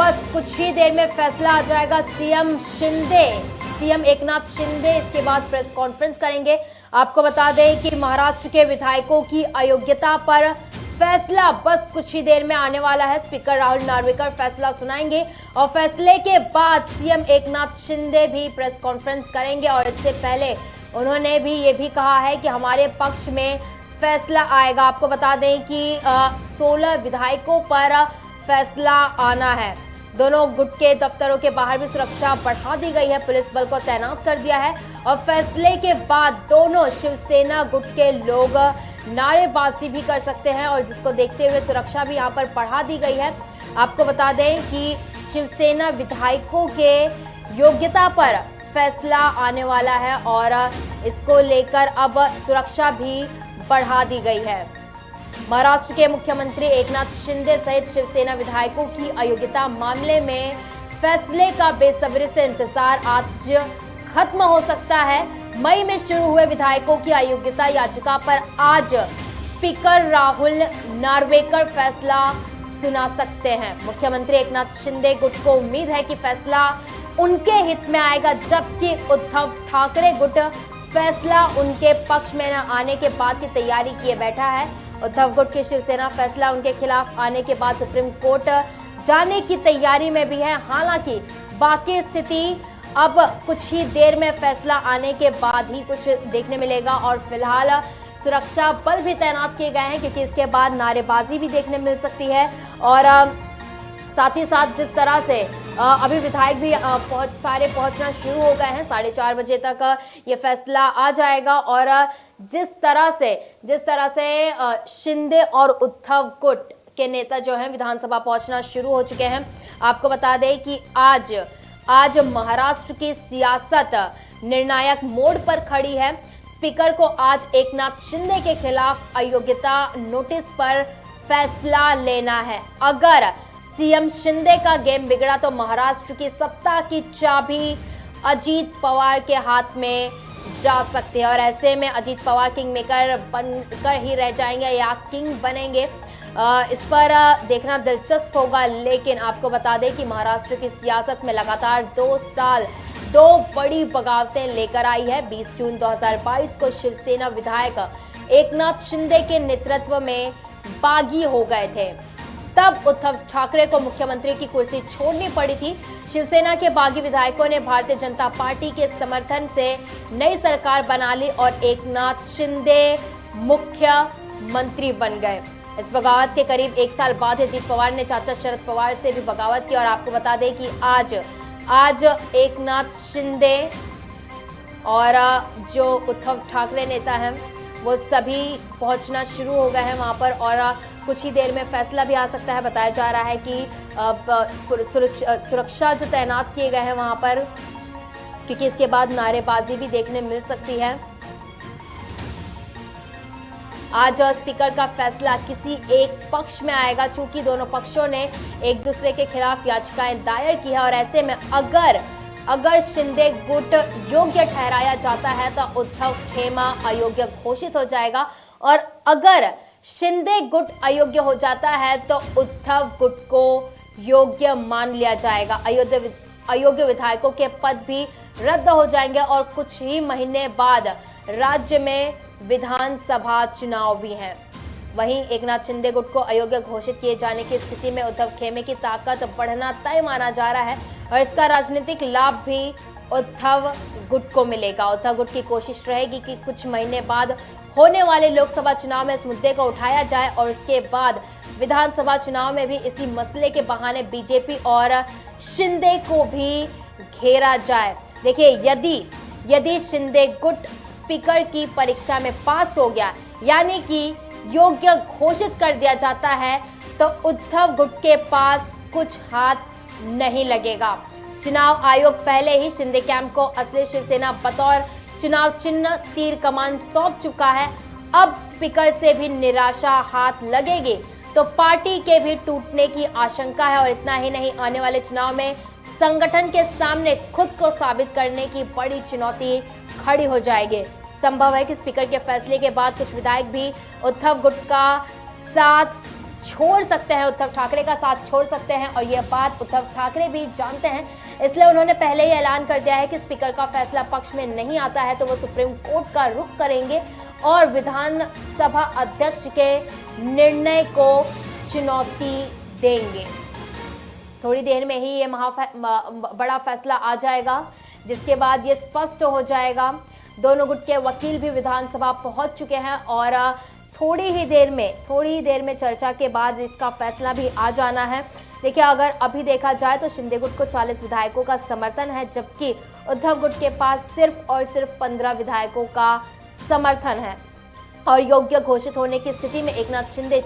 बस कुछ ही देर में फैसला आ जाएगा। सीएम एकनाथ शिंदे इसके बाद प्रेस कॉन्फ्रेंस करेंगे। आपको बता दें कि महाराष्ट्र के विधायकों की अयोग्यता पर फैसला बस कुछ ही देर में आने वाला है। स्पीकर राहुल नार्वेकर फैसला सुनाएंगे और फैसले के बाद सीएम एकनाथ शिंदे भी प्रेस कॉन्फ्रेंस करेंगे और इससे पहले उन्होंने भी ये भी कहा है कि हमारे पक्ष में फैसला आएगा। आपको बता दें कि 16 विधायकों पर फैसला आना है। दोनों गुट के दफ्तरों के बाहर भी सुरक्षा बढ़ा दी गई है, पुलिस बल को तैनात कर दिया है और फैसले के बाद दोनों शिवसेना गुट के लोग नारेबाजी भी कर सकते हैं और जिसको देखते हुए सुरक्षा भी यहां पर बढ़ा दी गई है। आपको बता दें कि शिवसेना विधायकों के योग्यता पर फैसला आने वाला है और इसको लेकर अब सुरक्षा भी बढ़ा दी गई है। महाराष्ट्र के मुख्यमंत्री एकनाथ शिंदे सहित शिवसेना विधायकों की अयोग्यता मामले में फैसले का बेसब्री से इंतजार आज खत्म हो सकता है। मई में शुरू हुए विधायकों की अयोग्यता याचिका पर आज स्पीकर राहुल नार्वेकर फैसला सुना सकते हैं। मुख्यमंत्री एकनाथ शिंदे गुट को उम्मीद है कि फैसला उनके हित में आएगा, जबकि उद्धव ठाकरे गुट फैसला उनके पक्ष में न आने के बाद की तैयारी किए बैठा है। उद्धव गुट की शिवसेना फैसला उनके खिलाफ आने के बाद सुप्रीम कोर्ट जाने की तैयारी में भी है। हालांकि बाकी स्थिति अब कुछ ही देर में फैसला आने के बाद ही कुछ देखने मिलेगा और फिलहाल सुरक्षा बल भी तैनात किए गए हैं क्योंकि इसके बाद नारेबाजी भी देखने मिल सकती है और साथ ही साथ जिस तरह से अभी विधायक भी पहुंचना शुरू हो गए हैं, 4:30 बजे तक ये फैसला आ जाएगा और जिस तरह से शिंदे और उद्धव गुट के नेता जो हैं विधानसभा पहुंचना शुरू हो चुके हैं। आपको बता दें कि आज महाराष्ट्र की सियासत निर्णायक मोड़ पर खड़ी है। स्पीकर को आज एकनाथ शिंदे के खिलाफ अयोग्यता नोटिस पर फैसला लेना है। अगर सीएम शिंदे का गेम बिगड़ा तो महाराष्ट्र की सत्ता की चाबी अजीत पवार के हाथ में जा सकती है और ऐसे में अजीत पवार किंग मेकर बनकर ही रह जाएंगे या किंग बनेंगे, इस पर देखना दिलचस्प होगा। लेकिन आपको बता दें कि महाराष्ट्र की सियासत में लगातार 2 साल 2 बड़ी बगावतें लेकर आई है। 20 जून 2022 को शिवसेना विधायक एकनाथ शिंदे के नेतृत्व में बागी हो गए थे। तब उद्धव ठाकरे को मुख्यमंत्री की कुर्सी छोड़नी पड़ी थी। शिवसेना के बागी विधायकों ने भारतीय जनता पार्टी के समर्थन से नई सरकार बना ली और एकनाथ शिंदे मुख्यमंत्री बन गए। इस बगावत के करीब 1 साल बाद अजीत पवार ने चाचा शरद पवार से भी बगावत की और आपको बता दें कि आज एकनाथ शिंदे और जो उद्धव ठाकरे नेता हैं वो सभी पहुंचना शुरू हो गए हैं वहां पर और कुछ ही देर में फैसला भी आ सकता है। बताया जा रहा है कि सुरक्षा जो तैनात किए गए हैं वहां पर, क्योंकि इसके बाद नारेबाजी भी देखने मिल सकती है। आज स्पीकर का फैसला किसी एक पक्ष में आएगा, चूंकि दोनों पक्षों ने एक दूसरे के खिलाफ याचिकाएं दायर की है और ऐसे में अगर शिंदे गुट योग्य ठहराया जाता है तो उद्धव खेमा अयोग्य घोषित हो जाएगा और अगर शिंदे गुट अयोग्य हो जाता है तो उद्धव गुट को योग्य मान लिया जाएगा। अयोग्य विधायकों के पद भी रद्द हो जाएंगे और कुछ ही महीने बाद राज्य में विधानसभा चुनाव भी हैं। वहीं एकनाथ शिंदे गुट को अयोग्य घोषित किए जाने की स्थिति में उद्धव खेमे की ताकत बढ़ना तय माना जा रहा है और इसका राजनीतिक लाभ भी उद्धव गुट को मिलेगा। उद्धव गुट की कोशिश रहेगी कि कुछ महीने बाद होने वाले लोकसभा चुनाव में इस मुद्दे को उठाया जाए और उसके बाद विधानसभा चुनाव में भी इसी मसले के बहाने बीजेपी और शिंदे को भी घेरा जाए। देखिए, यदि शिंदे गुट स्पीकर की परीक्षा में पास हो गया यानी कि योग्य घोषित कर दिया जाता है तो उद्धव गुट के पास कुछ हाथ नहीं लगेगा। चुनाव आयोग पहले ही शिंदे कैंप को असली शिवसेना बतौर चुनाव चिन्ह तीर कमान सौंप चुका है। अब स्पीकर से भी निराशा हाथ लगेगी तो पार्टी के भी टूटने की आशंका है और इतना ही नहीं, आने वाले चुनाव में संगठन के सामने खुद को साबित करने की बड़ी चुनौती खड़ी हो जाएगी। संभव है कि स्पीकर के फैसले के बाद कुछ विधायक भी उद्धव गुट का साथ छोड़ सकते हैं, उद्धव ठाकरे का साथ छोड़ सकते हैं। और ये बात उद्धव ठाकरे भी जानते हैं, इसलिए उन्होंने पहले ही ऐलान कर दिया है कि स्पीकर का फैसला पक्ष में नहीं आता है तो वो सुप्रीम कोर्ट का रुख करेंगे और विधानसभा अध्यक्ष के निर्णय को चुनौती देंगे। थोड़ी देर में ही ये बड़ा फैसला आ जाएगा, जिसके बाद ये स्पष्ट हो जाएगा। दोनों गुट के वकील भी विधानसभा पहुंच चुके हैं और थोड़ी ही देर में चर्चा के बाद इसका फैसला भी आ जाना है। देखिए, अगर अभी देखा जाए तो शिंदे गुट को 40 विधायकों का समर्थन है, जबकि उद्धव गुट के पास सिर्फ और सिर्फ 15 विधायकों का समर्थन है। और योग्य घोषित होने की स्थिति में एकनाथ शिंदे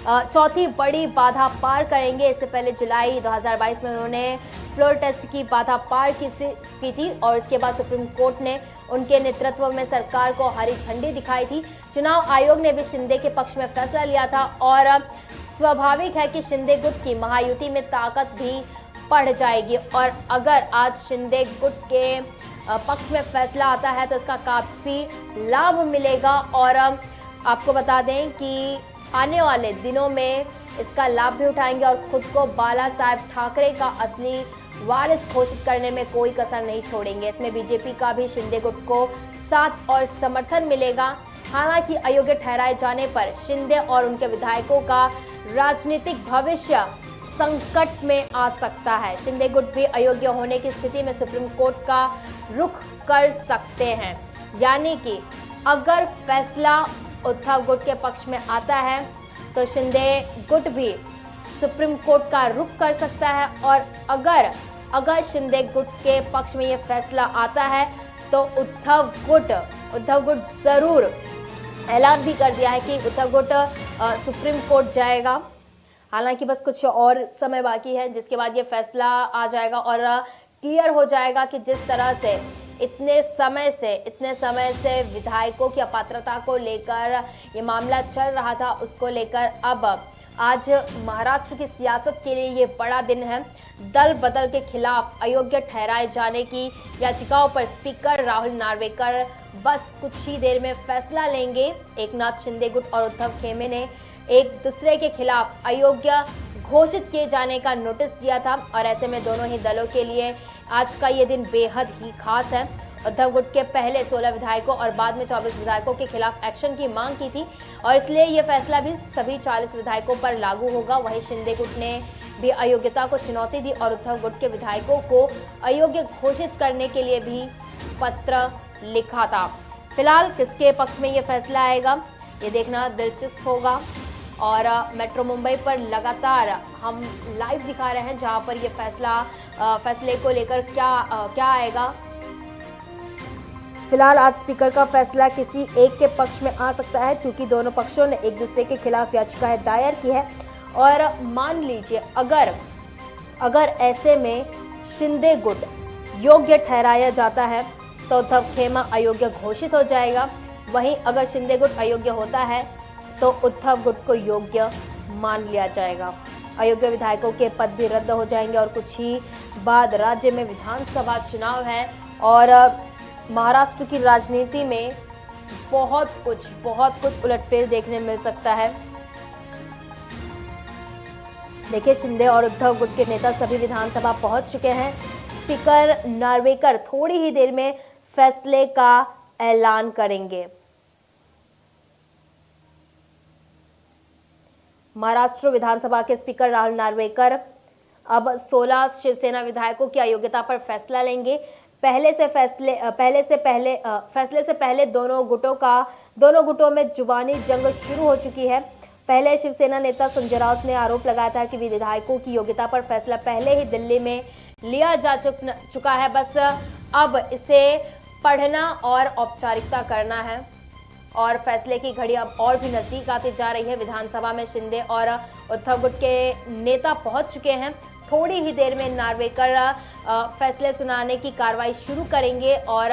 चौथी बड़ी बाधा पार करेंगे। इससे पहले जुलाई 2022 में उन्होंने फ्लोर टेस्ट की बाधा पार की थी और इसके बाद सुप्रीम कोर्ट ने उनके नेतृत्व में सरकार को हरी झंडी दिखाई थी। चुनाव आयोग ने भी शिंदे के पक्ष में फैसला लिया था और स्वाभाविक है कि शिंदे गुट की महायुति में ताकत भी बढ़ जाएगी। और अगर आज शिंदे गुट के पक्ष में फैसला आता है तो इसका काफी लाभ मिलेगा। और आपको बता दें कि आने वाले दिनों में इसका लाभ भी उठाएंगे और खुद को बाला साहेब ठाकरे का असली वारिस घोषित करने में कोई कसर नहीं छोड़ेंगे। इसमें बीजेपी का भी शिंदे गुट को साथ और समर्थन मिलेगा। हालांकि अयोग्य ठहराए जाने पर शिंदे और उनके विधायकों का राजनीतिक भविष्य संकट में आ सकता है। शिंदे गुट भी अयोग्य होने की स्थिति में सुप्रीम कोर्ट का रुख कर सकते हैं। यानी कि अगर फैसला उद्धव गुट के पक्ष में आता है तो शिंदे गुट भी सुप्रीम कोर्ट का रुख कर सकता है। और अगर शिंदे गुट के पक्ष में ये फैसला आता है तो उद्धव गुट जरूर ऐलान भी कर दिया है कि उद्धव गुट सुप्रीम कोर्ट जाएगा। हालांकि बस कुछ और समय बाकी है, जिसके बाद ये फैसला आ जाएगा और क्लियर हो जाएगा कि जिस तरह से इतने समय से विधायकों की अपात्रता को लेकर ये मामला चल रहा था, उसको लेकर अब आज महाराष्ट्र की सियासत के लिए ये बड़ा दिन है। दल बदल के खिलाफ अयोग्य ठहराए जाने की याचिकाओं पर स्पीकर राहुल नार्वेकर बस कुछ ही देर में फैसला लेंगे। एकनाथ शिंदे गुट और उद्धव खेमे ने एक दूसरे के खिलाफ अयोग्य घोषित किए जाने का नोटिस दिया था और ऐसे में दोनों ही दलों के लिए आज का ये दिन बेहद ही खास है। उद्धव गुट के पहले 16 विधायकों और बाद में 24 विधायकों के खिलाफ एक्शन की मांग की थी और इसलिए ये फैसला भी सभी 40 विधायकों पर लागू होगा। वहीं शिंदे गुट ने भी अयोग्यता को चुनौती दी और उद्धव गुट के विधायकों को अयोग्य घोषित करने के लिए भी पत्र लिखा था। फिलहाल किसके पक्ष में ये फैसला आएगा, ये देखना दिलचस्प होगा। और मेट्रो मुंबई पर लगातार हम लाइव दिखा रहे हैं जहां पर ये फैसले को लेकर क्या आएगा। फिलहाल आज स्पीकर का फैसला किसी एक के पक्ष में आ सकता है, चूंकि दोनों पक्षों ने एक दूसरे के खिलाफ याचिकाएं दायर की है। और मान लीजिए अगर ऐसे में शिंदे गुट योग्य ठहराया जाता है तो उद्धव खेमा अयोग्य घोषित हो जाएगा। वहीं अगर शिंदे गुट अयोग्य होता है तो उद्धव गुट को योग्य मान लिया जाएगा। अयोग्य विधायकों के पद भी रद्द हो जाएंगे और कुछ ही बाद राज्य में विधानसभा चुनाव है और महाराष्ट्र की राजनीति में बहुत कुछ उलटफेर देखने मिल सकता है। देखिए, शिंदे और उद्धव गुट के नेता सभी विधानसभा पहुंच चुके हैं। स्पीकर नार्वेकर थोड़ी ही देर में फैसले का ऐलान करेंगे। महाराष्ट्र विधानसभा के स्पीकर राहुल नार्वेकर अब 16 शिवसेना विधायकों की अयोग्यता पर फैसला लेंगे। फैसले से पहले दोनों गुटों में जुबानी जंग शुरू हो चुकी है। पहले शिवसेना नेता संजय राउत ने आरोप लगाया था कि विधायकों की योग्यता पर फैसला पहले ही दिल्ली में लिया जा चुका है, बस अब इसे पढ़ना और औपचारिकता करना है। और फैसले की घड़ी अब और भी नजदीक आती जा रही है। विधानसभा में शिंदे और उद्धव गुट के नेता पहुंच चुके हैं। थोड़ी ही देर में नार्वेकर फैसले सुनाने की कार्रवाई शुरू करेंगे और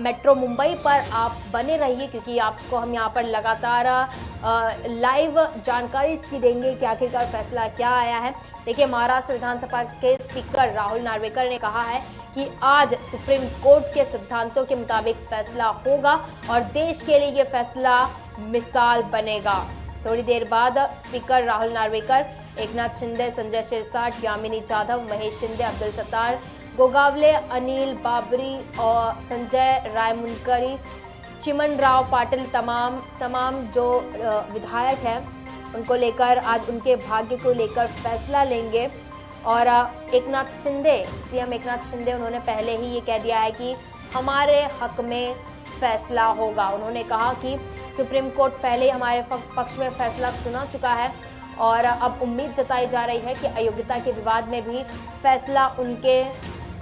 मेट्रो मुंबई पर आप बने रहिए, क्योंकि आपको हम यहाँ पर लगातार लाइव जानकारी इसकी देंगे कि आखिरकार फैसला क्या आया है। देखिए, महाराष्ट्र विधानसभा के स्पीकर राहुल नार्वेकर ने कहा है कि आज सुप्रीम कोर्ट के सिद्धांतों के मुताबिक फैसला होगा और देश के लिए ये फैसला मिसाल बनेगा। थोड़ी देर बाद स्पीकर राहुल नार्वेकर, एकनाथ शिंदे, संजय शिरसाट, यामिनी जाधव, महेश शिंदे, अब्दुल सत्तार, गोगावले, अनिल बाबरी और संजय रायमुनकरी, चिमन राव पाटिल तमाम जो विधायक हैं उनको लेकर आज उनके भाग्य को लेकर फैसला लेंगे। और एकनाथ शिंदे, सीएम एकनाथ शिंदे, उन्होंने पहले ही ये कह दिया है कि हमारे हक में फैसला होगा। उन्होंने कहा कि सुप्रीम कोर्ट पहले ही हमारे पक्ष में फैसला सुना चुका है और अब उम्मीद जताई जा रही है कि अयोग्यता के विवाद में भी फैसला उनके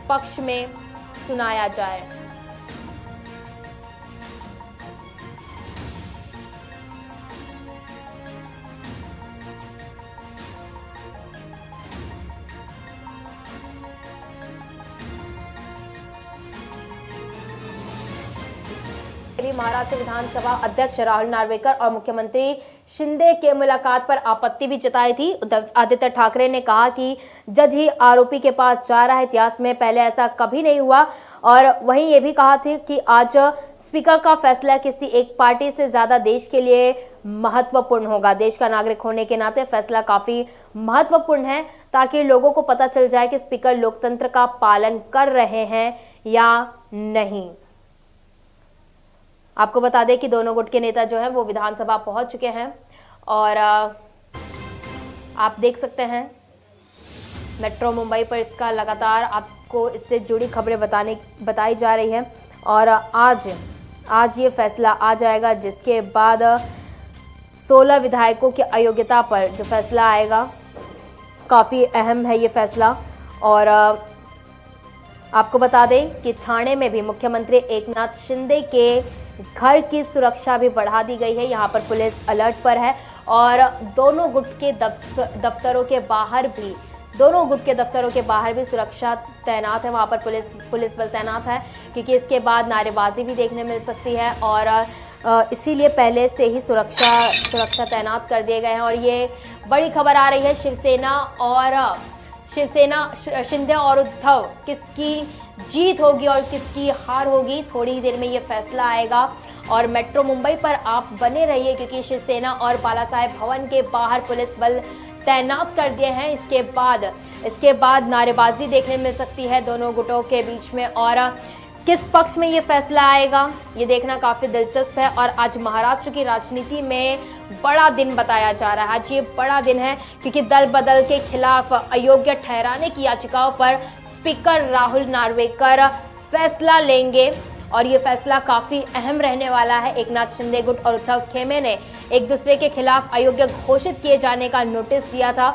पक्ष में सुनाया जाए। महाराष्ट्र विधानसभा अध्यक्ष राहुल नार्वेकर और मुख्यमंत्री शिंदे के मुलाकात पर आपत्ति भी जताई थी। उद्धव ठाकरे ने कहा कि जज ही आरोपी के पास जा रहा है, इतिहास में पहले ऐसा कभी नहीं हुआ। और वहीं ये भी कहा थी कि आज स्पीकर का फैसला किसी एक पार्टी से ज्यादा देश के लिए महत्वपूर्ण होगा। देश का नागरिक होने के नाते फैसला काफी महत्वपूर्ण है ताकि लोगों को पता चल जाए कि स्पीकर लोकतंत्र का पालन कर रहे हैं या नहीं। आपको बता दें कि दोनों गुट के नेता जो हैं वो विधानसभा पहुंच चुके हैं और आप देख सकते हैं मेट्रो मुंबई पर इसका लगातार आपको इससे जुड़ी खबरें बताई जा रही है। और आज ये फैसला आ जाएगा जिसके बाद 16 विधायकों की अयोग्यता पर जो फैसला आएगा, काफ़ी अहम है ये फैसला। और आपको बता दें कि ठाणे में भी मुख्यमंत्री एकनाथ शिंदे के घर की सुरक्षा भी बढ़ा दी गई है। यहाँ पर पुलिस अलर्ट पर है और दोनों गुट के दफ्तरों के बाहर भी सुरक्षा तैनात है। वहाँ पर पुलिस बल तैनात है क्योंकि इसके बाद नारेबाजी भी देखने मिल सकती है और इसीलिए पहले से ही सुरक्षा तैनात कर दिए गए हैं। और ये बड़ी खबर आ रही है शिवसेना शिंदे और उद्धव, किसकी जीत होगी और किसकी हार होगी, थोड़ी ही देर में ये फैसला आएगा। और मेट्रो मुंबई पर आप बने रहिए क्योंकि शिवसेना और बाला साहेब भवन के बाहर पुलिस बल तैनात कर दिए हैं। इसके बाद नारेबाजी देखने मिल सकती है दोनों गुटों के बीच में। और किस पक्ष में ये फैसला आएगा ये देखना काफ़ी दिलचस्प है। और आज महाराष्ट्र की राजनीति में बड़ा दिन बताया जा रहा है। आज ये बड़ा दिन है क्योंकि दल बदल के खिलाफ अयोग्य ठहराने की याचिकाओं पर स्पीकर राहुल नार्वेकर फैसला लेंगे और ये फैसला काफ़ी अहम रहने वाला है। एकनाथ शिंदे गुट और उद्धव खेमे ने एक दूसरे के खिलाफ अयोग्य घोषित किए जाने का नोटिस दिया था।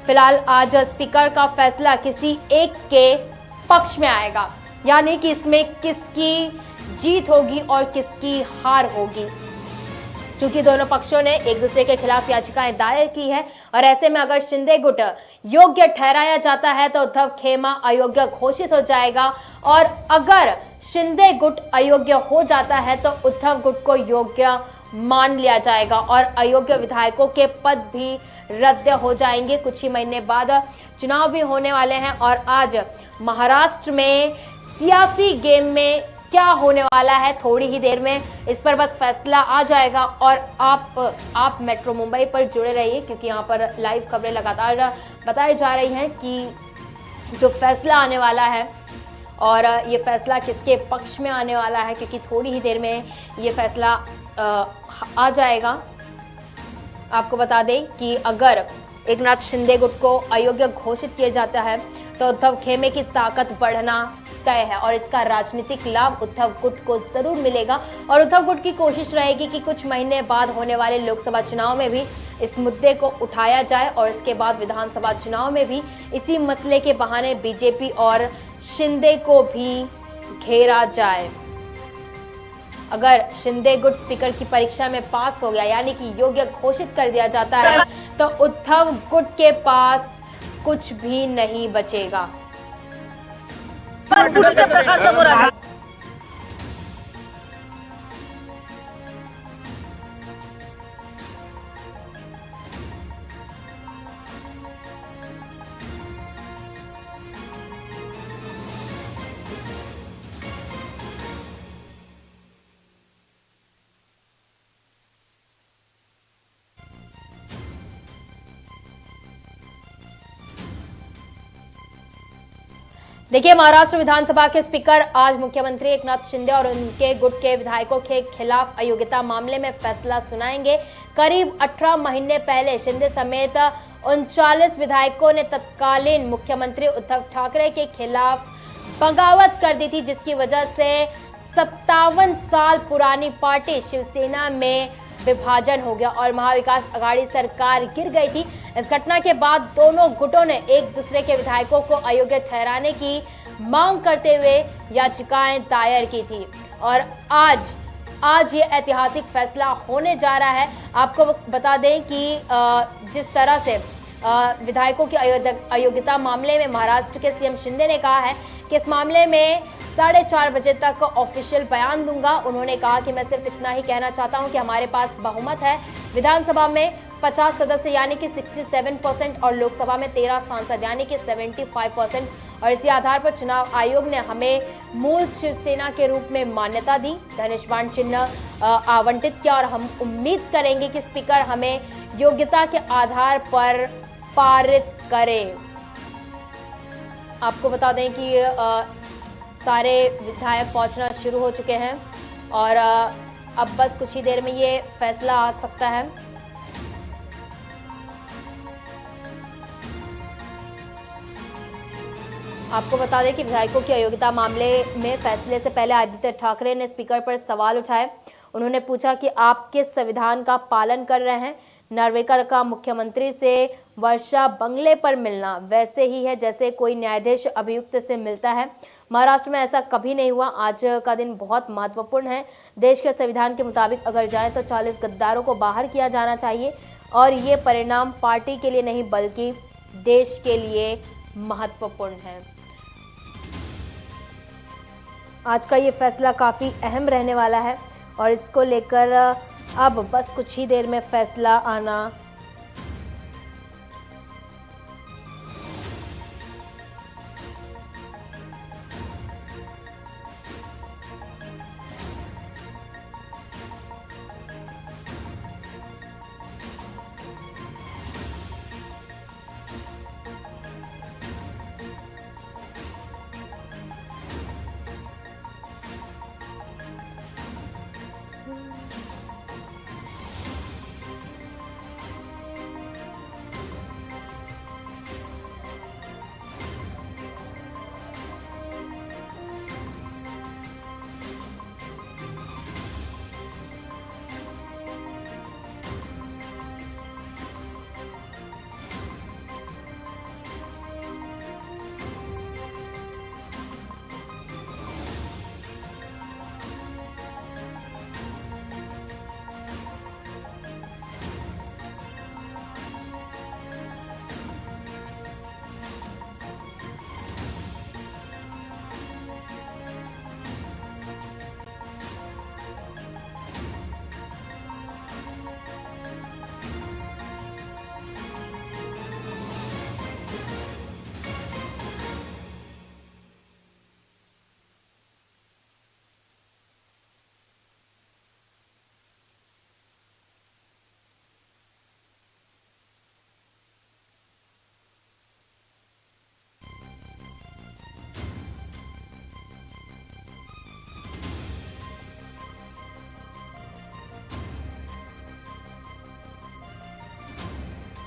फिलहाल आज स्पीकर का फैसला किसी एक के पक्ष में आएगा, यानी कि इसमें किसकी जीत होगी और किसकी हार होगी। क्योंकि दोनों पक्षों ने एक दूसरे के खिलाफ याचिकाएं दायर की है और ऐसे में अगर शिंदे गुट योग्य ठहराया जाता है तो उद्धव खेमा अयोग्य घोषित हो जाएगा और अगर शिंदे गुट अयोग्य हो जाता है तो उद्धव गुट को योग्य मान लिया जाएगा और अयोग्य विधायकों के पद भी रद्द हो जाएंगे। कुछ ही महीने बाद चुनाव भी होने वाले हैं और आज महाराष्ट्र में सियासी गेम में क्या होने वाला है थोड़ी ही देर में इस पर बस फैसला आ जाएगा। और आप मेट्रो मुंबई पर जुड़े रहिए क्योंकि यहाँ पर लाइव खबरें लगातार बताई जा रही हैं कि जो फैसला आने वाला है और ये फैसला किसके पक्ष में आने वाला है, क्योंकि थोड़ी ही देर में ये फैसला आ जाएगा। आपको बता दें कि अगर एकनाथ शिंदे गुट को अयोग्य घोषित किया जाता है तो उद्धव खेमे की ताकत बढ़ना तय है और इसका राजनीतिक लाभ उद्धव गुट को जरूर मिलेगा। और उद्धव गुट की कोशिश रहेगी कि कुछ महीने बाद होने वाले लोकसभा चुनाव में भी इस मुद्दे को उठाया जाए और इसके बाद विधानसभा चुनाव में भी इसी मसले के बहाने बीजेपी और शिंदे को भी घेरा जाए। अगर शिंदे गुट स्पीकर की परीक्षा में पास हो गया यानी कि योग्य घोषित कर दिया जाता है तो उद्धव गुट के पास कुछ भी नहीं बचेगा। देखिए, महाराष्ट्र विधानसभा के स्पीकर आज मुख्यमंत्री एकनाथ शिंदे और उनके गुट के विधायकों के खिलाफ अयोग्यता मामले में फैसला सुनाएंगे। करीब 18 महीने पहले शिंदे समेत 39 विधायकों ने तत्कालीन मुख्यमंत्री उद्धव ठाकरे के खिलाफ बगावत कर दी थी, जिसकी वजह से 57 साल पुरानी पार्टी शिवसेना में विभाजन हो गया और महाविकास अघाड़ी सरकार गिर गई थी। इस घटना के बाद दोनों गुटों ने एक दूसरे के विधायकों को अयोग्य ठहराने की मांग करते हुए याचिकाएं दायर की थी और आज ये ऐतिहासिक फैसला होने जा रहा है। आपको बता दें कि जिस तरह से विधायकों की अयोग्यता मामले में महाराष्ट्र के सीएम शिंदे ने कहा है कि इस मामले में 4:30 बजे तक ऑफिशियल बयान दूंगा। उन्होंने कहा कि मैं सिर्फ इतना ही कहना चाहता हूं कि हमारे पास बहुमत है। विधानसभा में 50 सदस्य यानी कि 67% और लोकसभा में 13 सांसद यानी कि 75% और इसी आधार पर चुनाव आयोग ने हमें मूल शिवसेना के रूप में मान्यता दी, धनुष्बाण चिन्ह आवंटित किया और हम उम्मीद करेंगे कि स्पीकर हमें योग्यता के आधार पर पारित करे। आपको बता दें कि सारे विधायक पहुंचना शुरू हो चुके हैं और अब बस कुछ ही देर में ये फैसला आ सकता है। आपको बता दें कि विधायकों की अयोग्यता मामले में फैसले से पहले आदित्य ठाकरे ने स्पीकर पर सवाल उठाए। उन्होंने पूछा कि आप किस संविधान का पालन कर रहे हैं। नार्वेकर का मुख्यमंत्री से वर्षा बंगले पर मिलना वैसे ही है जैसे कोई न्यायाधीश अभियुक्त से मिलता है। महाराष्ट्र में ऐसा कभी नहीं हुआ। आज का दिन बहुत महत्वपूर्ण है। देश के संविधान के मुताबिक अगर जाए तो 40 गद्दारों को बाहर किया जाना चाहिए और ये परिणाम पार्टी के लिए नहीं बल्कि देश के लिए महत्वपूर्ण है। आज का ये फैसला काफ़ी अहम रहने वाला है और इसको लेकर अब बस कुछ ही देर में फैसला आना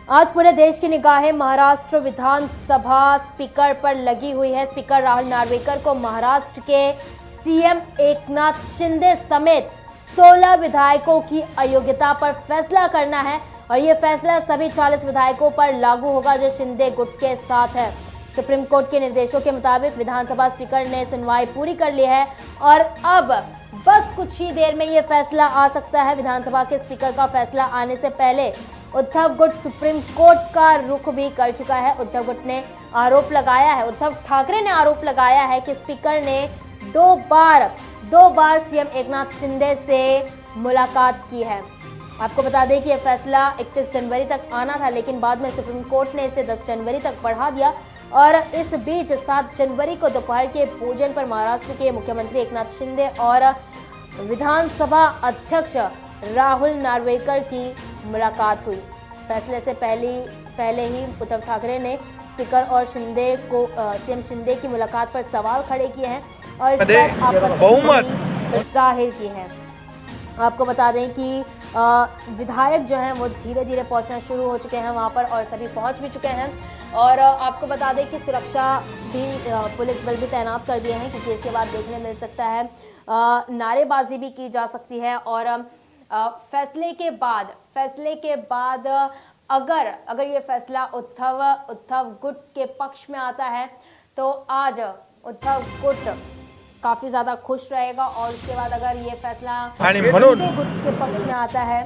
आज पूरे देश की निगाहें महाराष्ट्र विधानसभा स्पीकर पर लगी हुई है। स्पीकर राहुल नार्वेकर को महाराष्ट्र के सीएम एकनाथ शिंदे समेत 16 विधायकों की अयोग्यता पर फैसला करना है और ये फैसला सभी 40 विधायकों पर लागू होगा जो शिंदे गुट के साथ है। सुप्रीम कोर्ट के निर्देशों के मुताबिक विधानसभा स्पीकर ने सुनवाई पूरी कर ली है और अब बस कुछ ही देर में ये फैसला आ सकता है। विधानसभा के स्पीकर का फैसला आने से पहले उद्धव गुट सुप्रीम कोर्ट का रुख भी कर चुका है। उद्धव ठाकरे ने आरोप लगाया है कि स्पीकर ने दो बार सीएम एकनाथ शिंदे से मुलाकात की है। आपको बता दें कि यह फैसला 31 जनवरी तक आना था, लेकिन बाद में सुप्रीम कोर्ट ने इसे 10 जनवरी तक बढ़ा दिया और इस बीच 7 जनवरी को दोपहर के भोजन पर महाराष्ट्र के मुख्यमंत्री एकनाथ शिंदे और विधानसभा अध्यक्ष राहुल नार्वेकर की मुलाकात हुई। फैसले से पहले ही उद्धव ठाकरे ने स्पीकर और शिंदे को सीएम शिंदे की मुलाकात पर सवाल खड़े किए हैं और इस पर आपत्ति जाहिर की है। आपको बता दें कि विधायक जो हैं वो धीरे धीरे पहुंचना शुरू हो चुके हैं वहां पर और सभी पहुंच भी चुके हैं और आपको बता दें कि सुरक्षा भी पुलिस बल भी तैनात कर दिए हैं क्योंकि इसके बाद देखने मिल सकता है नारेबाजी भी की जा सकती है और फैसले के बाद अगर ये फैसला उद्धव गुट के पक्ष में आता है तो आज उद्धव गुट काफी ज्यादा खुश रहेगा और उसके बाद अगर ये फैसला शिंदे गुट के पक्ष में आता है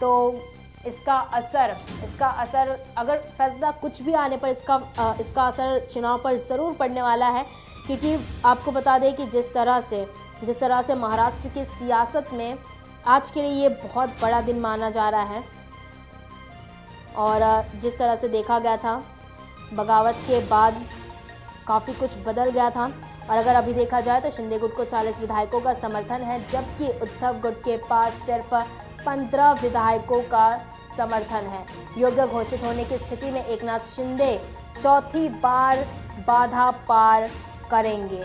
तो इसका असर अगर फैसला कुछ भी आने पर इसका असर चुनाव पर जरूर पड़ने वाला है क्योंकि आपको बता दें कि जिस तरह से महाराष्ट्र की सियासत में आज के लिए ये बहुत बड़ा दिन माना जा रहा है और जिस तरह से देखा गया था बगावत के बाद काफ़ी कुछ बदल गया था और अगर अभी देखा जाए तो शिंदे गुट को 40 विधायकों का समर्थन है जबकि उद्धव गुट के पास सिर्फ 15 विधायकों का समर्थन है। योग्य घोषित होने की स्थिति में एकनाथ शिंदे चौथी बार बाधा पार करेंगे।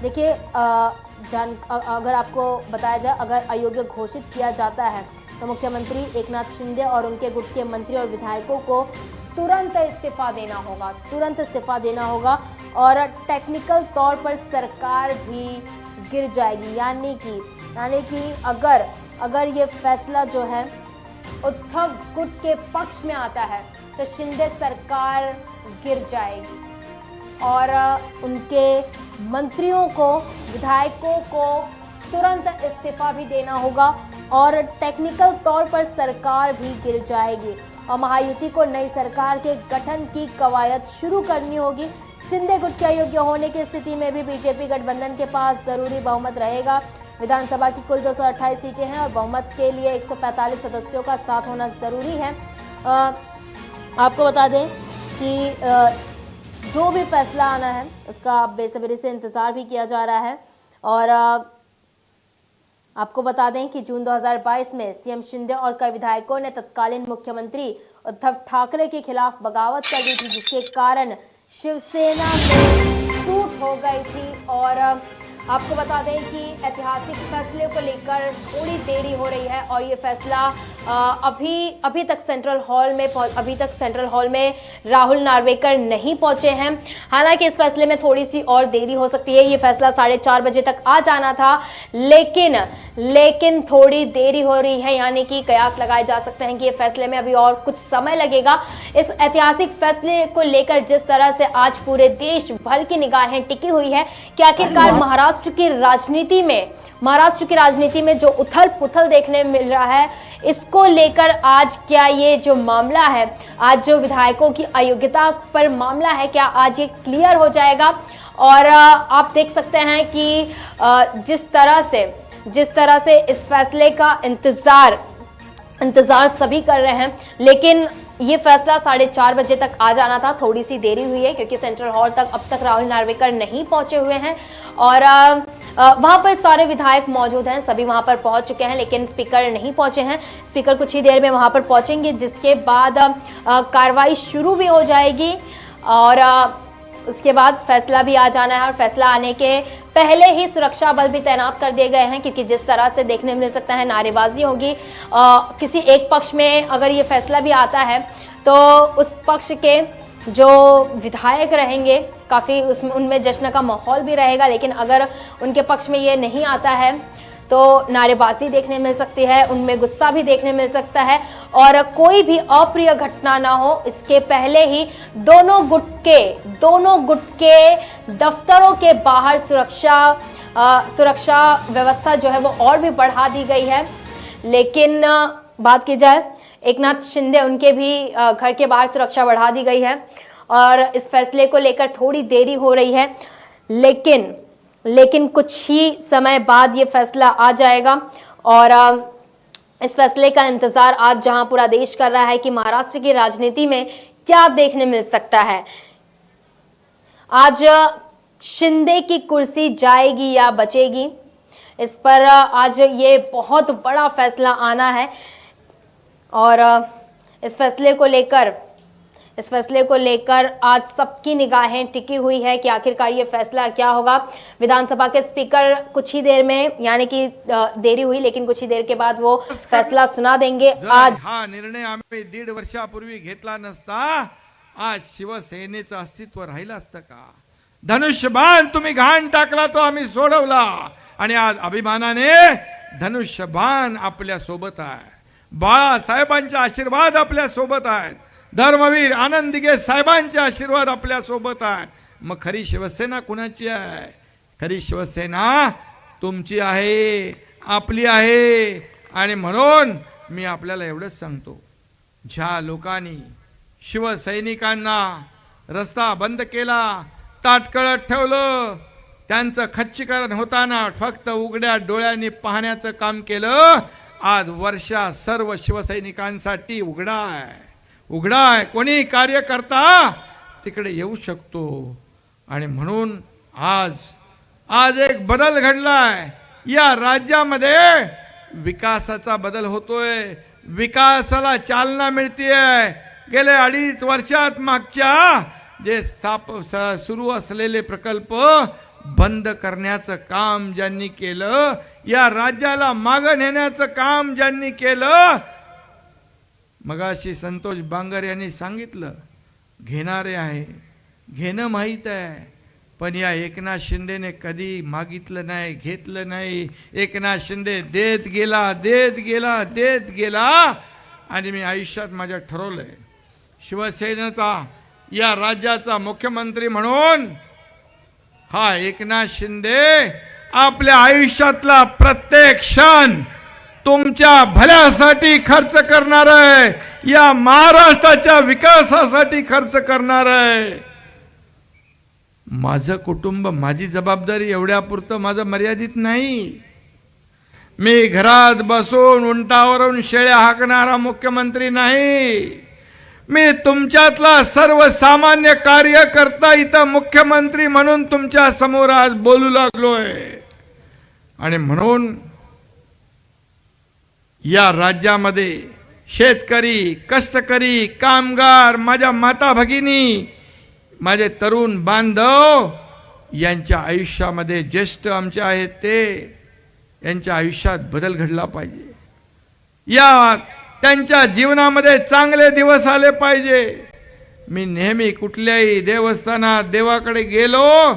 देखिए अगर आपको बताया जाए अगर अयोग्य घोषित किया जाता है तो मुख्यमंत्री एकनाथ शिंदे और उनके गुट के मंत्री और विधायकों को तुरंत इस्तीफा देना होगा और टेक्निकल तौर पर सरकार भी गिर जाएगी यानी कि अगर ये फैसला जो है उद्धव गुट के पक्ष में आता है तो शिंदे सरकार गिर जाएगी और उनके मंत्रियों को विधायकों को तुरंत इस्तीफा भी देना होगा और टेक्निकल तौर पर सरकार भी गिर जाएगी और महायुति को नई सरकार के गठन की कवायद शुरू करनी होगी। शिंदे गुट के अयोग्य होने की स्थिति में भी बीजेपी गठबंधन के पास जरूरी बहुमत रहेगा। विधानसभा की कुल 228 सीटें हैं और बहुमत के लिए 145 सदस्यों का साथ होना जरूरी है। आपको बता दें कि जो भी फैसला आना है उसका बेसब्री से इंतजार भी किया जा रहा है और आपको बता दें कि जून 2022 में सीएम शिंदे और कई विधायकों ने तत्कालीन मुख्यमंत्री उद्धव ठाकरे के खिलाफ बगावत कर दी थी जिसके कारण शिवसेना में टूट हो गई थी और आपको बता दें कि ऐतिहासिक फैसले को लेकर थोड़ी देरी हो रही है और ये फैसला अभी तक सेंट्रल हॉल में राहुल नार्वेकर नहीं पहुंचे हैं। हालांकि इस फैसले में थोड़ी सी और देरी हो सकती है। ये फैसला 4:30 बजे तक आ जाना था लेकिन थोड़ी देरी हो रही है यानी कि कयास लगाए जा सकते हैं कि ये फैसले में अभी और कुछ समय लगेगा। इस ऐतिहासिक फैसले को लेकर जिस तरह से आज पूरे देश भर की निगाहें टिकी हुई है कि आखिरकार महाराष्ट्र की राजनीति में जो उथल पुथल देखने मिल रहा है इसको लेकर आज क्या ये जो मामला है आज जो विधायकों की अयोग्यता पर मामला है क्या आज ये क्लियर हो जाएगा और आप देख सकते हैं कि जिस तरह से इस फैसले का इंतजार सभी कर रहे हैं लेकिन ये फैसला 4:30 बजे तक आ जाना था। थोड़ी सी देरी हुई है क्योंकि सेंट्रल हॉल तक अब तक राहुल नार्वेकर नहीं पहुंचे हुए हैं और वहां पर सारे विधायक मौजूद हैं, सभी वहां पर पहुंच चुके हैं लेकिन स्पीकर नहीं पहुंचे हैं। स्पीकर कुछ ही देर में वहां पर पहुंचेंगे जिसके बाद कार्रवाई शुरू भी हो जाएगी और उसके बाद फैसला भी आ जाना है और फैसला आने के पहले ही सुरक्षा बल भी तैनात कर दिए गए हैं क्योंकि जिस तरह से देखने मिल सकता है नारेबाजी होगी। किसी एक पक्ष में अगर ये फैसला भी आता है तो उस पक्ष के जो विधायक रहेंगे काफ़ी उनमें जश्न का माहौल भी रहेगा लेकिन अगर उनके पक्ष में ये नहीं आता है तो नारेबाजी देखने मिल सकती है, उनमें गुस्सा भी देखने मिल सकता है और कोई भी अप्रिय घटना ना हो इसके पहले ही दोनों गुट के दफ्तरों के बाहर सुरक्षा व्यवस्था जो है वो और भी बढ़ा दी गई है। लेकिन बात की जाए एकनाथ शिंदे उनके भी घर के बाहर सुरक्षा बढ़ा दी गई है और इस फैसले को लेकर थोड़ी देरी हो रही है लेकिन कुछ ही समय बाद ये फैसला आ जाएगा और इस फैसले का इंतजार आज जहां पूरा देश कर रहा है कि महाराष्ट्र की राजनीति में क्या देखने मिल सकता है। आज शिंदे की कुर्सी जाएगी या बचेगी इस पर आज ये बहुत बड़ा फैसला आना है और इस फैसले को लेकर इस फैसले को लेकर आज सबकी निगाहें टिकी हुई है कि आखिरकार ये फैसला क्या होगा। विधानसभा के स्पीकर कुछ ही देर में, यानी कि देरी हुई लेकिन कुछ ही देर के बाद वो फैसला सुना देंगे। आज हा निर्णय आम्ही 1.5 वर्षापूर्वी घेतला नसता, आज शिवसेनेचं अस्तित्व राहिलं असतं का? धनुष्यबाण तुम्ही घाण टाकला तो आम्ही सोडवला आणि आज अभिमानाने धनुष्यबाण आपल्या सोबत आहे। बाळासाहेबांचे आशीर्वाद आपल्या सोबत आहेत। धर्मवीर आनंद दिघे साहेबांचे आशीर्वाद आपल्या सोबत आहेत। मग खरी शिवसेना कुणाची आहे? खरी शिवसेना तुमची आहे, आपली आहे। आणि म्हणून मी आपल्याला एवढंच सांगतो, ज्या लोकांनी शिवसैनिकांना रस्ता बंद केला, ताटकळत ठेवलं, त्यांचं खच्चीकरण होताना फक्त उघड्या डोळ्यांनी पाहण्याचं काम केलं, आज वर्षा सर्व शिवसैनिकांसाठी उघडा आहे, उघडा आहे। कोणी कार्यकर्ता तिकडे येऊ शकतो। आणि म्हणून आज एक बदल घडलाय या राज्यामध्ये, विकासाचा बदल होतोय, विकासाला चालना मिळतेय। गेले 2.5 वर्षात मागच्या जे सुरू असलेले प्रकल्प बंद करण्याचं काम ज्यांनी केलं, या राज्याला मागे नेण्याचं काम ज्यांनी केलं, मगाशी संतोष बांगर यांनी सांगितलं, घेणारे आहे, घेणं माहीत आहे, पण या एकनाथ शिंदेने कधी मागितलं नाही, घेतलं नाही। एकनाथ शिंदे देत गेला, देत गेला, देत गेला। आणि मी आयुष्यात माझ्या ठरवलंय, शिवसेनेचा या राज्याचा मुख्यमंत्री म्हणून हा एकनाथ शिंदे आपल्या आयुष्यातला प्रत्येक क्षण तुमच्या भल्यासाठी खर्च करणार आहे, या महाराष्ट्राच्या विकासासाठी खर्च करणार आहे। माझं कुटुंब, माझी जबाबदारी एवढ्यापुरतं माझं मर्यादित नाही। मी घरात बसून उंटावरून शेळ्या हाकणारा मुख्यमंत्री नाही। मी तुमच्यातला सर्वसामान्य कार्यकर्ता इथं मुख्यमंत्री म्हणून तुमच्या समोर आज बोलू लागलोय। आणि म्हणून या राज्यामध्ये शेतकरी, कष्टकरी, कामगार, माझ्या माता भगिनी, माझे तरुण बांधव यांच्या आयुष्यामध्ये ज्येष्ठ आमचे आहेत ते, यांच्या आयुष्यात बदल घडला पाहिजे। या त्यांच्या जीवनामध्ये चांगले दिवस आले पाहिजे। मी नेहमी कुठल्याही देवस्थानात देवाकडे गेलो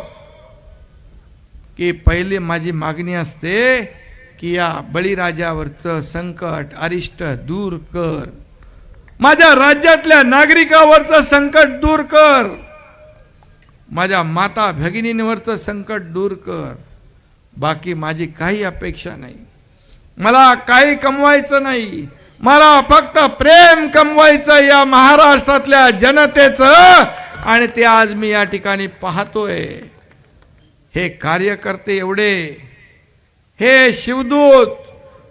की पहिली माझी मागणी असते की या बळीराजावरचं संकट अरिष्ट दूर कर, माझ्या राज्यातल्या नागरिकावरचं संकट दूर कर, माझ्या माता भगिनींवरचं संकट दूर कर। बाकी माझी काही अपेक्षा नाही, मला काही कमवायचं नाही, मला फक्त प्रेम कमवायचं या महाराष्ट्रातल्या जनतेचं। आणि ते आज मी या ठिकाणी पाहतोय। हे कार्यकर्ते एवढे, हे शिवदूत,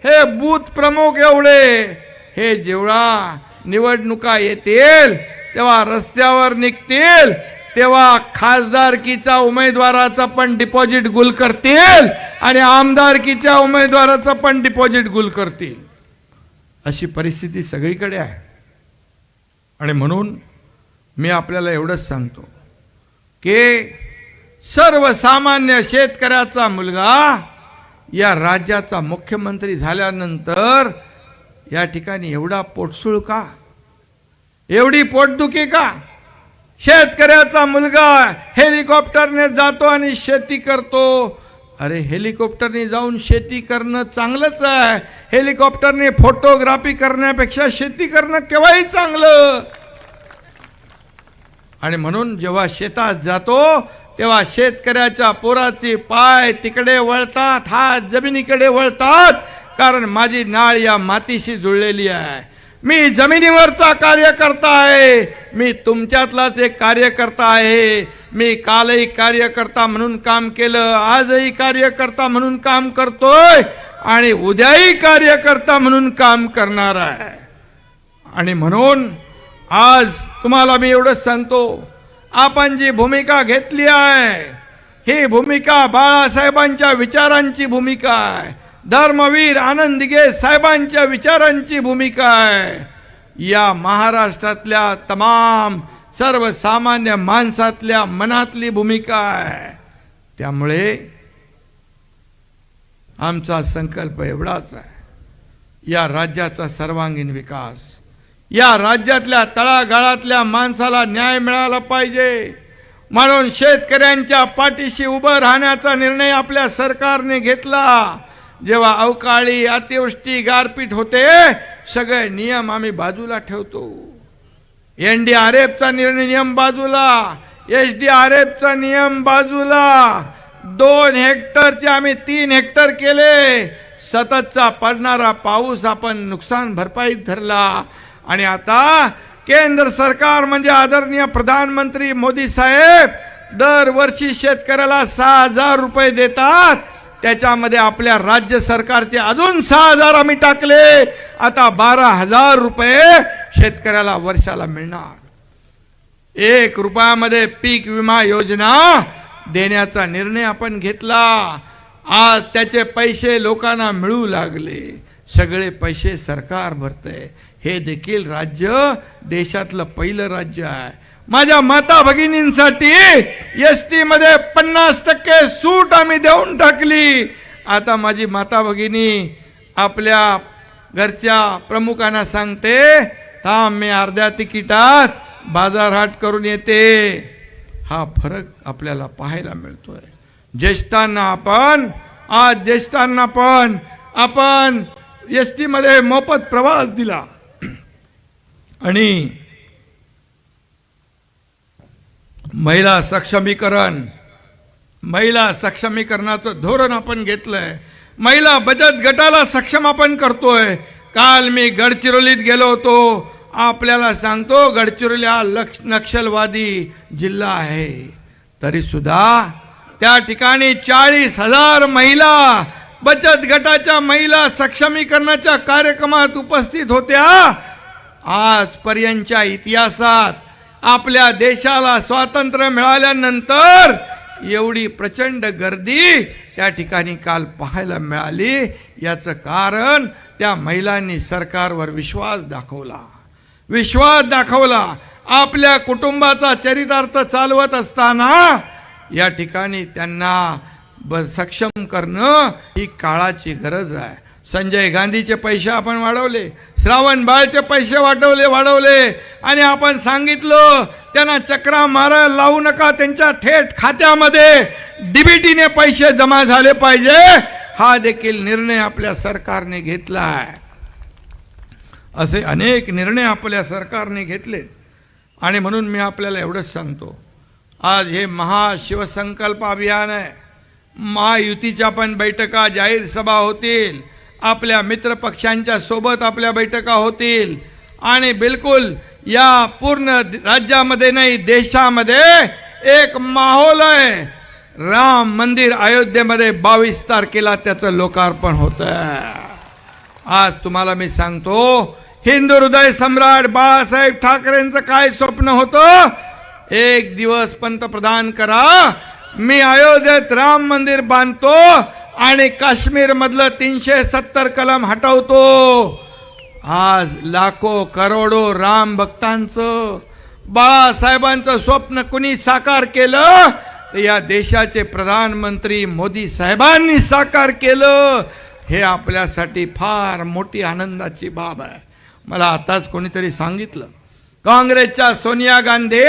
हे बूथ प्रमुख एवढे, हे जेवढा निवडणुका येतील तेव्हा रस्त्यावर निघतील, तेव्हा खासदारकीचा उमेदवाराचा पण डिपॉझिट गुल करतील आणि आमदारकीच्या उमेदवाराचा पण डिपॉझिट गुल करतील। अशी परिस्थिती सगळीकडे आहे। आणि म्हणून मी आपल्याला एवढंच सांगतो की सर्वसामान्य शेतकऱ्याचा मुलगा या राज्याचा मुख्यमंत्री झाल्यानंतर या ठिकाणी एवढा पोटसूळ का, एवढी पोटदुखी का? शेतकऱ्याचा मुलगा हेलिकॉप्टरने जातो आणि शेती करतो। अरे हेलिकॉप्टरने जाऊन शेती करणं चांगलंच आहे, हेलिकॉप्टरने फोटोग्राफी करण्यापेक्षा शेती करणं केव्हाही चांगलं। आणि म्हणून जेव्हा शेतात जातो तेव्हा शेतकऱ्याच्या पोराचे पाय तिकडे वळतात, हात जमिनीकडे वळतात, कारण माझी नाळ या मातीशी जुळलेली आहे। मी जमिनीवरचा कार्यकर्ता आहे, मी तुमच्यातलाच एक कार्यकर्ता आहे। मी कालही कार्यकर्ता म्हणून काम केलं, आजही कार्यकर्ता म्हणून काम करतोय आणि उद्याही कार्यकर्ता म्हणून काम करणार आहे। आणि म्हणून आज तुम्हाला मी एवढंच सांगतो, आपण जी भूमिका घेतली आहे ही भूमिका बाळासाहेबांच्या विचारांची भूमिका आहे, धर्मवीर आनंद दिघे साहेबांच्या विचारांची भूमिका आहे। या महाराष्ट्रातल्या तमाम सर्वसामान्य माणसातल्या मनातली भूमिका आहे. त्यामुळे आमचा संकल्प एवढाच आहे, या राज्याचा सर्वांगीण विकास, या राज्यातल्या तळागाळातल्या माणसाला न्याय मिळाला पाहिजे म्हणून शेतकऱ्यांच्या पाठीशी उभं राहण्याचा निर्णय आपल्या सरकारने घेतला. जेव्हा अवकाळी अतिवृष्टी गारपीट होते सगळे नियम आम्ही बाजूला ठेवतो. NDRFचा नियम बाजूला, SDRFचा नियम बाजूला, 2 हेक्टरचे आम्ही 3 हेक्टर केले. सततचा पडणारा पाऊस आपण नुकसान भरपाईत धरला. आणि आता केंद्र सरकार म्हणजे आदरणीय प्रधानमंत्री मोदी साहेब दरवर्षी शेतकऱ्याला 6,000 रुपये देतात. त्याच्यामध्ये आपल्या राज्य सरकारचे अजून 6,000 आम्ही टाकले. आता 12,000 रुपये शेतकऱ्याला वर्षाला मिळणार. 1 रुपयामध्ये पीक विमा योजना देण्याचा निर्णय आपण घेतला. आज त्याचे पैसे लोकांना मिळू लागले. सगळे पैसे सरकार भरते. हे देखील राज्य देशातलं पहिलं राज्य आहे. माझ्या माता भगिनींसाठी ST मध्ये 50% सूट आम्ही देऊन टाकली. आता माझी माता भगिनी आपल्या घरच्या प्रमुखांना सांगते, थांब मी अर्ध्या तिकिटात बाजारहाट करून येते. हा फरक आपल्याला पाहायला मिळतोय. ज्येष्ठांना आपण ST मध्ये मोफत प्रवास दिला आणि महिला सक्षमीकरणाचं धोरण आपण घेतलंय. महिला बचत गटाला सक्षम आपण करतोय. काल मी गडचिरोलीत गेलो होतो. आपल्याला सांगतो गडचिरोली हा नक्षलवादी जिल्हा आहे, तरी सुद्धा त्या ठिकाणी 40,000 महिला बचत गटाच्या महिला सक्षमीकरणाच्या कार्यक्रमात उपस्थित होत्या. आजपर्यंतच्या इतिहासात आपल्या देशाला स्वातंत्र्य मिळाल्यानंतर एवढी प्रचंड गर्दी त्या ठिकाणी काल पाहायला मिळाली. याचं कारण त्या महिलांनी सरकारवर विश्वास दाखवला. आपल्या कुटुंबाचा चरितार्थ चालवत असताना या ठिकाणी त्यांना सक्षम करणं ही काळाची गरज आहे. संजय गांधीचे पैसे आपण वाढवले, श्रावण बाळचे पैसे वाढवले आणि आपण सांगितलं त्यांना चक्रा मारायला लावू नका, त्यांच्या थेट खात्यामध्ये DBTने पैसे जमा झाले पाहिजे. हा देखील निर्णय आपल्या सरकारने घेतला आहे. असे अनेक निर्णय आपल्या सरकारने घेतले आणि म्हणून मी आपल्याला एवढंच सांगतो, आज हे महाशिवसंकल्प अभियान आहे. महायुतीच्या पण बैठका, जाहीर सभा होतील, आपल्या मित्र पक्षांच्या सोबत आपल्या बैठका होतील आणि बिलकुल या पूर्ण राज्यामध्ये नाही देशामध्ये एक माहोल आहे. राम मंदिर अयोध्येमध्ये 22 तारखेला त्याचं लोकार्पण होतं. आज तुम्हाला मी सांगतो, हिंदू हृदय सम्राट बाळासाहेब ठाकरेंचं काय स्वप्न होतं, एक दिवस पंतप्रधान करा, मी अयोध्येत राम मंदिर बांधतो आणि काश्मीर मधलं 370 कलम हटवतो. आज लाखो करोडो राम भक्तांचं, बाळासाहेबांचं स्वप्न कुणी साकार केलं, तर या देशाचे प्रधानमंत्री मोदी साहेबांनी साकार केलं. हे आपल्यासाठी फार मोठी आनंदाची बाब आहे. मला आताच कोणीतरी सांगितलं, काँग्रेसच्या सोनिया गांधी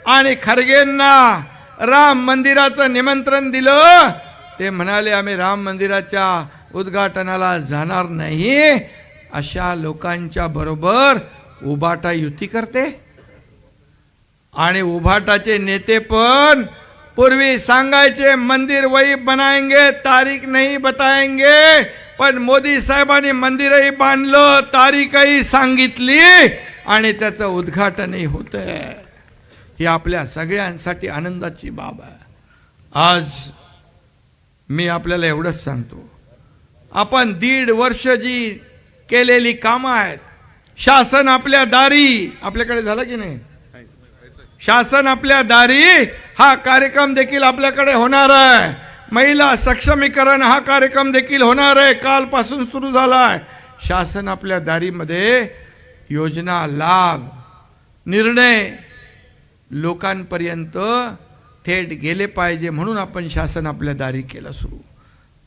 आणि खरगेंना राम मंदिराचं निमंत्रण दिलं. ते म्हणाले आम्ही राम मंदिराच्या उद्घाटनाला जाणार नाही. अशा लोकांच्या बरोबर उभाटा युती करते. आणि उभाटाचे नेते पण पूर्वी सांगायचे मंदिर वही बनाएंगे, तारीख नहीं बताएंगे, पण मोदी साहेबांनी मंदिरही बांधलं, तारीखही सांगितली आणि त्याचं उद्घाटनही होतंय. ही आपल्या सगळ्यांसाठी आनंदाची बाब आहे. आज मी आपल्याला एवढंच सांगतो, आपण 1.5 वर्ष जी केलेली कामं आहेत, शासन आपल्या दारी, आपल्याकडे झालं की नाही, शासन आपल्या दारी हा कार्यक्रम देखील आपल्याकडे होणार आहे. महिला सक्षमीकरण हा कार्यक्रम देखील होणार आहे, कालपासून सुरू झाला आहे. शासन आपल्या दारीमध्ये योजना, लाभ, निर्णय लोकांपर्यंत थेट गेले पाहिजे, म्हणून आपण शासन आपल्या दारी केलं सुरू.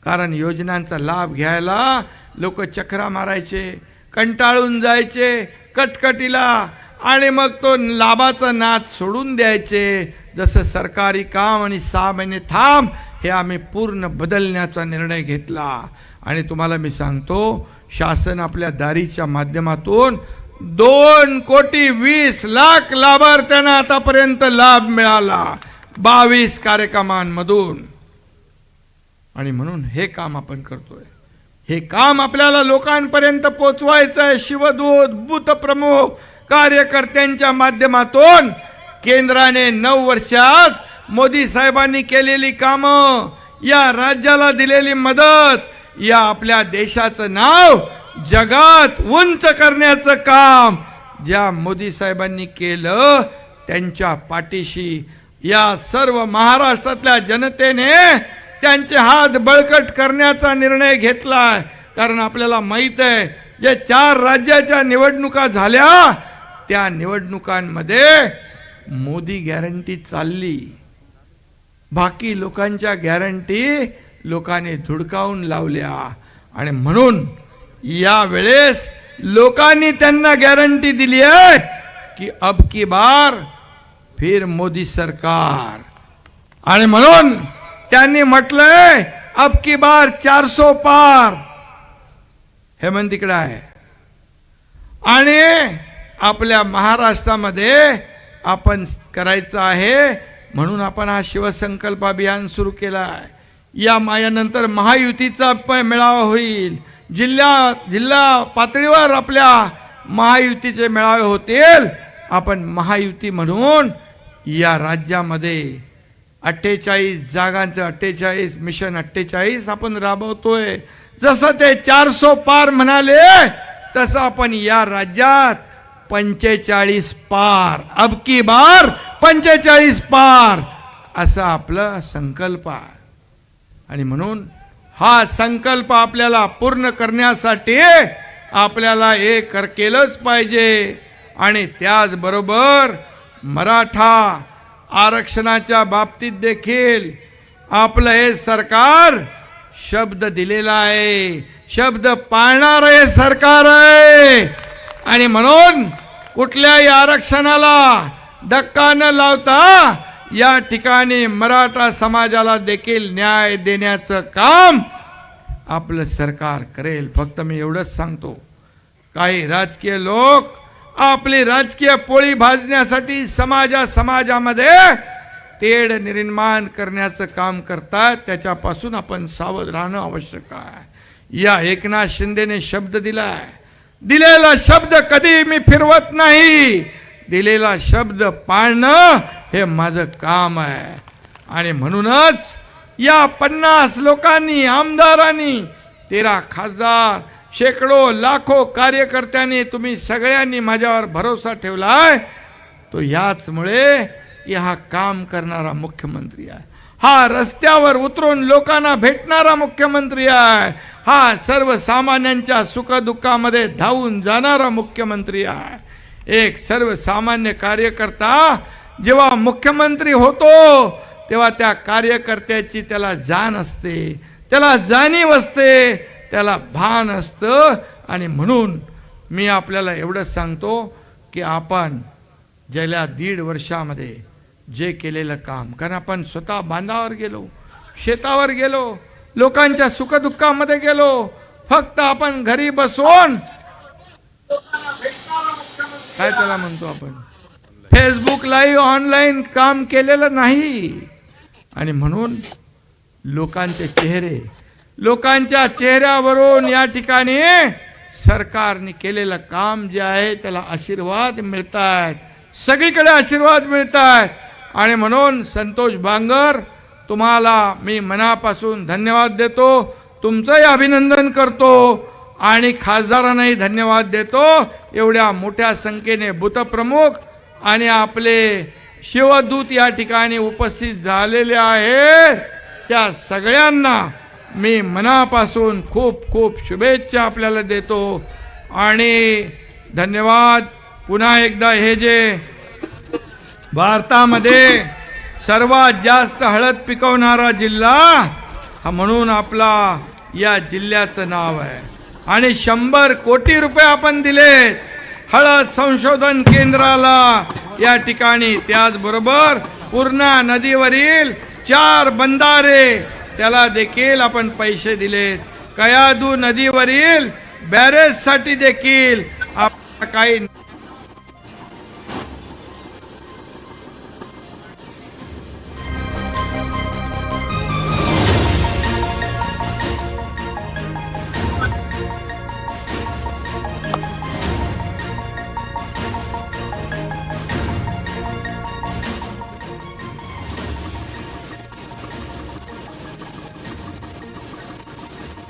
कारण योजनांचा लाभ घ्यायला लोक चक्रा मारायचे, कंटाळून जायचे कटकटीला, आणि मग तो लाभाचा नाद सोडून द्यायचे. जसं सरकारी काम आणि 6 महिने थांब, हे आम्ही पूर्ण बदलण्याचा निर्णय घेतला. आणि तुम्हाला मी सांगतो, शासन आपल्या दारीच्या माध्यमातून 2,20,00,000 लाभार्थ्यांना आतापर्यंत लाभ मिळाला 22 कार्यक्रमांमधून. आणि म्हणून हे काम आपण करतोय. हे काम आपल्याला लोकांपर्यंत पोचवायचं आहे. शिवदूत, बूथ प्रमुख, कार्यकर्त्यांच्या माध्यमातून केंद्राने 9 वर्षात मोदी साहेबांनी केलेली कामं, या राज्याला दिलेली मदत, या आपल्या देशाचं नाव जगात उंच करण्याचं काम ज्या मोदी साहेबांनी केलं, त्यांच्या पाठीशी या सर्व महाराष्ट्रातल्या जनतेने त्यांचे हात बळकट करण्याचा निर्णय घेतलाय. कारण आपल्याला माहित आहे, जे 4 राज्याच्या निवडणुका झाल्या, त्या निवडणुकांमध्ये मोदी गॅरंटी चालली, बाकी लोकांच्या गॅरंटी लोकांनी धुडकावून लावल्या. आणि म्हणून या वेळेस लोकांनी त्यांना गॅरंटी दिली आहे की अब की बार फिर मोदी सरकार. आणि म्हणून त्यांनी म्हटलंय अब की बार 400 पार. हेमंत तिकडे आहे. आणि आपल्या महाराष्ट्रामध्ये आपण करायचं आहे, म्हणून आपण हा शिवसंकल्प अभियान सुरू केला आहे. या मायानंतर महायुतीचा मेळावा होईल. जिल्हा पातळीवर आपल्या महायुतीचे मेळावे होतील. आपण महायुती म्हणून या राज्यामध्ये 48 जागांचं 48 मिशन 48 आपण राबवतोय. जसं ते 400 पार म्हणाले, तसं आपण या राज्यात 45 पार, अब की बार 45 पार, असा आपला संकल्प आहे. आणि म्हणून हा संकल्प आपल्याला पूर्ण करण्यासाठी आपल्याला हे केलंच पाहिजे. आणि त्याचबरोबर मराठा आरक्षणाच्या बाबतीत देखील आपलं हे सरकार शब्द दिलेला आहे, शब्द पाळणारे सरकार आहे. आणि म्हणून कुठल्याही आरक्षणाला धक्का न लावता या ठिकाणी मराठा समाजाला देखील न्याय देण्याचं काम आपलं सरकार करेल. फक्त मी एवढंच सांगतो, काही राजकीय लोक आपली राजकीय पोळी भाजण्यासाठी समाजामध्ये तेढ निर्माण करण्याचं काम करतात. त्याच्यापासून आपण सावध राहणं आवश्यक आहे. या एकनाथ शिंदेने शब्द दिलाय, दिलेला शब्द कधी मी फिरवत नाही. दिलेला शब्द पाळणं हे माझं काम आहे. आणि म्हणूनच या 50 लोकांनी, आमदारांनी, 13 खासदार, शेकडो लाखो कार्यकर्त्यांनी, तुम्ही सगळ्यांनी माझ्यावर भरोसा ठेवलाय. तो याचमुळे की हा काम करणारा मुख्यमंत्री आहे, हा रस्त्यावर उतरून लोकांना भेटणारा मुख्यमंत्री आहे, हा सर्वसामान्यांच्या सुखदुःखामध्ये धावून जाणारा मुख्यमंत्री आहे. एक सर्वसामान्य कार्यकर्ता जेव्हा मुख्यमंत्री होतो तेव्हा त्या कार्यकर्त्याची त्याला जाण असते, त्याला जाणीव असते, त्याला भान असतं. आणि म्हणून मी आपल्याला एवढंच सांगतो की आपण गेल्या 1.5 वर्षामध्ये जे केलेलं काम, कारण आपण स्वतः बांधावर गेलो, शेतावर गेलो, लोकांच्या सुखदुःखामध्ये गेलो. फक्त आपण घरी बसून काय त्याला म्हणतो आपण फेसबुक लाईव्ह ऑनलाईन काम केलेलं नाही. आणि म्हणून लोकांच्या चेहऱ्यावरून या ठिकाणी सरकारने केलेलं काम जे आहे त्याला आशीर्वाद मिळतात, सगळीकडे आशीर्वाद मिळतात. आणि म्हणून संतोष बांगर, तुम्हाला मी मनापासून धन्यवाद देतो, तुमचंही अभिनंदन करतो आणि खासदारांनाही धन्यवाद देतो. एवढ्या मोठ्या संख्येने बूथ प्रमुख आणि आपले शिवदूत या ठिकाणी उपस्थित झालेले आहेत. त्या सगळ्यांना मी मनापासून खूप खूप शुभेच्छा आपल्याला देतो आणि धन्यवाद. पुन्हा एकदा हे जे भारतामध्ये सर्वात जास्त हळद पिकवणारा जिल्हा हा म्हणून आपला या जिल्ह्याचं नाव आहे. आणि 100 कोटी रुपये आपण दिलेत हळद संशोधन केंद्राला या ठिकाणी. त्याचबरोबर पूर्णा नदीवरील 4 बंधारे त्याला देखील आपण पैसे दिलेत. कयाधू नदीवरील बॅरेजसाठी देखील आपण काही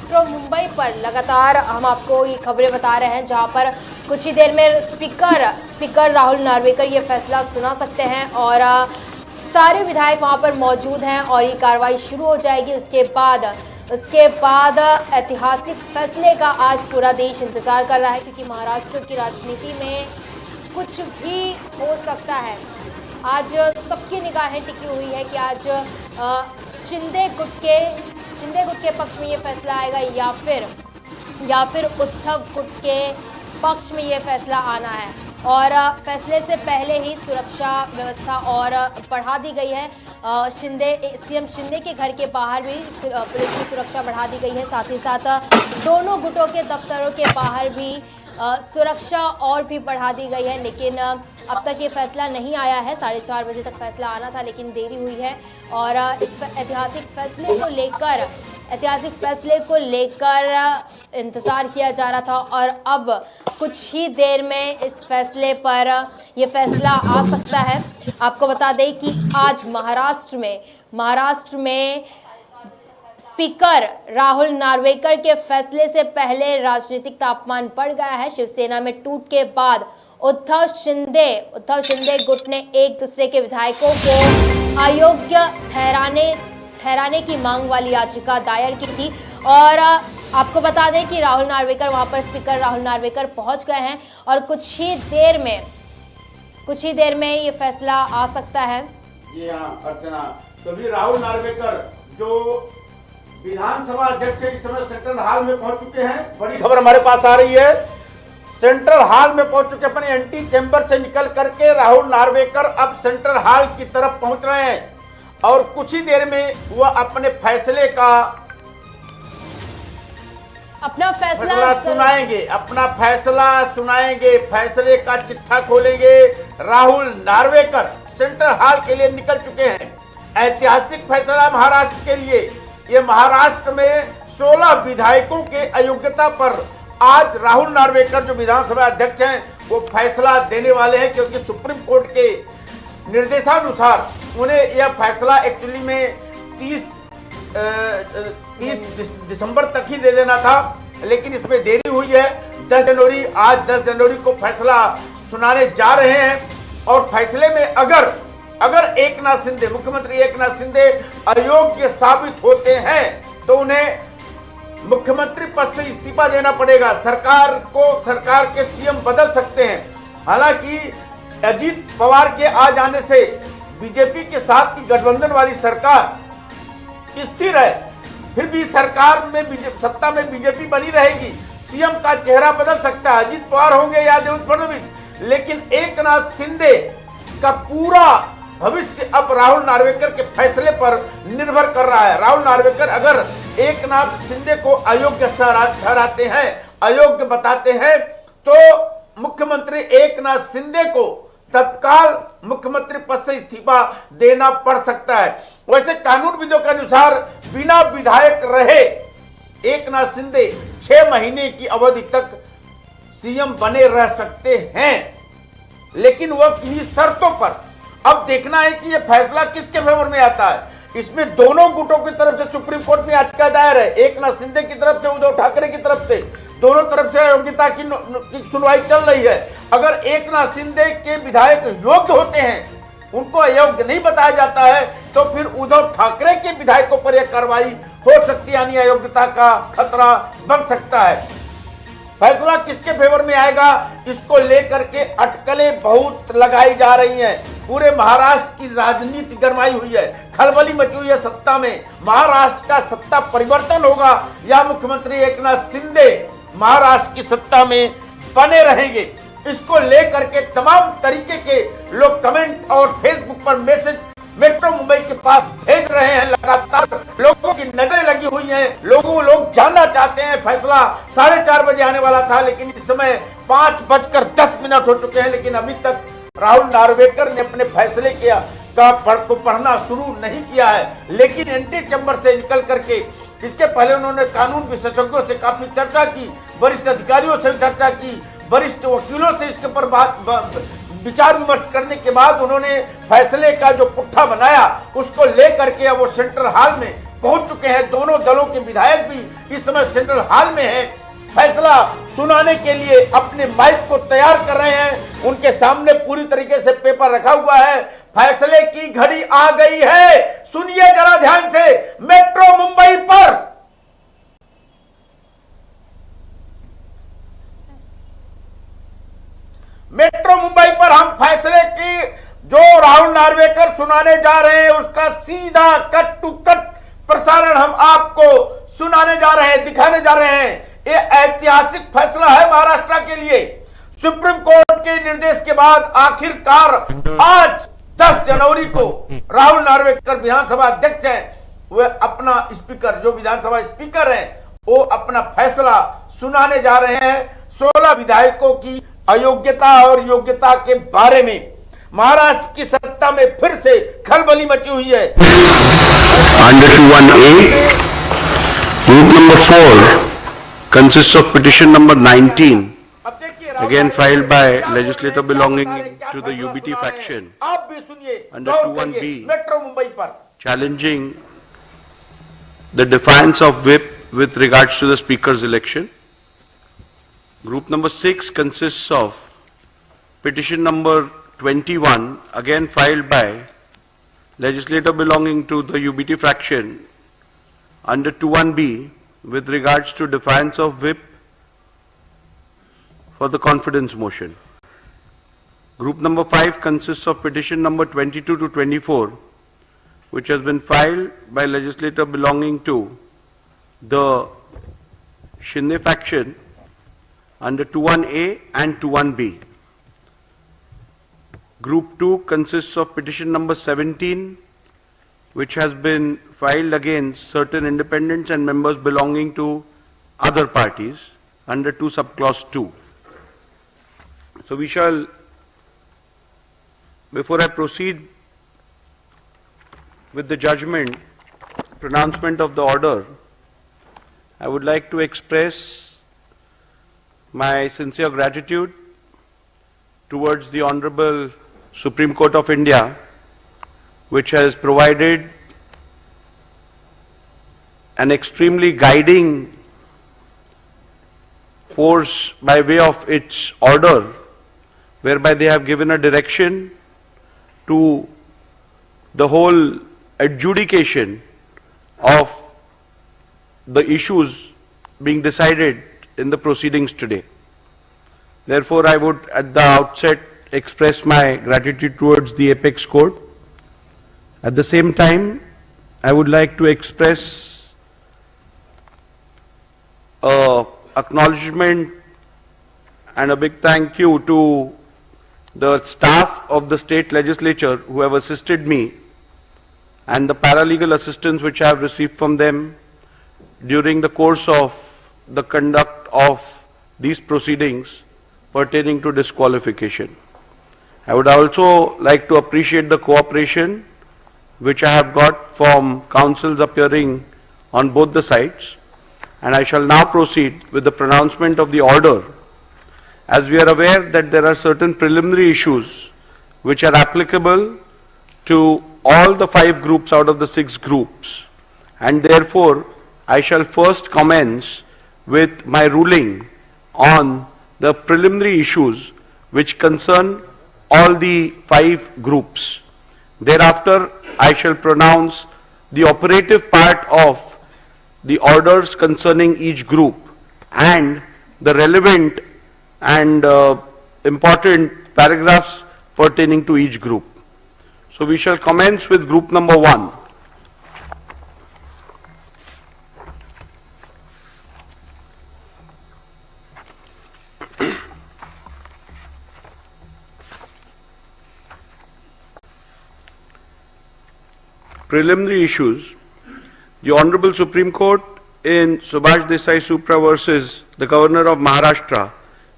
मेट्रो मुंबई पर लगातार हम आपको ये खबरें बता रहे हैं, जहां पर कुछ ही देर में स्पीकर राहुल नार्वेकर ये फैसला सुना सकते हैं और सारे विधायक वहां पर मौजूद हैं और ये कार्रवाई शुरू हो जाएगी. उसके बाद ऐतिहासिक फैसले का आज पूरा देश इंतजार कर रहा है, क्योंकि महाराष्ट्र की राजनीति में कुछ भी हो सकता है. आज सबकी निगाहें टिकी हुई है कि आज शिंदे गुट के पक्ष में ये फैसला आएगा या फिर उद्धव गुट के पक्ष में ये फैसला आना है. और फैसले से पहले ही सुरक्षा व्यवस्था और बढ़ा दी गई है. सीएम शिंदे के घर के बाहर भी पुलिस की सुरक्षा बढ़ा दी गई है. साथ ही साथ दोनों गुटों के दफ्तरों के बाहर भी सुरक्षा और भी बढ़ा दी गई है. लेकिन अब तक ये फैसला नहीं आया है. 4:30 बजे तक फैसला आना था, लेकिन देरी हुई है. और इस ऐतिहासिक फैसले को लेकर इंतज़ार किया जा रहा था और अब कुछ ही देर में इस फैसले पर यह फैसला आ सकता है. आपको बता दें कि आज महाराष्ट्र में स्पीकर राहुल नार्वेकर के फैसले से पहले राजनीतिक तापमान बढ़ गया है. शिवसेना में टूट के बाद उद्धव शिंदे गुट ने एक दूसरे के विधायकों को अयोग्य ठहराने की मांग वाली याचिका दायर की थी. और आपको बता दें कि स्पीकर राहुल नार्वेकर पहुंच गए हैं और कुछ ही देर में ये फैसला आ सकता है. जी हाँ अर्चना, तो भी राहुल नार्वेकर जो विधानसभा अध्यक्ष इस समय सेंट्रल हॉल में पहुंच चुके हैं. बड़ी खबर हमारे पास आ रही है, सेंट्रल हॉल में पहुंच चुके. अपने एंटी चैम्बर से निकल करके राहुल नार्वेकर अब सेंट्रल हॉल की तरफ पहुंच रहे हैं और कुछ ही देर में वह अपने फैसले का अपना फैसला सुनाएंगे. फैसले का चिट्ठा खोलेंगे. राहुल नार्वेकर सेंट्रल हॉल के लिए निकल चुके हैं. ऐतिहासिक फैसला महाराष्ट्र के लिए. ये महाराष्ट्र में 16 विधायकों के अयोग्यता पर आज राहुल नार्वेकर जो विधानसभा अध्यक्ष हैं वो फैसला देने वाले हैं, क्योंकि सुप्रीम कोर्ट के निर्देशानुसार उन्हें यह फैसला एक्चुअली में 30 दिसंबर तक ही दे देना था, लेकिन इसमें देरी हुई है. 10 जनवरी को फैसला सुनाने जा रहे हैं. और फैसले में अगर मुख्यमंत्री एकनाथ शिंदे अयोग्य साबित होते हैं तो उन्हें मुख्यमंत्री पद से इस्तीफा देना पड़ेगा. सरकार के सीएम बदल सकते हैं. हालांकि अजीत पवार के आ जाने से बीजेपी के साथ की गठबंधन वाली सरकार स्थिर है. फिर भी सत्ता में बीजेपी बनी रहेगी. सीएम का चेहरा बदल सकता है, अजीत पवार होंगे या देवेंद्र फडणवीस, लेकिन एकनाथ शिंदे का पूरा भविष्य अब राहुल नार्वेकर के फैसले पर निर्भर कर रहा है. राहुल नार्वेकर अगर एकनाथ शिंदे को अयोग्य ठहराते हैं, अयोग्य बताते हैं, तो मुख्यमंत्री एकनाथ शिंदे को तत्काल मुख्यमंत्री पद से इस्तीफा देना पड़ सकता है. वैसे कानूनविदों के अनुसार बिना विधायक रहे एकनाथ शिंदे 6 महीने की अवधि तक सीएम बने रह सकते हैं, लेकिन वह किन्हीं शर्तों पर. अब देखना है कि यह फैसला किसके फेवर में आता है. इसमें दोनों गुटों की तरफ से सुप्रीम कोर्ट में याचिका दायर है. एकनाथ शिंदे की तरफ से, उद्धव ठाकरे की तरफ से, दोनों तरफ से अयोग्यता की सुनवाई चल रही है. अगर एकनाथ शिंदे के विधायक योग्य होते हैं, उनको अयोग्य नहीं बताया जाता है, तो फिर उद्धव ठाकरे के विधायकों पर यह कार्रवाई हो सकती है, यानी अयोग्यता का खतरा बन सकता है. फैसला किसके फेवर में आएगा, इसको लेकर के अटकलें बहुत लगाई जा रही हैं। पूरे महाराष्ट्र की राजनीति गरमाई हुई है, खलबली मची हुई है सत्ता में। महाराष्ट्र का सत्ता परिवर्तन होगा या मुख्यमंत्री एकनाथ शिंदे महाराष्ट्र की सत्ता में बने रहेंगे, इसको लेकर के तमाम तरीके के लोग कमेंट और फेसबुक पर मैसेज मेट्रो मुंबई के पास भेज रहे हैं। लगातार लोगों की नजरें लगी हुई हैं, लोग जानना चाहते हैं। फैसला 4:30 बजे आने वाला था, लेकिन इस समय 5:10 हो चुके हैं, लेकिन अभी तक राहुल नार्वेकर ने अपने फैसले को पढ़ना शुरू नहीं किया है। लेकिन एंटी चैम्बर से निकल करके इसके पहले उन्होंने कानून विशेषज्ञों से काफी चर्चा की, वरिष्ठ अधिकारियों से चर्चा की, वरिष्ठ वकीलों से इसके ऊपर विचार विमर्श करने के बाद उन्होंने फैसले का जो पुट्ठा बनाया उसको लेकर के अब वो सेंट्रल हॉल में पहुंच चुके हैं। दोनों दलों के विधायक भी इस समय सेंट्रल हॉल में हैं, फैसला सुनाने के लिए अपने माइक को तैयार कर रहे हैं। उनके सामने पूरी तरीके से पेपर रखा हुआ है। फैसले की घड़ी आ गई है, सुनिए जरा ध्यान से। मेट्रो मुंबई पर हम फैसले की जो राहुल नार्वेकर सुनाने जा रहे हैं उसका सीधा कट टू कट प्रसारण हम आपको सुनाने जा रहे हैं, दिखाने जा रहे हैं। ये ऐतिहासिक फैसला है महाराष्ट्र के लिए। सुप्रीम कोर्ट के निर्देश के बाद आखिरकार आज 10 जनवरी को राहुल नार्वेकर विधानसभा अध्यक्ष हैं, वे अपना स्पीकर, जो विधानसभा स्पीकर हैं, वो अपना फैसला सुनाने जा रहे हैं 16 विधायकों की अयोग्यता और योग्यता के बारे में। महाराष्ट्र की सत्ता में फिर से खलबली मची हुई है। Under 21A, group number 4 consists of petition number 19, again filed by legislator belonging to the UBT faction, आप भी सुनिए under 21B, मेट्रो मुंबई पर challenging the defiance of whip with regards to the speaker's election. Group number 6 consists of petition number 21, again filed by legislator belonging to the UBT faction under 21B with regards to defiance of whip for the confidence motion. Group number 5 consists of petition number 22 to 24, which has been filed by legislator belonging to the Shinde faction under 21A and 21B. Group 2 consists of petition number 17, which has been filed against certain independents and members belonging to other parties under 2 subclause 2. So we shall, before I proceed with the judgment, pronouncement of the order, I would like to express my sincere gratitude towards the Honorable Supreme Court of India, which has provided an extremely guiding force by way of its order, whereby they have given a direction to the whole adjudication of the issues being decided in the proceedings today. Therefore, I would at the outset express my gratitude towards the apex court. At the same time, I would like to express acknowledgement and a big thank you to the staff of the state legislature who have assisted me and the paralegal assistance which I have received from them during the course of the conduct of these proceedings pertaining to disqualification. I would also like to appreciate the cooperation which I have got from counsels appearing on both the sides, and I shall now proceed with the pronouncement of the order. As we are aware that there are certain preliminary issues which are applicable to all the 5 groups out of the 6 groups, and therefore I shall first commence with my ruling on the preliminary issues which concern all the 5 groups. Thereafter, I shall pronounce the operative part of the orders concerning each group, and the relevant and important paragraphs pertaining to each group. So we shall commence with group number 1. Preliminary issues. The Honorable Supreme Court in Subhash Desai Supra versus the Governor of Maharashtra,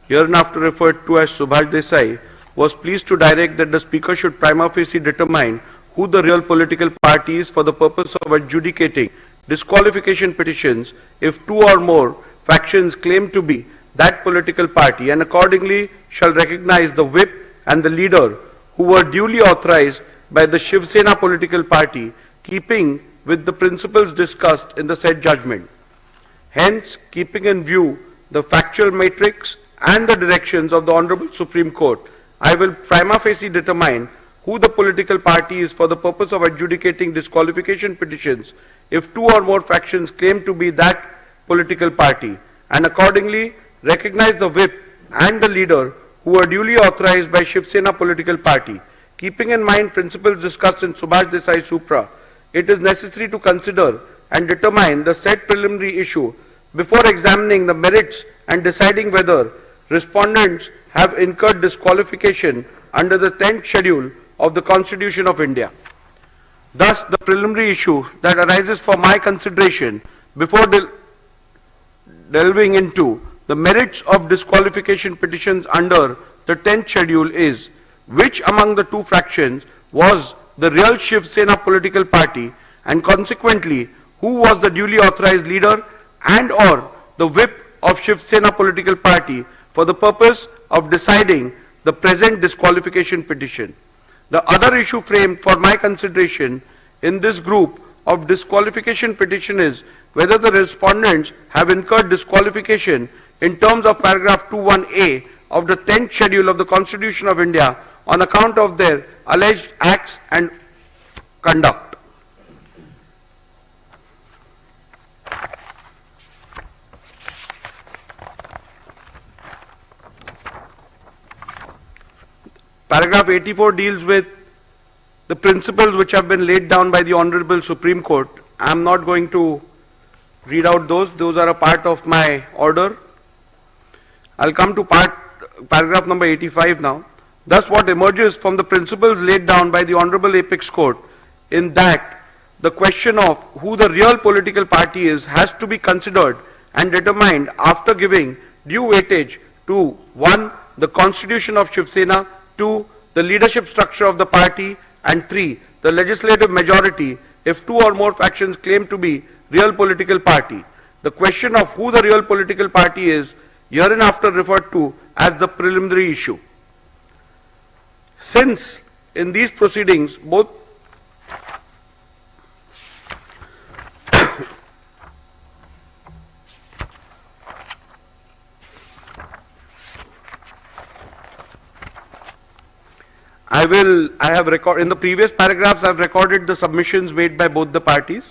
hereinafter referred to as Subhash Desai, was pleased to direct that the Speaker should prima facie determine who the real political party is for the purpose of adjudicating disqualification petitions if two or more factions claim to be that political party, and accordingly shall recognize the whip and the leader who were duly authorized by the Shiv Sena political party, keeping with the principles discussed in the said judgment. Hence, keeping in view the factual matrix and the directions of the Honorable Supreme Court, I will prima facie determine who the political party is for the purpose of adjudicating disqualification petitions if two or more factions claim to be that political party, and accordingly recognize the whip and the leader who are duly authorized by Shiv Sena political party. Keeping in mind principles discussed in Subhash Desai Supra, it is necessary to consider and determine the said preliminary issue before examining the merits and deciding whether respondents have incurred disqualification under the 10th schedule of the Constitution of India. Thus, the preliminary issue that arises for my consideration before delving into the merits of disqualification petitions under the 10th schedule is: which among the two fractions was the real Shiv Sena political party, and consequently who was the duly authorized leader and or the whip of Shiv Sena political party for the purpose of deciding the present disqualification petition. The other issue framed for my consideration in this group of disqualification petition is whether the respondents have incurred disqualification in terms of paragraph 21A of the 10th schedule of the Constitution of India on account of their alleged acts and conduct. Paragraph 84 deals with the principles which have been laid down by the Honorable Supreme Court. I am not going to read out those are a part of my order. I'll come to paragraph number 85 now. Thus, what emerges from the principles laid down by the Honorable Apex Court in that the question of who the real political party is has to be considered and determined after giving due weightage to 1. The Constitution of Shiv Sena, 2. The leadership structure of the party, and 3. The legislative majority if two or more factions claim to be real political party. The question of who the real political party is hereinafter referred to as the preliminary issue. Since in these proceedings both in the previous paragraphs I have recorded the submissions made by both the parties.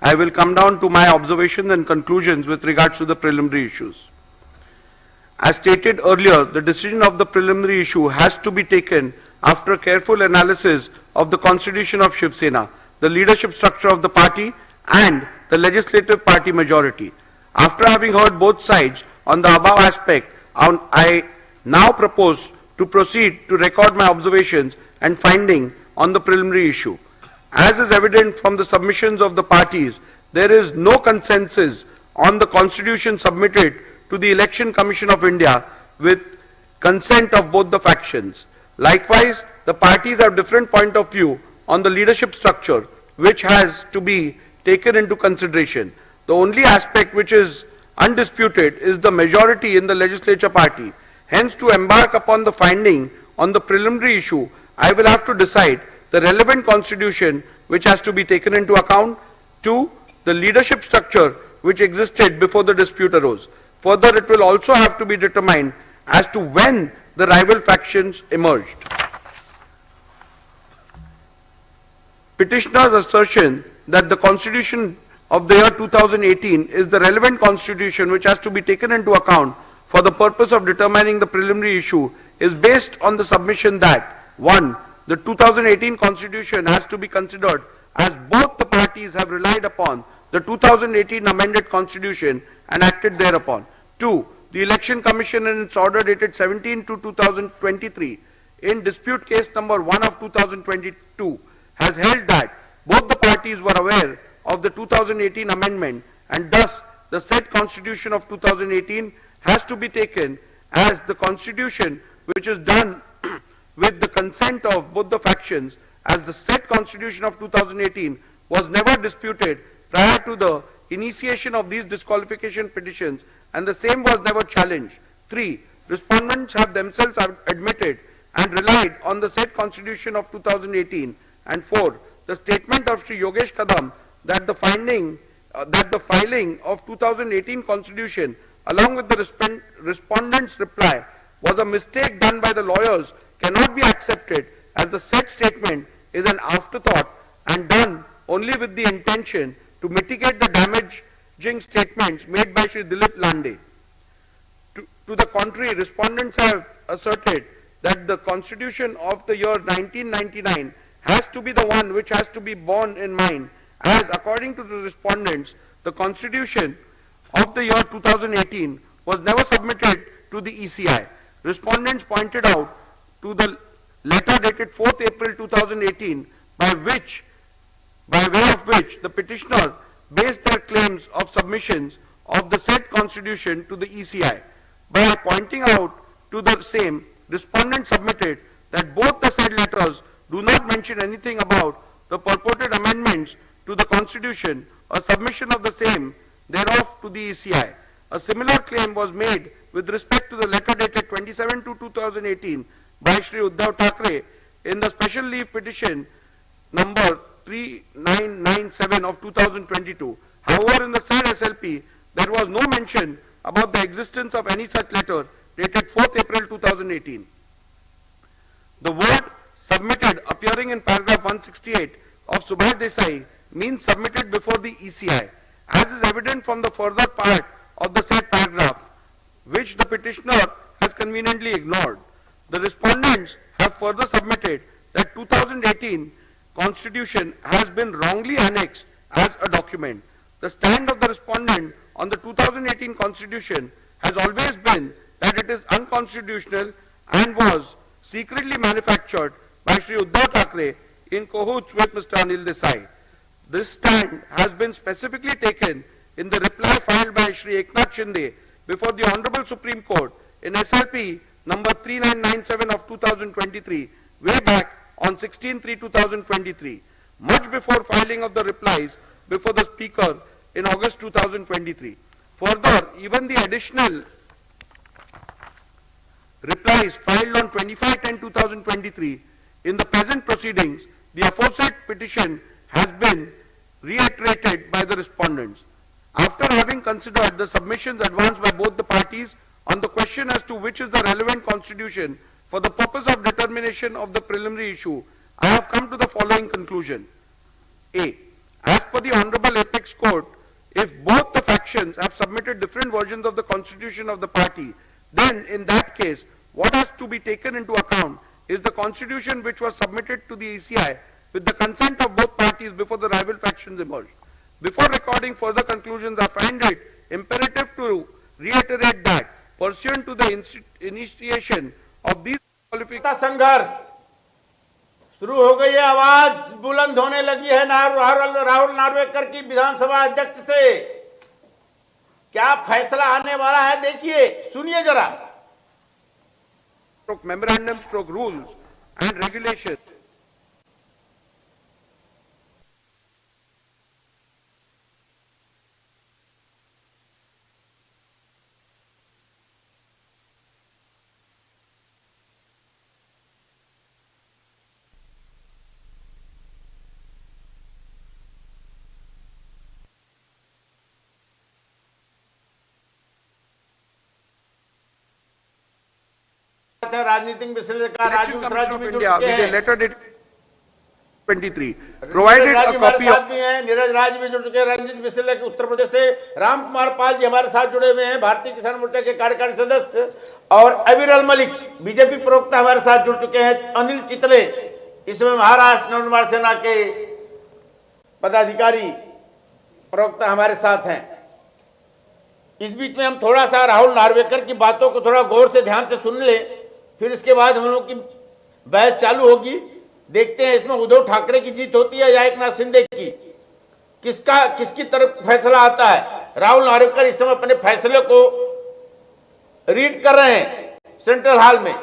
I will come down to my observations and conclusions with regards to the preliminary issues. As stated earlier, the decision of the preliminary issue has to be taken after careful analysis of the Constitution of Shiv Sena, the leadership structure of the party, and the legislative party majority. After having heard both sides on the above aspect, I now propose to proceed to record my observations and finding on the preliminary issue. As is evident from the submissions of the parties, there is no consensus on the Constitution submitted to the Election Commission of India with consent of both the factions. Likewise, the parties have different point of view on the leadership structure, which has to be taken into consideration. The only aspect which is undisputed is the majority in the legislature party. Hence, to embark upon the finding on the preliminary issue, I will have to decide the relevant constitution which has to be taken into account, 2. The leadership structure which existed before the dispute arose. Further, it will also have to be determined as to when the rival factions emerged. Petitioner's assertion that the Constitution of the year 2018 is the relevant constitution which has to be taken into account for the purpose of determining the preliminary issue is based on the submission that 1. The 2018 constitution has to be considered as both the parties have relied upon the 2018 amended constitution and acted thereupon. 2. The Election Commission in its order dated 17/2/2023 in dispute case number 1 of 2022 has held that both the parties were aware of the 2018 amendment and thus the said constitution of 2018 has to be taken as the constitution which is done with the consent of both the factions, as the said constitution of 2018 was never disputed prior to the initiation of these disqualification petitions and the same was never challenged. 3. Respondents have themselves admitted and relied on the said constitution of 2018. And 4. The statement of Sri Yogesh Kadam that the filing of 2018 constitution along with the respondent's reply was a mistake done by the lawyers cannot be accepted, as the said statement is an afterthought and done only with the intention to mitigate the damaging statements made by Sri Dilip Lande. To the contrary, respondents have asserted that the constitution of the year 1999 has to be the one which has to be borne in mind, as according to the respondents, the constitution of the year 2018 was never submitted to the ECI. Respondents pointed out to the letter dated 4th April 2018 by way of which the petitioner based their claims of submissions of the said constitution to the ECI. By pointing out to the same, respondents submitted that both the said letters do not mention anything about the purported amendments to the constitution or submission of the same thereof to the ECI. A similar claim was made with respect to the letter dated 27/2/2018 by Shri Uddhav Thackeray in the special leave petition number 3997 of 2022. However, in the said SLP, there was no mention about the existence of any such letter dated 4th April 2018. The word submitted appearing in paragraph 168 of Subhas Desai means submitted before the ECI, as is evident from the further part of the said paragraph, which the petitioner has conveniently ignored. The respondents have further submitted that 2018 constitution has been wrongly annexed as a document. The stand of the respondent on the 2018 constitution has always been that it is unconstitutional and was secretly manufactured by Shri Uddhav Thackeray in cahoots with Mr. Anil Desai. This stand has been specifically taken in the reply filed by Shri Eknath Shinde before the Honorable Supreme Court in SLP number 3997 of 2023, way back on 16/3/2023, much before filing of the replies before the Speaker in August 2023. Further, even the additional replies filed on 25/10/2023 in the present proceedings, the aforesaid petition has been reiterated by the respondents. After having considered the submissions advanced by both the parties on the question as to which is the relevant constitution for the purpose of determination of the preliminary issue, I have come to the following conclusion. A. As per the Honorable Apex Court, if both the factions have submitted different versions of the constitution of the party, then in that case, what has to be taken into account is the constitution which was submitted to the ECI with the consent of both parties before the rival factions emerged. Before recording further conclusions, I find it imperative to reiterate that pursuant to the initiation of these संघर्ष शुरू हो गई है। आवाज बुलंद होने लगी है राहुल नार्वेकर की विधानसभा अध्यक्ष से। क्या फैसला आने वाला है, देखिए, सुनिए जरा। Memorandum stroke rules and regulation राजनीतिक विश्लेषक राजू मिश्रा जी भी जुड़ चुके हैं। Letter 2023 provided a copy of Neeraj Raj भी जुड़ चुके हैं, रंजीत मिश्र उत्तर प्रदेश से, राम कुमार पाल जी हमारे साथ जुड़े हुए हैं, भारतीय किसान मोर्चा के कार्यकारी सदस्य, और अविरल मलिक बीजेपी प्रवक्ता हमारे साथ जुड़ चुके हैं, अनिल चितले इसमें महाराष्ट्र नवनिर्माण सेना के पदाधिकारी प्रवक्ता हमारे साथ हैं। इस बीच में हम थोड़ा सा राहुल नार्वेकर की बातों को थोड़ा गौर से ध्यान से सुन ले, फिर इसके बाद हम लोग की बहस चालू होगी। देखते हैं इसमें उद्धव ठाकरे की जीत होती है या एकनाथ शिंदे की, किसकी तरफ फैसला आता है। राहुल नार्वेकर इस समय अपने फैसले को रीड कर रहे हैं सेंट्रल हॉल में।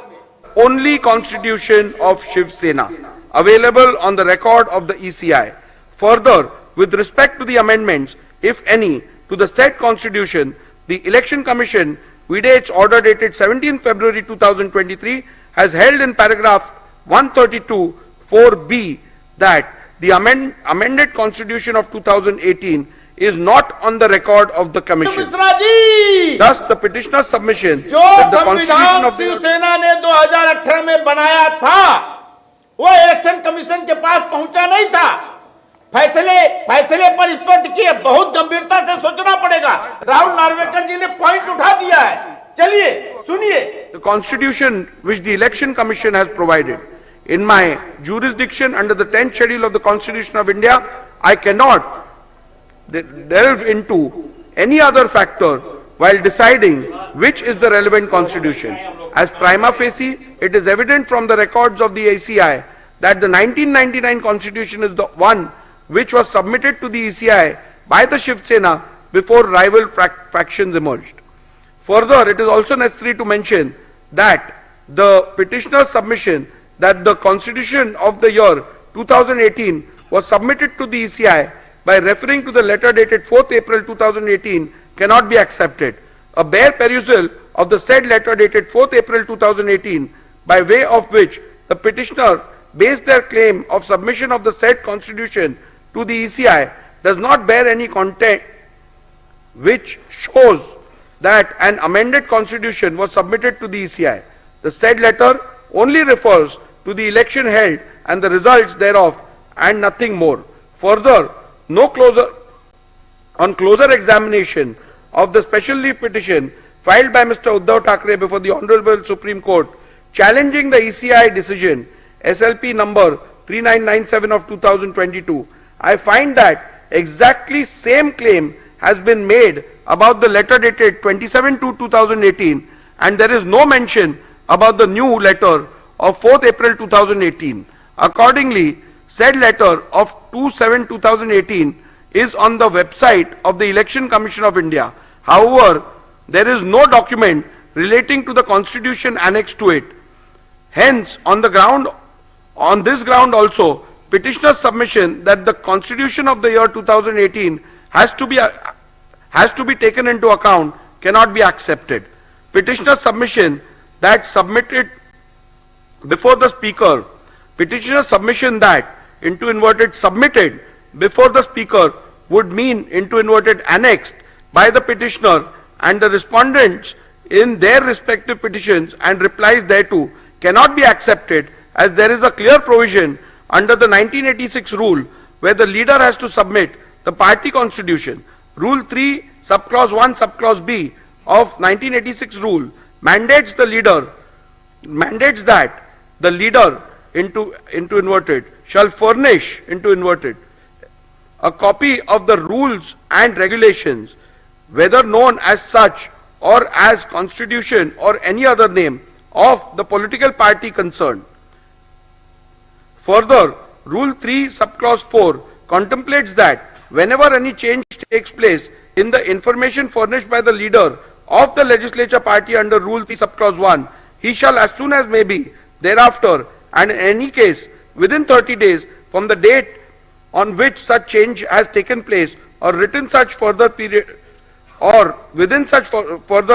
only constitution of Shiv Sena available on the record of the ECI. Further, with respect to the amendments, if any, to the said constitution, the Election Commission, vide its order dated 17 February 2023, has held in paragraph 132 4B that the amended constitution of 2018 is not on the record of the commission. Thus, the petitioner's submission जो that the संविधान constitution of Shiv the सेना ने 2018 में बनाया था, वो election commission के पास पहुंचा नहीं था। फैसले पर इस पर देखिए बहुत गंभीरता से सोचना पड़ेगा। राहुल नार्वेकर जी ने पॉइंट उठा दिया है, चलिए सुनिए। The constitution which the election commission has provided, in my jurisdiction under the 10th schedule of the Constitution of India, I cannot delve into any other factor while deciding which is the relevant constitution. As prima facie, it is evident from the records of the ACI that the 1999 constitution is the one which was submitted to the ECI by the Shiv Sena before rival factions emerged. Further, it is also necessary to mention that the petitioner's submission that the constitution of the year 2018 was submitted to the ECI by referring to the letter dated 4th April 2018 cannot be accepted. A bare perusal of the said letter dated 4th April 2018, by way of which the petitioner based their claim of submission of the said constitution to the ECI, does not bear any content which shows that an amended constitution was submitted to the ECI. The said letter only refers to the election held and the results thereof and nothing more. Further, on closer examination of the special leave petition filed by Mr. Uddhav Thackeray before the Honorable Supreme Court challenging the ECI decision SLP number 3997 of 2022, I find that exactly same claim has been made about the letter dated 27/2/2018, and there is no mention about the new letter of 4th April 2018. Accordingly, said letter of 2/7/2018 is on the website of the Election Commission of India. However, there is no document relating to the constitution annexed to it. Hence, on this ground also, petitioner's submission that the constitution of the year 2018 has to be taken into account cannot be accepted. Petitioner's submission that submitted before the speaker, petitioner's submission that into inverted submitted before the speaker would mean into inverted annexed by the petitioner and the respondents in their respective petitions and replies thereto cannot be accepted, as there is a clear provision under the 1986 rule where the leader has to submit the party constitution. Rule 3 subclause 1 subclause B of 1986 rule mandates that the leader into inverted shall furnish into inverted a copy of the rules and regulations, whether known as such or as constitution or any other name, of the political party concerned. Further, Rule 3 subclause 4 contemplates that whenever any change takes place in the information furnished by the leader of the legislature party under Rule 3 subclause 1, he shall as soon as may be thereafter, and in any case within 30 days from the date on which such change has taken place, or within such further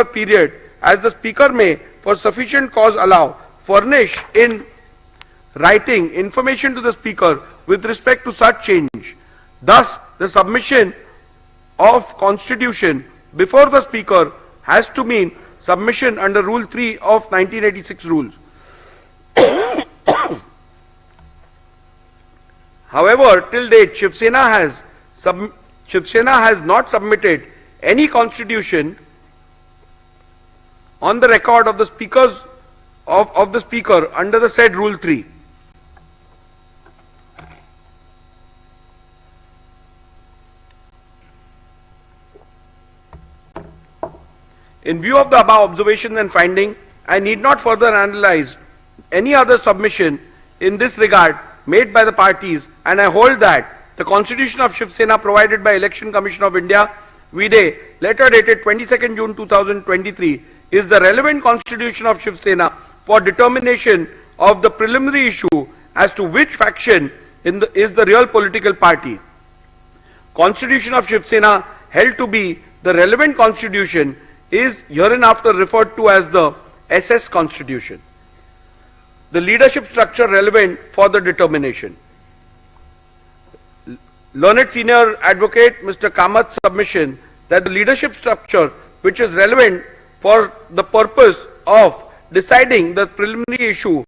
period as the speaker may for sufficient cause allow, furnish in writing information to the speaker with respect to such change. Thus, the submission of constitution before the speaker has to mean submission under Rule 3 of 1986 rules. However, till date, Shiv Sena has not submitted any constitution on the record of the speakers of the speaker under the said Rule 3. In view of the above observations and finding, I need not further analyze any other submission in this regard made by the parties, and I hold that the Constitution of Shiv Sena provided by Election Commission of India, VDA, letter dated 22nd June 2023, is the relevant Constitution of Shiv Sena for determination of the preliminary issue as to which faction is the real political party. Constitution of Shiv Sena held to be the relevant constitution is hereinafter referred to as the SS Constitution. The leadership structure relevant for the determination. Learned Senior Advocate Mr. Kamath's submission that the leadership structure which is relevant for the purpose of deciding the preliminary issue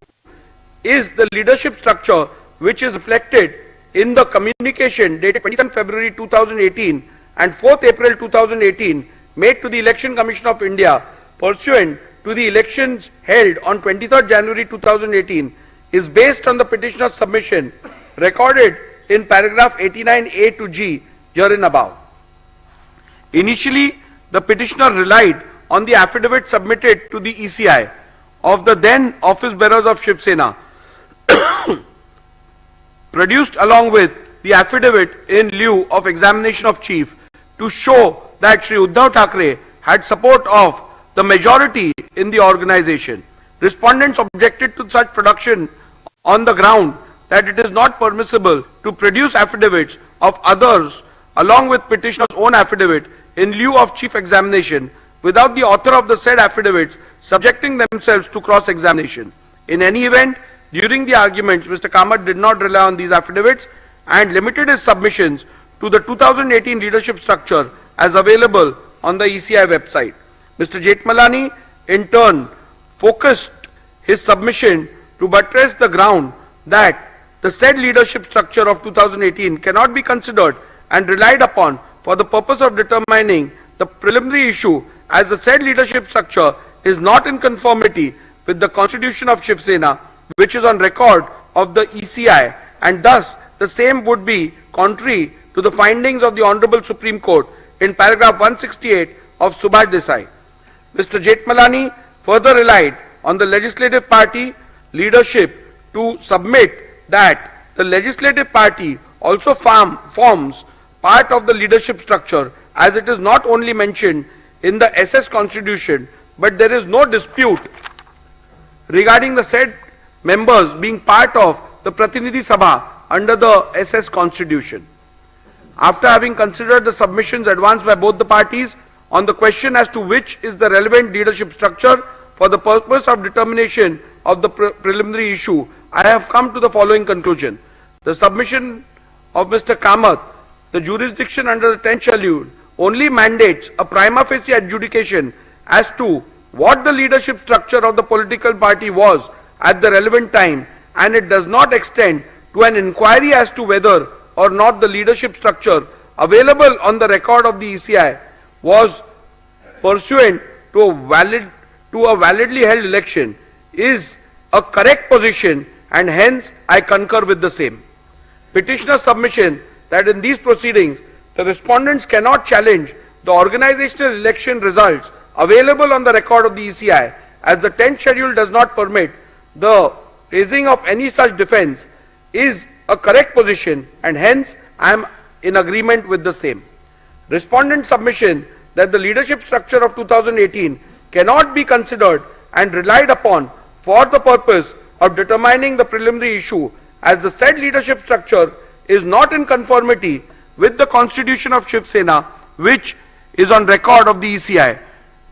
is the leadership structure which is reflected in the communication dated 27 February 2018 and 4th April 2018 made to the Election Commission of India pursuant to the elections held on 23rd January 2018 is based on the petitioner's submission recorded in paragraph 89A to G herein above. Initially, the petitioner relied on the affidavit submitted to the ECI of the then office bearers of Shiv Sena produced along with the affidavit in lieu of examination of chief to show that Shri Uddhav Thackeray had support of the majority in the organization. Respondents objected to such production on the ground that it is not permissible to produce affidavits of others along with petitioner's own affidavit in lieu of chief examination without the author of the said affidavits subjecting themselves to cross-examination. In any event, during the arguments, Mr. Kamath did not rely on these affidavits and limited his submissions to the 2018 leadership structure as available on the ECI website. Mr. Jethmalani, in turn, focused his submission to buttress the ground that the said leadership structure of 2018 cannot be considered and relied upon for the purpose of determining the preliminary issue, as the said leadership structure is not in conformity with the Constitution of Shiv Sena, which is on record of the ECI, and thus the same would be contrary to the findings of the Honorable Supreme Court in paragraph 168 of Subhash Desai. Mr. Jethmalani further relied on the legislative party leadership to submit that the legislative party also forms part of the leadership structure, as it is not only mentioned in the SS Constitution, but there is no dispute regarding the said members being part of the Pratinidhi Sabha under the SS Constitution. After having considered the submissions advanced by both the parties on the question as to which is the relevant leadership structure for the purpose of determination of the preliminary issue, I have come to the following conclusion. The submission of Mr. Kamath, the jurisdiction under the 10th schedule, only mandates a prima facie adjudication as to what the leadership structure of the political party was at the relevant time, and it does not extend to an inquiry as to whether or not the leadership structure available on the record of the ECI was pursuant to a validly held election is a correct position, and hence I concur with the same. Petitioner's submission that in these proceedings the respondents cannot challenge the organizational election results available on the record of the ECI, as the 10th schedule does not permit the raising of any such defense, is a correct position, and hence I am in agreement with the same. Respondent submission that the leadership structure of 2018 cannot be considered and relied upon for the purpose of determining the preliminary issue, as the said leadership structure is not in conformity with the Constitution of Shiv Sena, which is on record of the ECI,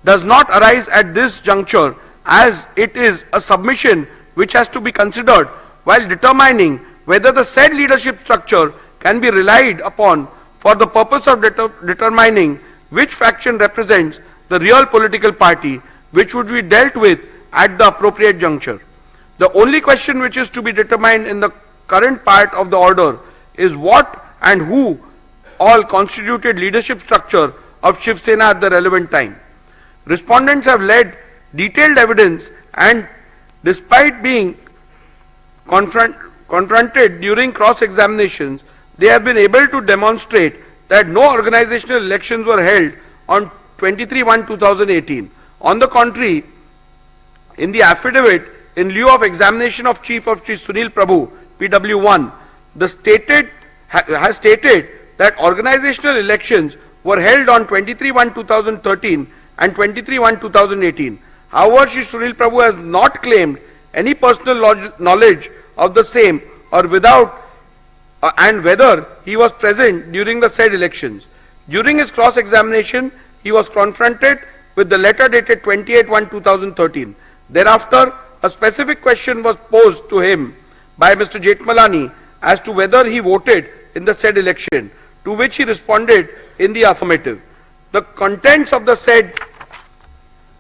does not arise at this juncture, as it is a submission which has to be considered while determining whether the said leadership structure can be relied upon for the purpose of determining which faction represents the real political party, which would be dealt with at the appropriate juncture. The only question which is to be determined in the current part of the order is what and who all constituted leadership structure of Shiv Sena at the relevant time. Respondents have led detailed evidence, and despite being confronted during cross-examinations, they have been able to demonstrate that no organizational elections were held on 23/1/2018. On the contrary, in the affidavit in lieu of examination of Chief of Shri Sunil Prabhu, PW1, has stated that organizational elections were held on 23/1/2013 and 23/1/2018. However, Shri Sunil Prabhu has not claimed any personal knowledge of the same or without and whether he was present during the said elections. During his cross-examination, he was confronted with the letter dated 28/1/2013. Thereafter, a specific question was posed to him by Mr. Jethmalani as to whether he voted in the said election, to which he responded in the affirmative. The contents of the said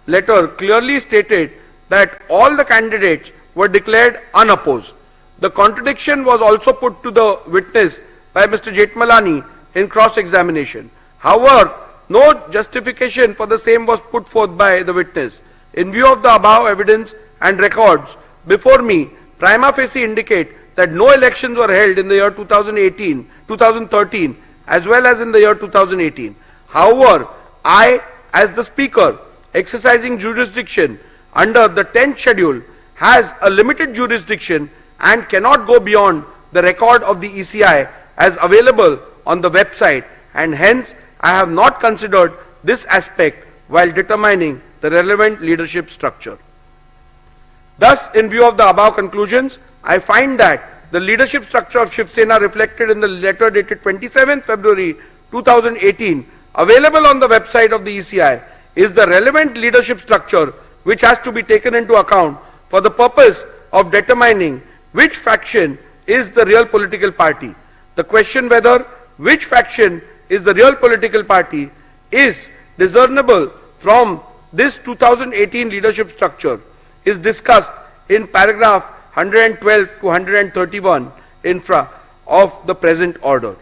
letter clearly stated that all the candidates were declared unopposed. The contradiction was also put to the witness by Mr. Jethmalani in cross-examination. However, no justification for the same was put forth by the witness. In view of the above evidence and records before me, prima facie indicate that no elections were held in the year 2013 as well as in the year 2018. However, I, as the Speaker, exercising jurisdiction under the 10th schedule, has a limited jurisdiction and cannot go beyond the record of the ECI as available on the website, and hence I have not considered this aspect while determining the relevant leadership structure. Thus, in view of the above conclusions, I find that the leadership structure of Shiv Sena reflected in the letter dated 27th February 2018 available on the website of the ECI is the relevant leadership structure which has to be taken into account for the purpose of determining which faction is the real political party. The question whether which faction is the real political party is discernible from this 2018 leadership structure is discussed in paragraph 112 to 131 infra of the present order.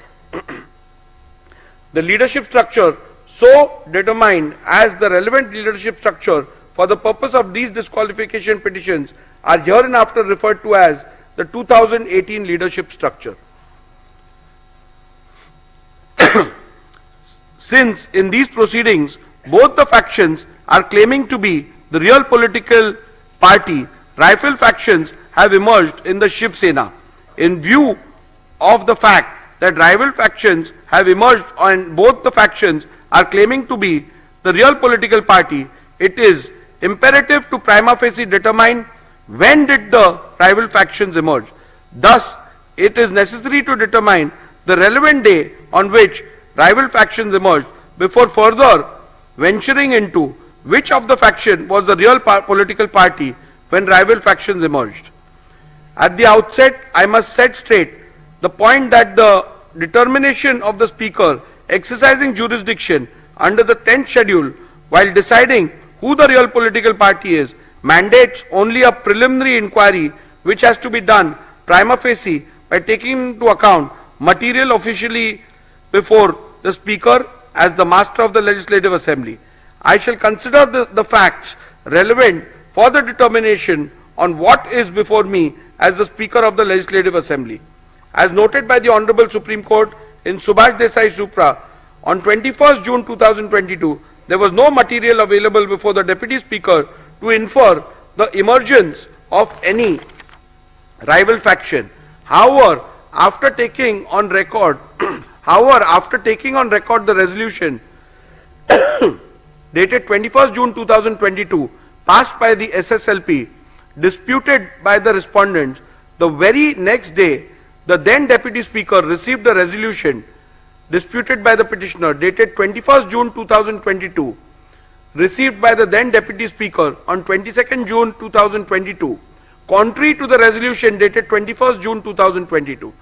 The leadership structure so determined as the relevant leadership structure for the purpose of these disqualification petitions are hereinafter referred to as the 2018 leadership structure. Since in these proceedings both the factions are claiming to be the real political party, rival factions have emerged in the Shiv Sena. In view of the fact that rival factions have emerged and both the factions are claiming to be the real political party, it is imperative to prima facie determine when did the rival factions emerge. Thus, it is necessary to determine the relevant day on which rival factions emerged before further venturing into which of the faction was the real political party when rival factions emerged. At the outset, I must set straight the point that the determination of the Speaker exercising jurisdiction under the 10th schedule while deciding who the real political party is mandates only a preliminary inquiry which has to be done prima facie by taking into account material officially before the Speaker as the Master of the Legislative Assembly. I shall consider the facts relevant for the determination on what is before me as the Speaker of the Legislative Assembly. As noted by the Honorable Supreme Court in Subhash Desai Supra, on 21st June 2022, there was no material available before the Deputy Speaker to infer the emergence of any rival faction. However, after taking on record the resolution dated 21st June 2022 passed by the SSLP, disputed by the respondents, the very next day the then Deputy Speaker received a resolution disputed by the petitioner dated 21st June 2022, received by the then Deputy Speaker on 22nd June 2022, contrary to the resolution dated 21st June 2022.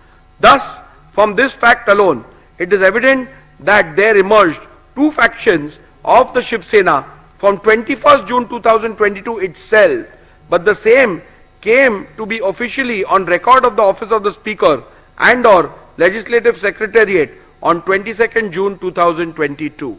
Thus, from this fact alone, it is evident that there emerged two factions of the Shiv Sena from 21st June 2022 itself, but the same came to be officially on record of the office of the Speaker and or Legislative Secretariat on 22nd June 2022.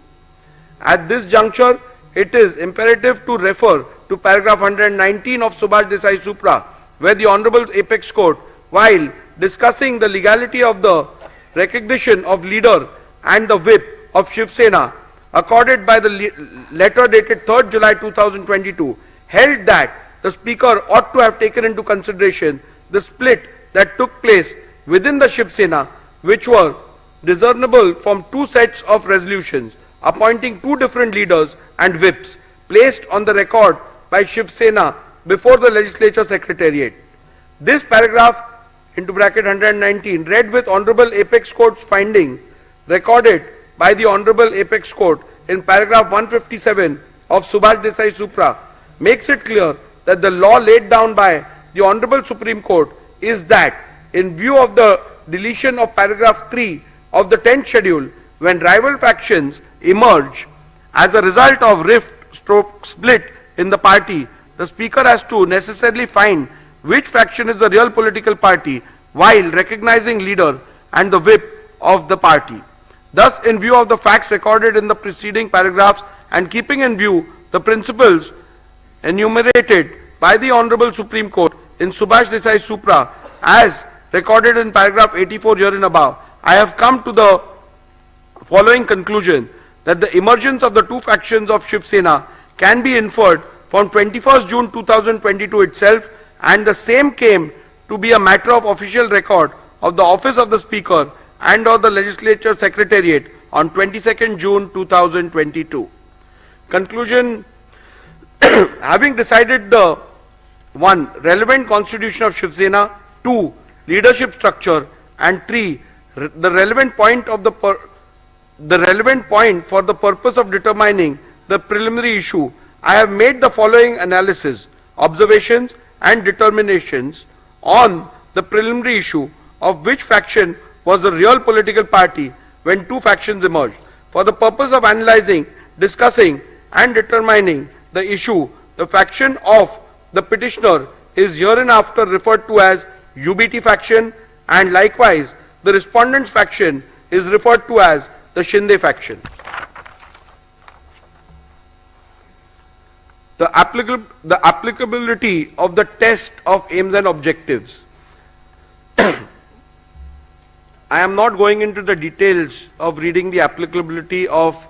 At this juncture, it is imperative to refer to paragraph 119 of Subhash Desai Supra, where the Honorable Apex Court, while discussing the legality of the recognition of leader and the whip of Shiv Sena, accorded by the letter dated 3rd July 2022, held that the Speaker ought to have taken into consideration the split that took place within the Shiv Sena, which were discernible from two sets of resolutions appointing two different leaders and whips placed on the record by Shiv Sena before the Legislature Secretariat. This paragraph into bracket 119 read with Honorable Apex Court's finding recorded by the Honorable Apex Court in paragraph 157 of Subhash Desai Supra makes it clear that the law laid down by the Honorable Supreme Court is that in view of the deletion of paragraph 3 of the 10th schedule, when rival factions emerge as a result of rift/split in the party, the Speaker has to necessarily find which faction is the real political party while recognizing leader and the whip of the party. Thus, in view of the facts recorded in the preceding paragraphs and keeping in view the principles enumerated by the Honorable Supreme Court in Subhash Desai Supra as recorded in paragraph 84 herein above, I have come to the following conclusion that the emergence of the two factions of Shiv Sena can be inferred from 21st June 2022 itself, and the same came to be a matter of official record of the office of the Speaker and of the Legislature Secretariat on 22nd June 2022. Conclusion: having decided the 1. relevant constitution of Shiv Sena, 2. leadership structure, and 3. the relevant point for the purpose of determining the preliminary issue, I have made the following analysis, observations and determinations on the preliminary issue of which faction was the real political party when two factions emerged. For the purpose of analyzing, discussing and determining the issue, the faction of the petitioner is hereinafter referred to as UBT faction, and likewise the respondent's faction is referred to as the Shinde faction. The applicability of the test of aims and objectives. I am not going into the details of reading the applicability of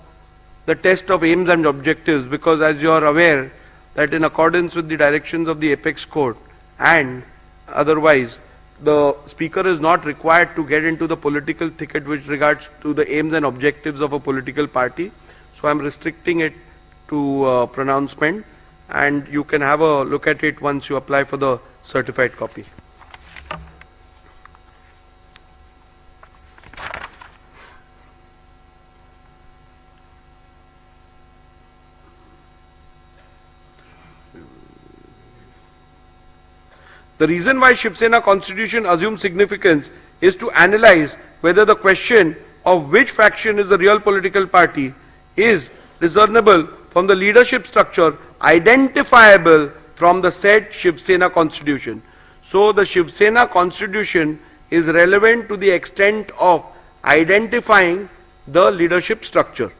the test of aims and objectives, because as you are aware that in accordance with the directions of the Apex Court and otherwise, the Speaker is not required to get into the political thicket with regards to the aims and objectives of a political party. So I am restricting it to pronouncement, and you can have a look at it once you apply for the certified copy. The reason why Shiv Sena constitution assumes significance is to analyze whether the question of which faction is the real political party is discernible from the leadership structure identifiable from the said Shiv Sena constitution. So the Shiv Sena constitution is relevant to the extent of identifying the leadership structure.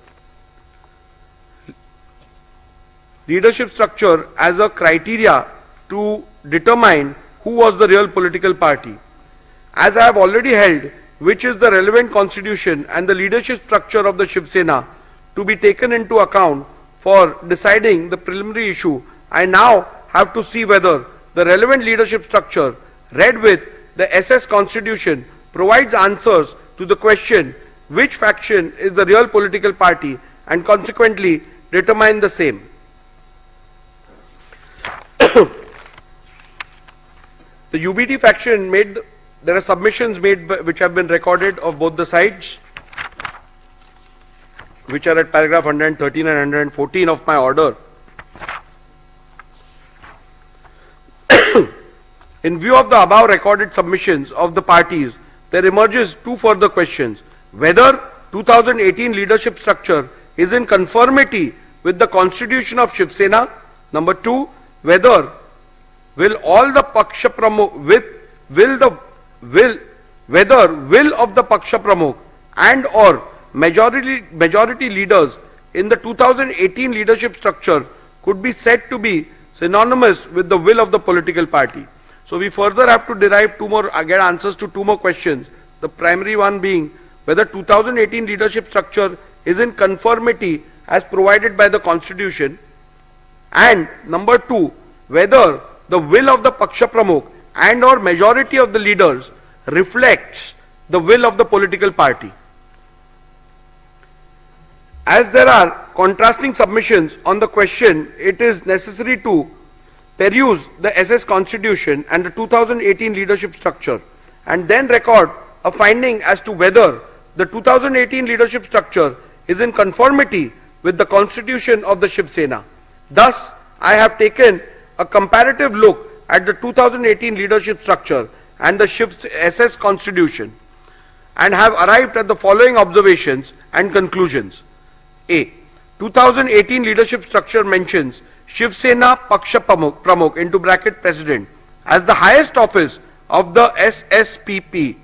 Leadership structure as a criteria to determine who was the real political party. As I have already held, which is the relevant constitution and the leadership structure of the Shiv Sena to be taken into account for deciding the preliminary issue, I now have to see whether the relevant leadership structure read with the SS constitution provides answers to the question which faction is the real political party and consequently determine the same. The UBT faction there are submissions made which have been recorded of both the sides, which are at paragraph 113 and 114 of my order. In view of the above recorded submissions of the parties, there emerges two further questions: whether 2018 leadership structure is in conformity with the constitution of Shiv Sena. Number 2, whether will all the Paksha whether will of the Paksha Pramukh and or majority leaders in the 2018 leadership structure could be said to be synonymous with the will of the political party. So we further have to derive get answers to two more questions. The primary one being whether 2018 leadership structure is in conformity as provided by the constitution, and number two, whether the will of the Paksha Pramukh and or majority of the leaders reflects the will of the political party. As there are contrasting submissions on the question, it is necessary to peruse the SS Constitution and the 2018 leadership structure and then record a finding as to whether the 2018 leadership structure is in conformity with the constitution of the Shiv Sena. Thus, I have taken a comparative look at the 2018 leadership structure and the SS Constitution and have arrived at the following observations and conclusions. A. 2018 leadership structure mentions Shiv Sena Paksha Pramukh into bracket president as the highest office of the SSPP.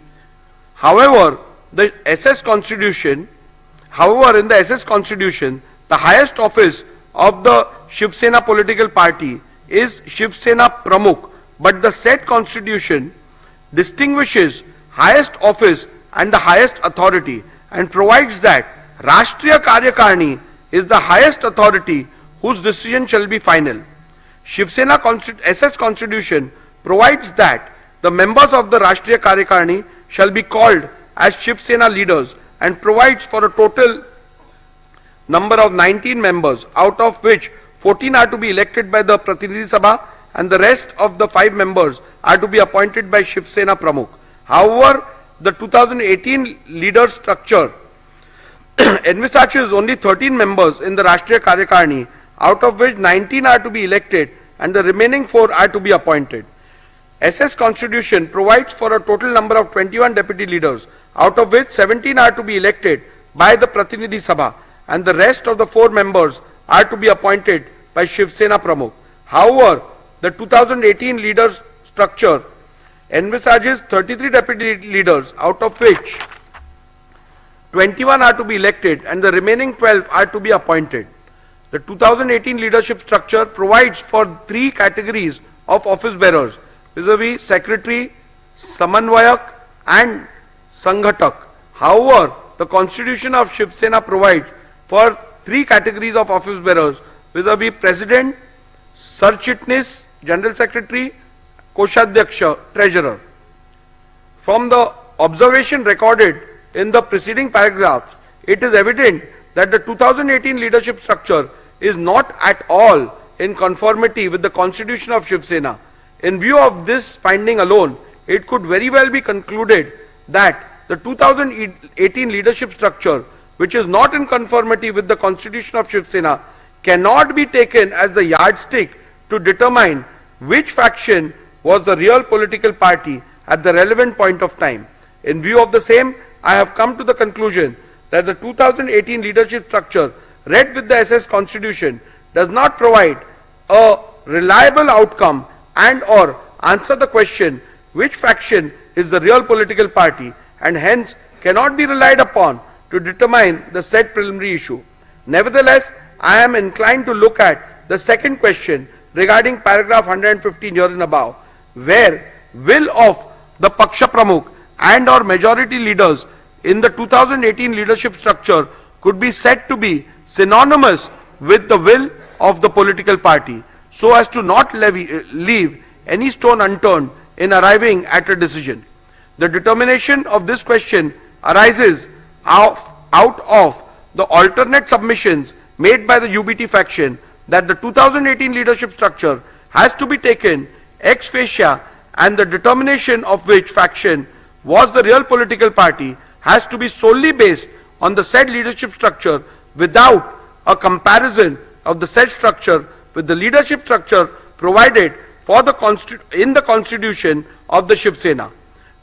However, in the SS Constitution, the highest office of the Shiv Sena political party is Shiv Sena Pramukh, but the said constitution distinguishes highest office and the highest authority and provides that Rashtriya Karyakarni is the highest authority whose decision shall be final. Shiv Sena SS Constitution provides that the members of the Rashtriya Karyakarni shall be called as Shiv Sena leaders and provides for a total number of 19 members, out of which 14 are to be elected by the Pratinidhi Sabha and the rest of the 5 members are to be appointed by Shiv Sena Pramukh. However, the 2018 leader structure envisages only 13 members in the Rashtriya Karyakarni, out of which 19 are to be elected and the remaining 4 are to be appointed. SS Constitution provides for a total number of 21 deputy leaders, out of which 17 are to be elected by the Pratinidhi Sabha and the rest of the 4 members are to be appointed by Shiv Sena Pramukh. However, the 2018 leader structure envisages 33 deputy leaders, out of which 21 are to be elected and the remaining 12 are to be appointed. The 2018 leadership structure provides for 3 categories of office bearers, vis-a-vis secretary, samanvayak and sanghatak. However, the constitution of Shiv Sena provides for 3 categories of office bearers, vis-a-vis president, Sarchitnis, general secretary, Koshadhyaksha, treasurer. From the observation recorded in the preceding paragraphs, it is evident that the 2018 leadership structure is not at all in conformity with the constitution of Shiv Sena. In view of this finding alone, it could very well be concluded that the 2018 leadership structure, which is not in conformity with the constitution of Shiv Sena, cannot be taken as the yardstick to determine which faction was the real political party at the relevant point of time. In view of the same, I have come to the conclusion that the 2018 leadership structure read with the SS Constitution does not provide a reliable outcome and or answer the question which faction is the real political party and hence cannot be relied upon to determine the said preliminary issue. Nevertheless, I am inclined to look at the second question regarding paragraph 115 here and above, where will of the Paksha Pramukh and or majority leaders in the 2018 leadership structure could be said to be synonymous with the will of the political party, so as to not leave any stone unturned in arriving at a decision. The determination of this question arises out of the alternate submissions made by the UBT faction that the 2018 leadership structure has to be taken ex facie, and the determination of which faction was the real political party has to be solely based on the said leadership structure without a comparison of the said structure with the leadership structure provided for in the constitution of the Shiv Sena.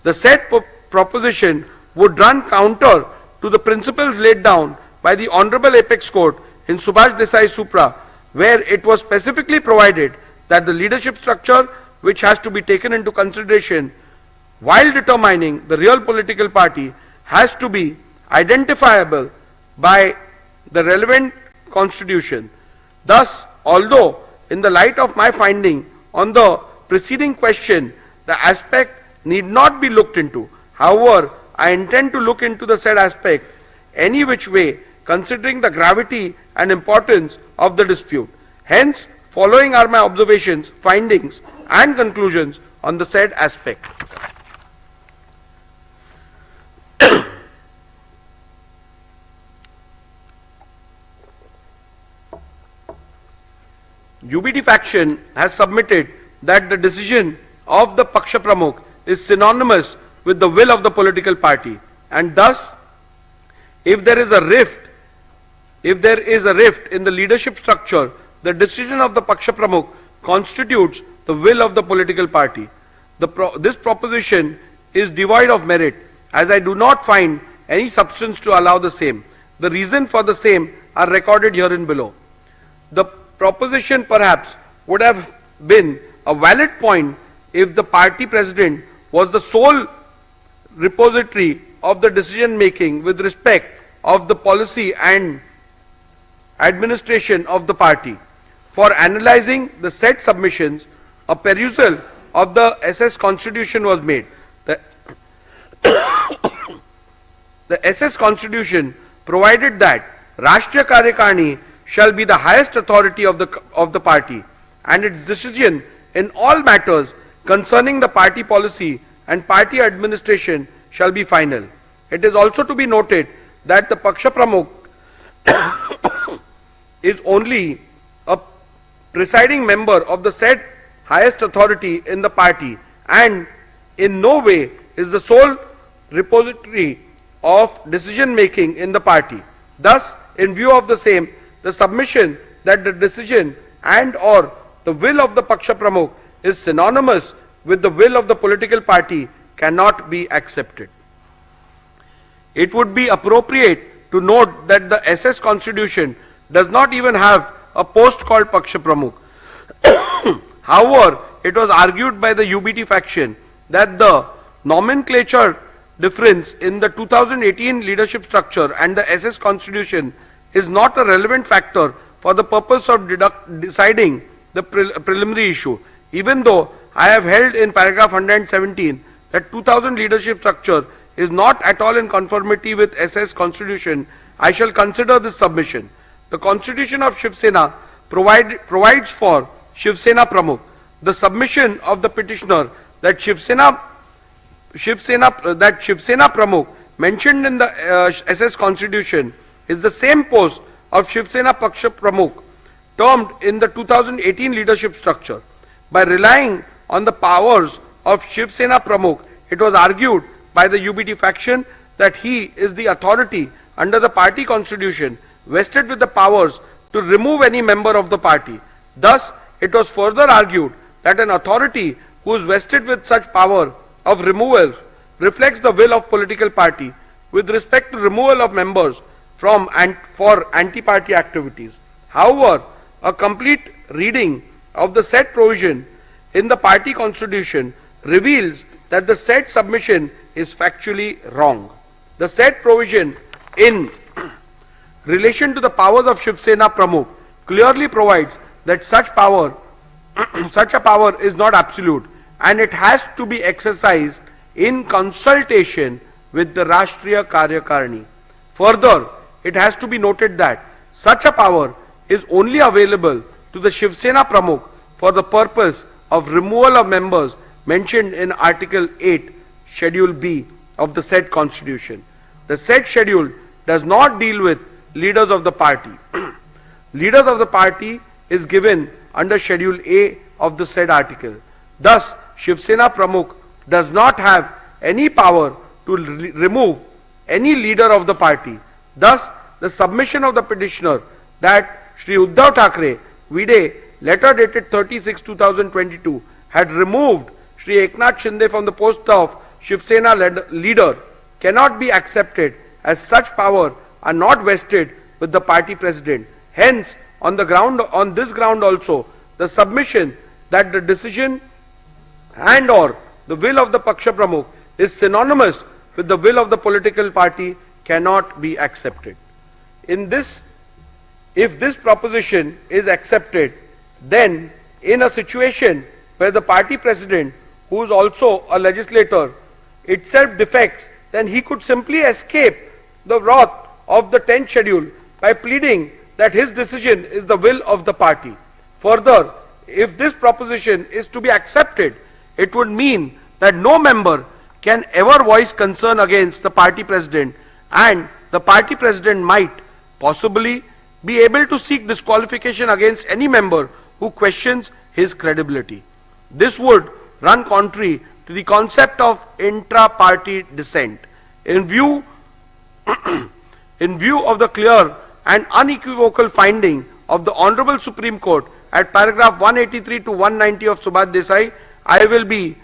The said proposition would run counter to the principles laid down by the Honorable Apex Court in Subhash Desai Supra, where it was specifically provided that the leadership structure which has to be taken into consideration while determining the real political party has to be identifiable by the relevant constitution. Thus, although in the light of my finding on the preceding question, the aspect need not be looked into. However, I intend to look into the said aspect any which way, considering the gravity and importance of the dispute. Hence, following are my observations, findings and conclusions on the said aspect. UBT faction has submitted that the decision of the Paksha Pramukh is synonymous with the will of the political party, and thus if there is a rift in the leadership structure, the decision of the Paksha Pramukh constitutes the will of the political party. This proposition is devoid of merit, as I do not find any substance to allow the same. The reason for the same are recorded herein below. The proposition perhaps would have been a valid point if the party president was the sole repository of the decision making with respect of the policy and administration of the party. For analyzing the said submissions, a perusal of the SS Constitution was made. The SS Constitution provided that Rashtriya Karyakarni shall be the highest authority of the party, and its decision in all matters concerning the party policy and party administration shall be final. It is also to be noted that the Paksha Pramukh is only a presiding member of the said highest authority in the party, and in no way is the sole repository of decision making in the party. Thus, in view of the same, the submission that the decision and or the will of the Paksha Pramukh is synonymous with the will of the political party cannot be accepted. It would be appropriate to note that the SS Constitution does not even have a post called Paksha Pramukh. However, it was argued by the UBT faction that the nomenclature difference in the 2018 leadership structure and the SS Constitution is not a relevant factor for the purpose of deciding the preliminary issue. Even though I have held in paragraph 117 that 2000 leadership structure is not at all in conformity with SS Constitution, I shall consider this submission. The Constitution of Shiv Sena provides for Shiv Sena Pramukh. The submission of the petitioner that Shiv Sena Pramukh mentioned in the SS Constitution is the same post of Shiv Sena Paksha Pramukh termed in the 2018 leadership structure. By relying on the powers of Shiv Sena Pramukh, it was argued by the UBT faction that he is the authority under the party constitution vested with the powers to remove any member of the party. Thus, it was further argued that an authority who is vested with such power of removal reflects the will of political party with respect to removal of members from and for anti-party activities. However, a complete reading of the said provision in the party constitution reveals that the said submission is factually wrong. The said provision in relation to the powers of Shiv Sena Pramukh clearly provides that such a power is not absolute, and it has to be exercised in consultation with the Rashtriya Karyakarni. Further, it has to be noted that such a power is only available to the Shiv Sena Pramukh for the purpose of removal of members mentioned in Article 8, Schedule B of the said Constitution. The said schedule does not deal with leaders of the party. Leaders of the party is given under Schedule A of the said article. Thus, Shiv Sena Pramukh does not have any power to remove any leader of the party. Thus, the submission of the petitioner that Shri Uddhav Thackeray, Vide, letter dated 30/6/2022, had removed Shri Eknath Shinde from the post of Shiv Sena leader cannot be accepted, as such power are not vested with the party president. Hence, on this ground also, the submission that the decision and or the will of the Paksha Pramukh is synonymous with the will of the political party cannot be accepted. If this proposition is accepted, then in a situation where the party president, who is also a legislator, itself defects, then he could simply escape the wrath of the 10th schedule by pleading that his decision is the will of the party. Further, if this proposition is to be accepted, it would mean that no member can ever voice concern against the party president, and the party president might possibly be able to seek disqualification against any member who questions his credibility. This would run contrary to the concept of intra-party dissent. In view of the clear and unequivocal finding of the Honorable Supreme Court at paragraph 183 to 190 of Subhash Desai, I will be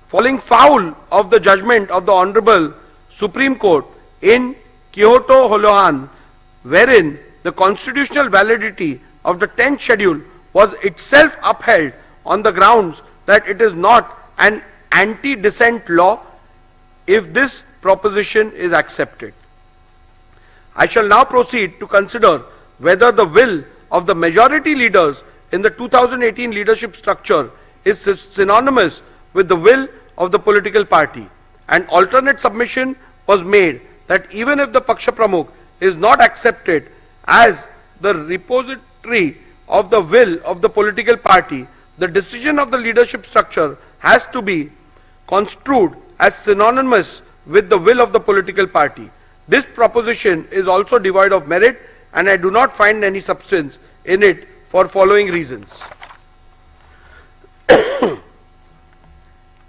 falling foul of the judgment of the Honorable Supreme Court in Kyoto Holohan, wherein the constitutional validity of the 10th schedule was itself upheld on the grounds that it is not an anti-dissent law if this proposition is accepted. I shall now proceed to consider whether the will of the majority leaders in the 2018 leadership structure is synonymous with the will of the political party. An alternate submission was made that even if the Paksha Pramukh is not accepted as the repository of the will of the political party, the decision of the leadership structure has to be construed as synonymous with the will of the political party. This proposition is also devoid of merit, and I do not find any substance in it for following reasons.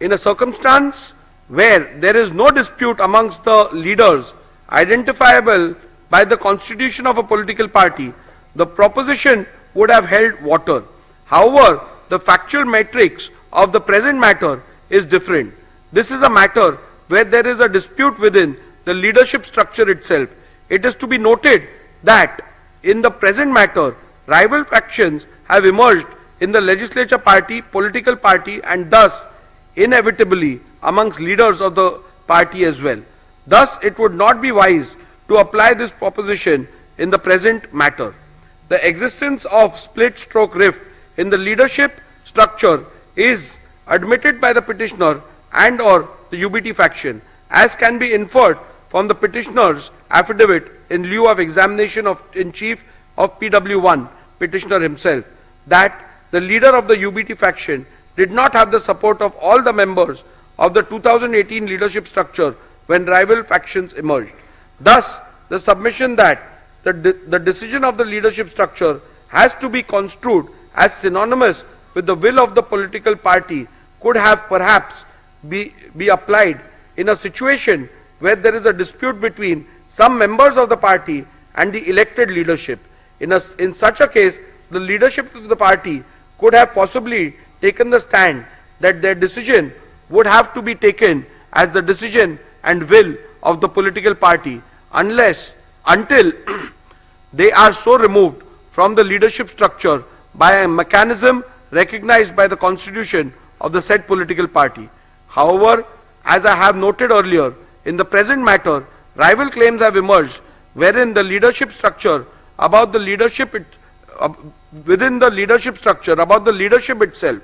In a circumstance where there is no dispute amongst the leaders identifiable by the constitution of a political party, the proposition would have held water. However, the factual matrix of the present matter is different. This is a matter where there is a dispute within the leadership structure itself. It is to be noted that in the present matter, rival factions have emerged in the legislature party, political party, and thus inevitably amongst leaders of the party as well. Thus, it would not be wise to apply this proposition in the present matter. The existence of split stroke rift in the leadership structure is admitted by the petitioner and or the UBT faction, as can be inferred from the petitioner's affidavit in lieu of examination in chief of PW1, petitioner himself, that the leader of the UBT faction did not have the support of all the members of the 2018 leadership structure when rival factions emerged. Thus, the submission that the decision of the leadership structure has to be construed as synonymous with the will of the political party could have perhaps be applied in a situation where there is a dispute between some members of the party and the elected leadership. In such a case, the leadership of the party could have possibly taken the stand that their decision would have to be taken as the decision and will of the political party until they are so removed from the leadership structure by a mechanism recognized by the constitution of the said political party. However, as I have noted earlier, in the present matter, rival claims have emerged wherein the leadership structure about the leadership within the leadership structure about the leadership itself.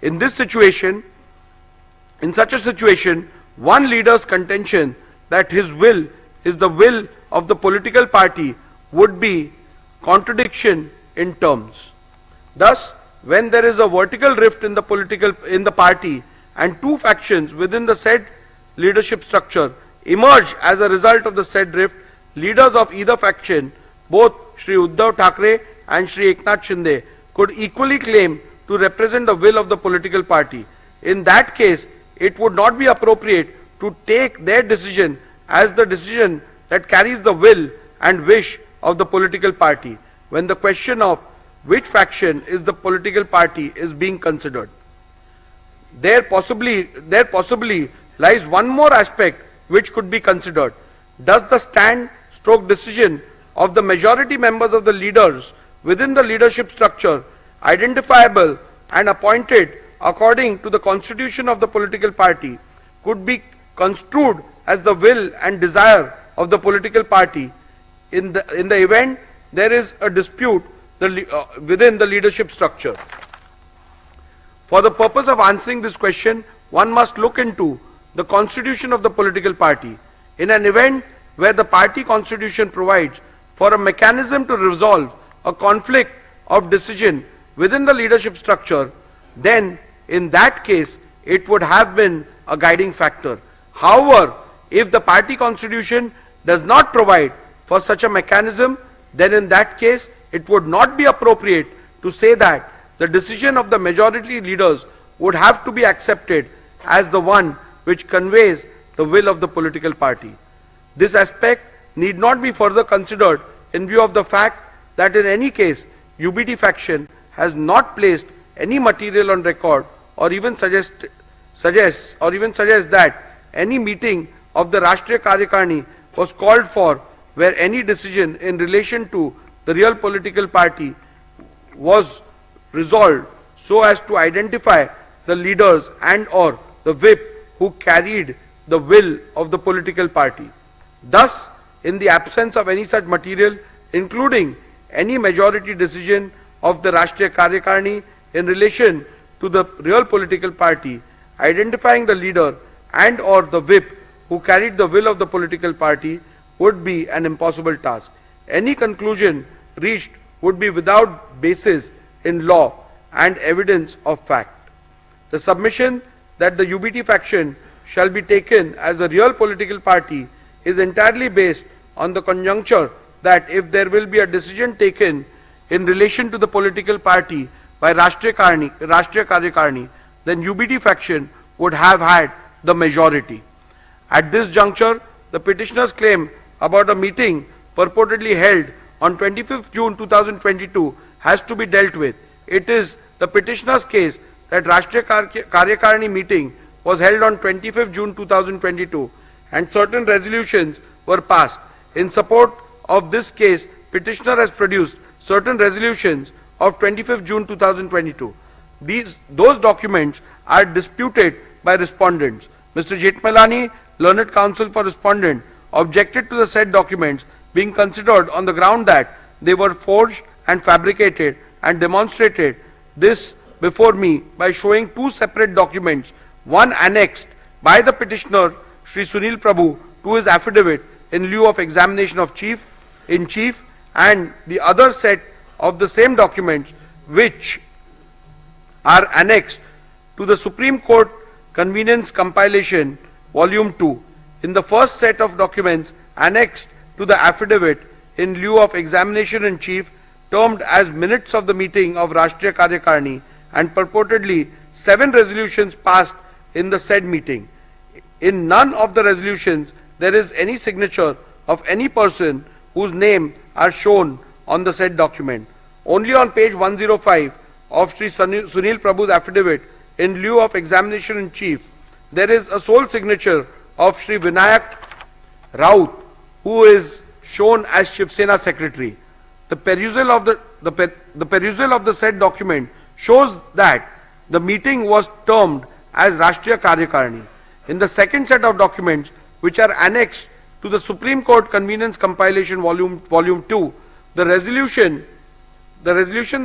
In such a situation, one leader's contention that his will is the will of the political party would be contradiction in terms. Thus, when there is a vertical rift in the party and two factions within the said leadership structure emerge as a result of the said rift, leaders of either faction, both Shri Uddhav Thackeray and Shri Eknath Shinde, could equally claim to represent the will of the political party. In that case, it would not be appropriate to take their decision as the decision that carries the will and wish of the political party when the question of which faction is the political party is being considered. There possibly lies one more aspect which could be considered. Does the stand-stroke decision of the majority members of the leaders within the leadership structure identifiable and appointed according to the constitution of the political party could be construed as the will and desire of the political party in the event there is a dispute within the leadership structure. For the purpose of answering this question, one must look into the constitution of the political party. In an event where the party constitution provides for a mechanism to resolve a conflict of decision within the leadership structure, then in that case it would have been a guiding factor. However, if the party constitution does not provide for such a mechanism, then in that case it would not be appropriate to say that the decision of the majority leaders would have to be accepted as the one which conveys the will of the political party. This aspect need not be further considered in view of the fact that in any case UBT faction has not placed any material on record or even suggests that any meeting of the Rashtriya Karyakarni was called for where any decision in relation to the real political party was resolved so as to identify the leaders and or the whip who carried the will of the political party. Thus, in the absence of any such material, including any majority decision of the Rashtriya Karyakarni in relation to the real political party, identifying the leader and or the whip who carried the will of the political party would be an impossible task. Any conclusion reached would be without basis in law and evidence of fact. The submission that the UBT faction shall be taken as a real political party is entirely based on the conjuncture that if there will be a decision taken in relation to the political party by Rashtriya Karyakarni, then UBT faction would have had the majority. At this juncture, the petitioner's claim about a meeting purportedly held on 25th June 2022 has to be dealt with. It is the petitioner's case that Rashtriya Karyakarni meeting was held on 25th June 2022 and certain resolutions were passed. In support of this case, petitioner has produced certain resolutions of 25th June 2022. Those documents are disputed by respondents. Mr. Jetmalani, learned counsel for respondent, objected to the said documents being considered on the ground that they were forged and fabricated and demonstrated this before me by showing two separate documents, one annexed by the petitioner Shri Sunil Prabhu to his affidavit in lieu of examination of in chief, and the other set of the same documents which are annexed to the Supreme Court Convenience Compilation Volume 2. In the first set of documents annexed to the affidavit in lieu of examination in chief, termed as minutes of the meeting of Rashtriya Karyakarni, and purportedly 7 resolutions passed in the said meeting. In none of the resolutions there is any signature of any person whose name are shown on the said document. Only on page 105 of Shri Sunil Prabhu's affidavit in lieu of examination in chief, there is a sole signature of Shri Vinayak Raut, who is shown as Shiv Sena secretary. The perusal of the said document shows that the meeting was termed as Rashtriya Karyakarni. In the second set of documents, which are annexed to the Supreme Court Convenience Compilation Volume 2, the resolutions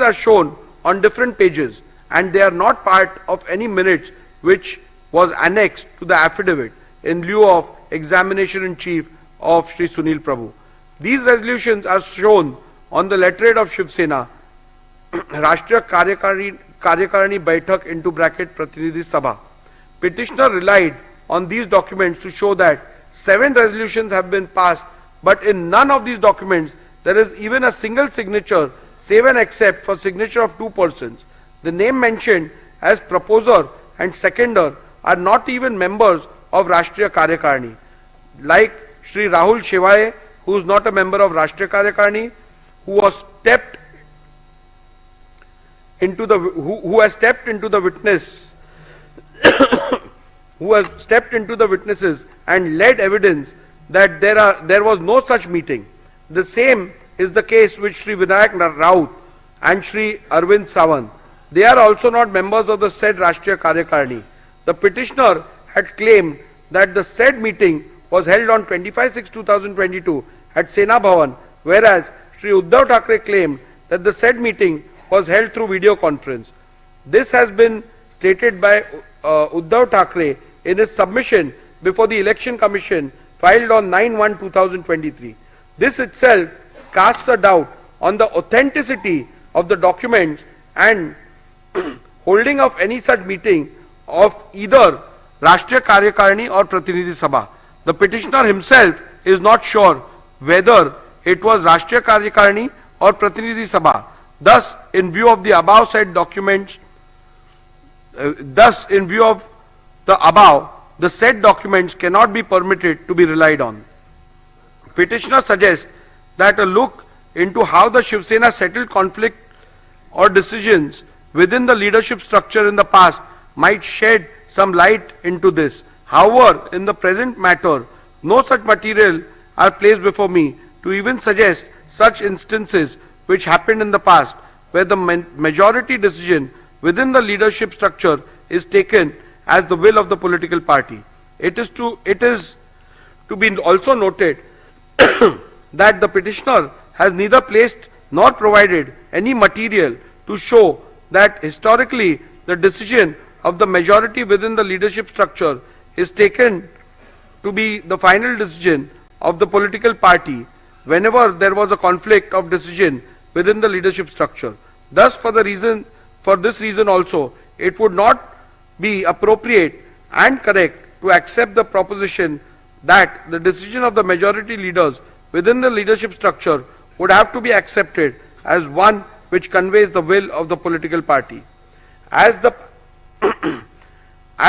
are shown on different pages, and they are not part of any minutes which was annexed to the affidavit in lieu of examination in chief of Shri Sunil Prabhu. These resolutions are shown on the letterhead of Shiv Sena, Rashtriya Karyakarni Baitak into bracket Pratinidhi Sabha. Petitioner relied on these documents to show that 7 resolutions have been passed, but in none of these documents there is even a single signature, save and except for signature of 2 persons. The name mentioned as proposer and seconder are not even members of Rashtriya Karyakarni, like Shri Rahul Shevaye, who is not a member of Rashtriya Karyakarni, who has stepped into the witnesses and led evidence that there was no such meeting. The same is the case with Shri Vinayak Raut and Shri Arvind Sawant. they are also not members of the said Rashtriya Karyakarni. The petitioner had claimed that the said meeting was held on 25/6/2022 at Sena Bhavan, whereas Shri Uddhav Thackeray claimed that the said meeting was held through video conference. This has been stated by Uddhav Thackeray in his submission before the Election Commission filed on 9/1/2023. This itself casts a doubt on the authenticity of the documents and holding of any such meeting of either Rashtriya Karyakarni or Pratinidhi Sabha. The petitioner himself is not sure whether it was Rashtriya Karyakarni or Pratinidhi Sabha. Thus, in view of the above said documents, the said documents cannot be permitted to be relied on. Petitioner suggests that a look into how the Shiv Sena settled conflict or decisions within the leadership structure in the past might shed some light into this. However, in the present matter, no such material are placed before me to even suggest such instances which happened in the past, where the majority decision within the leadership structure is taken as the will of the political party. It is to be also noted that the petitioner has neither placed nor provided any material to show that historically the decision of the majority within the leadership structure is taken to be the final decision of the political party whenever there was a conflict of decision within the leadership structure. Thus, for this reason also, it would not be appropriate and correct to accept the proposition that the decision of the majority leaders within the leadership structure would have to be accepted as one which conveys the will of the political party. As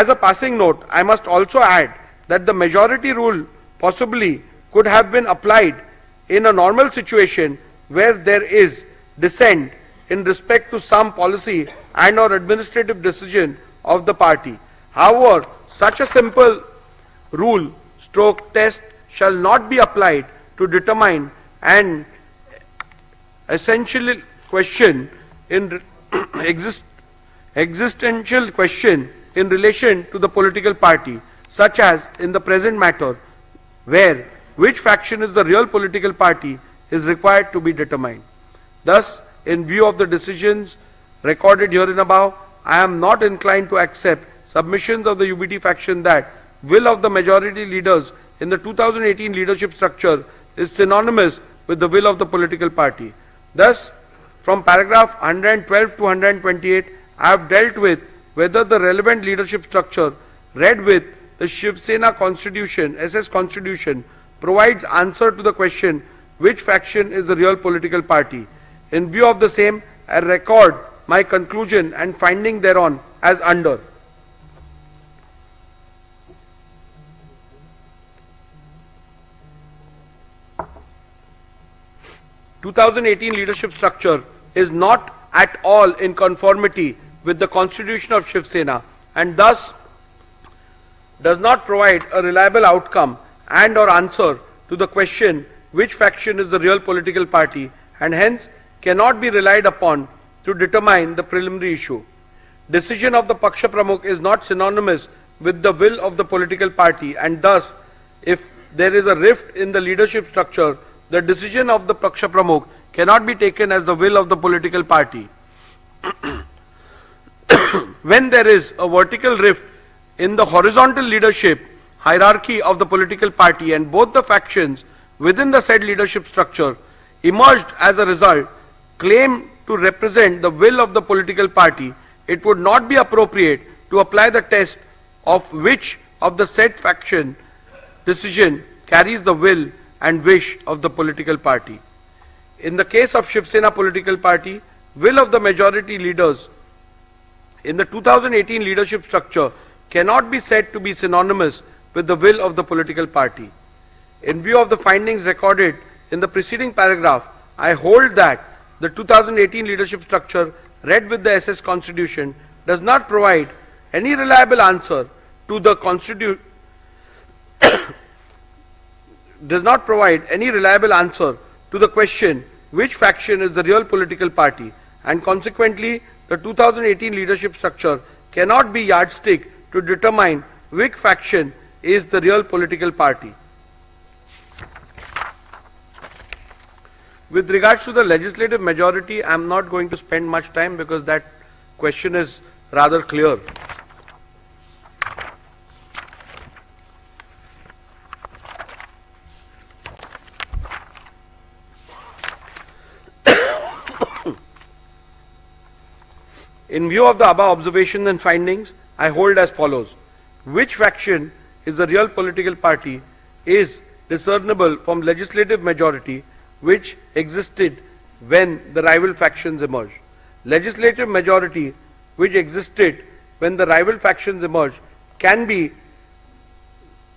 a passing note, I must also add that the majority rule possibly could have been applied in a normal situation where there is dissent in respect to some policy and or administrative decision of the party. However, such a simple rule stroke test shall not be applied to determine an essential question in existential question in relation to the political party, such as in the present matter, where which faction is the real political party is required to be determined. Thus, in view of the decisions recorded herein above, I am not inclined to accept submissions of the UBT faction that will of the majority leaders in the 2018 leadership structure is synonymous with the will of the political party. Thus, from paragraph 112 to 128, I have dealt with whether the relevant leadership structure read with the Shiv Sena Constitution, SS Constitution, provides answer to the question which faction is the real political party. In view of the same, I record my conclusion and finding thereon as under. (2018) leadership structure is not at all in conformity with the constitution of Shiv Sena and thus does not provide a reliable outcome and or answer to the question which faction is the real political party and hence cannot be relied upon to determine the preliminary issue. Decision of the Paksha Pramukh is not synonymous with the will of the political party and thus if there is a rift in the leadership structure, the decision of the Paksha Pramukh cannot be taken as the will of the political party. When there is a vertical rift in the horizontal leadership hierarchy of the political party and both the factions within the said leadership structure emerged as a result claim to represent the will of the political party, it would not be appropriate to apply the test of which of the said faction decision carries the will and wish of the political party. In the case of Shiv Sena political party, will of the majority leaders in the 2018 leadership structure cannot be said to be synonymous with the will of the political party. In view of the findings recorded in the preceding paragraph, I hold that the 2018 leadership structure read with the SS Constitution does not provide any reliable answer to the question which faction is the real political party and consequently the 2018 leadership structure cannot be yardstick to determine which faction is the real political party. With regards to the legislative majority, I am not going to spend much time because that question is rather clear. In view of the above observations and findings, I hold as follows. Which faction is the real political party is discernible from legislative majority which existed when the rival factions emerged. Legislative majority which existed when the rival factions emerged can be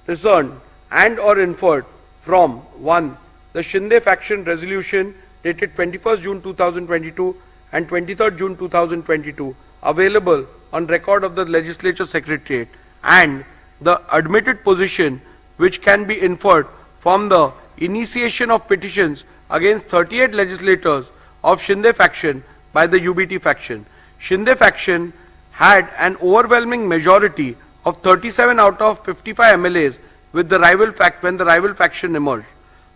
discerned and or inferred from 1. The Shinde faction resolution dated 21st June 2022 and 23rd June 2022 available on record of the Legislature Secretariat, and the admitted position which can be inferred from the initiation of petitions against 38 legislators of Shinde faction by the UBT faction. Shinde faction had an overwhelming majority of 37 out of 55 MLAs with the when the rival faction emerged.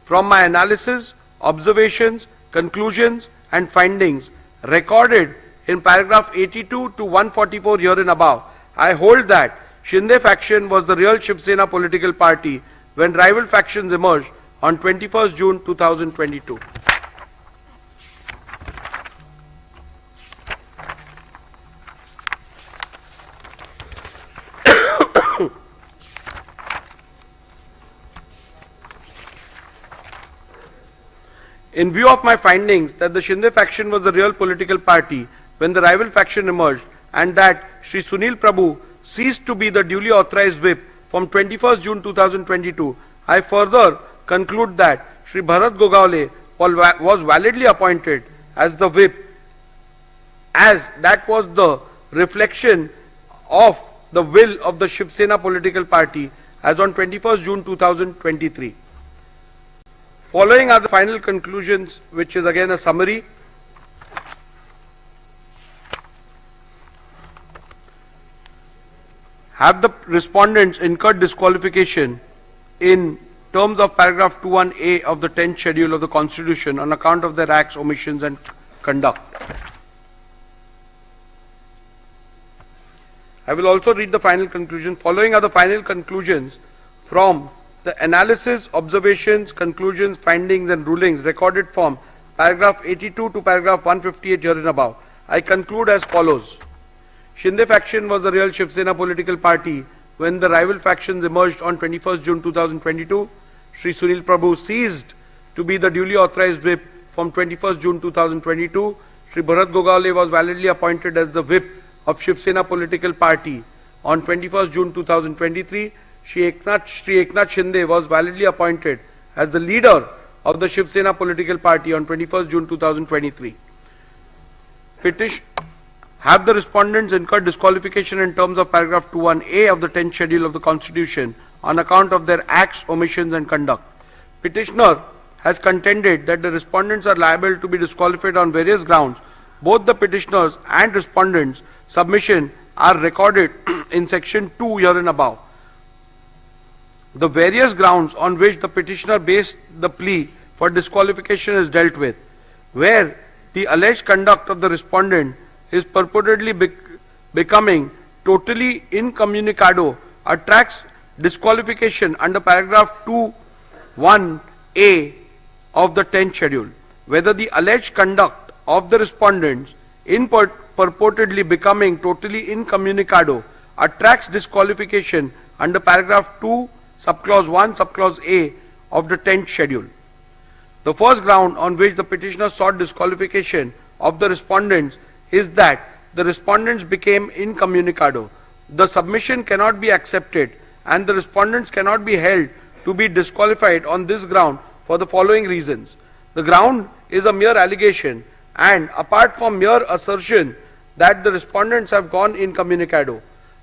From my analysis, observations, conclusions and findings recorded in paragraph 82 to 144 herein above, I hold that Shinde faction was the real Shiv Sena political party when rival factions emerged on 21st June 2022. In view of my findings that the Shinde faction was the real political party when the rival faction emerged, and that Shri Sunil Prabhu ceased to be the duly authorized whip from 21st June 2022, I further conclude that Shri Bharat Gogaole was validly appointed as the whip, as that was the reflection of the will of the Shiv Sena political party as on 21st June 2023. Following are the final conclusions, which is again a summary. Have the respondents incurred disqualification in terms of paragraph 21A of the 10th schedule of the Constitution on account of their acts, omissions and conduct? I will also read the final conclusion. Following are the final conclusions from the analysis, observations, conclusions, findings and rulings recorded from paragraph 82 to paragraph 158 herein above. I conclude as follows. Shinde faction was the real Shiv Sena political party when the rival factions emerged on 21st June 2022. Shri Sunil Prabhu ceased to be the duly authorized whip from 21st June 2022. Shri Bharat Gogaole was validly appointed as the whip of Shiv Sena political party on 21st June 2023. Shri Eknath Shinde was validly appointed as the leader of the Shiv Sena political party on 21st June 2023. Have the respondents incurred disqualification in terms of paragraph 21A of the 10th schedule of the Constitution on account of their acts, omissions and conduct? Petitioner has contended that the respondents are liable to be disqualified on various grounds. Both the petitioners and respondents' submission are recorded in section 2 herein above. The various grounds on which the petitioner based the plea for disqualification is dealt with, where the alleged conduct of the respondent is purportedly becoming totally incommunicado, attracts disqualification under paragraph 2(1)(a) of the 10th schedule. Whether the alleged conduct of the respondents in purportedly becoming totally incommunicado attracts disqualification under paragraph 2 subclause 1 subclause A of the 10th schedule. The first ground on which the petitioner sought disqualification of the respondents is that the respondents became incommunicado. The submission cannot be accepted and the respondents cannot be held to be disqualified on this ground for the following reasons. The ground is a mere allegation, and apart from mere assertion that the respondents have gone incommunicado,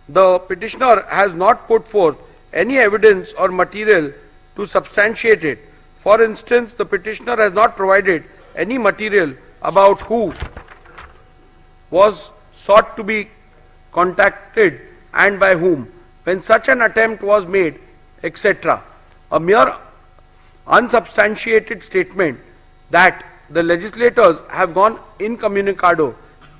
the petitioner has not put forth any evidence or material to substantiate it. For instance, the petitioner has not provided any material about who was sought to be contacted and by whom, when such an attempt was made, etc. A mere unsubstantiated statement that the legislators have gone incommunicado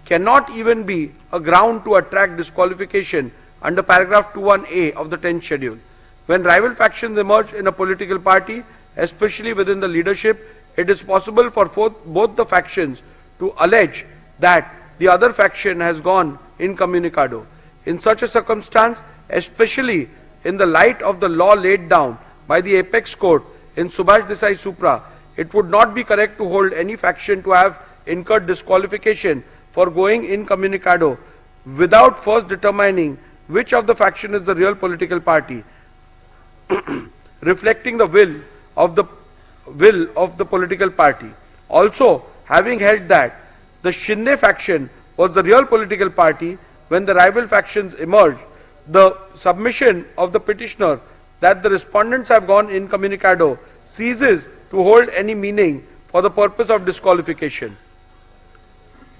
cannot even be a ground to attract disqualification under paragraph 21A of the 10th schedule. When rival factions emerge in a political party, especially within the leadership, it is possible for both the factions to allege that the other faction has gone incommunicado. In such a circumstance, especially in the light of the law laid down by the apex court in Subhash Desai Supra, it would not be correct to hold any faction to have incurred disqualification for going incommunicado without first determining which of the faction is the real political party, reflecting the will of the political party. Also, having held that the Shinde faction was the real political party when the rival factions emerged, the submission of the petitioner that the respondents have gone incommunicado ceases to hold any meaning for the purpose of disqualification.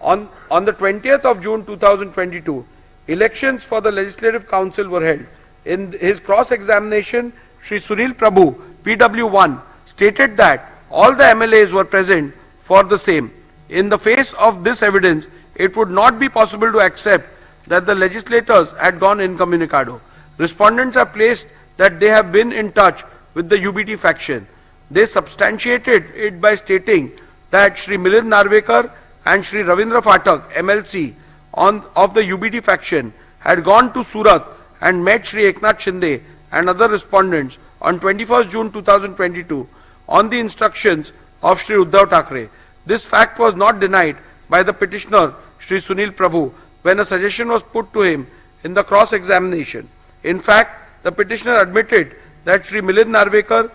On the 20th of June 2022, elections for the Legislative Council were held. In his cross-examination, Shri Sunil Prabhu, PW1, stated that all the MLAs were present for the same. In the face of this evidence, it would not be possible to accept that the legislators had gone incommunicado. Respondents have placed that they have been in touch with the UBT faction. They substantiated it by stating that Shri Milind Narvekar and Shri Ravindra Phatak, MLC, of the UBT faction, had gone to Surat and met Shri Eknath Shinde and other respondents on 21st June 2022 on the instructions of Shri Uddhav Thackeray. This fact was not denied by the petitioner Shri Sunil Prabhu when a suggestion was put to him in the cross-examination. In fact, the petitioner admitted that Shri Milind Narvekar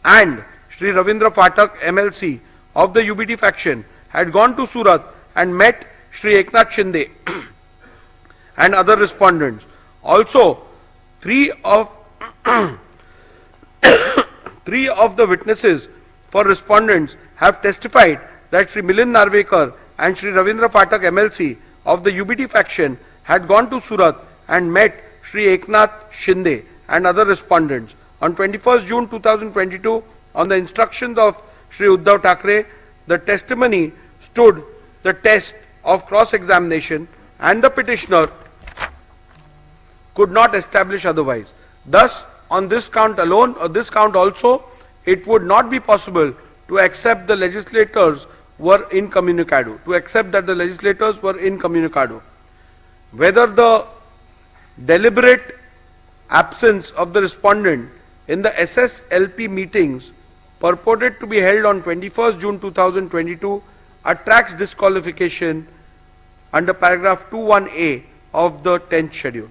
and Shri Ravindra Phatak, MLC, of the UBT faction had gone to Surat and met Shri Eknath Shinde and other respondents. Also, three of the witnesses for respondents have testified that Shri Milind Narvekar and Shri Ravindra Phatak, MLC, of the UBT faction had gone to Surat and met Shri Eknath Shinde and other respondents. On 21st June 2022, on the instructions of Shri Uddhav Thackeray, the testimony stood the test of cross-examination and the petitioner could not establish otherwise. Thus, on this count alone, or this count also, it would not be possible to accept the legislators were incommunicado, Whether the deliberate absence of the respondent in the SSLP meetings purported to be held on 21st June 2022 attracts disqualification under paragraph 21A of the 10th schedule.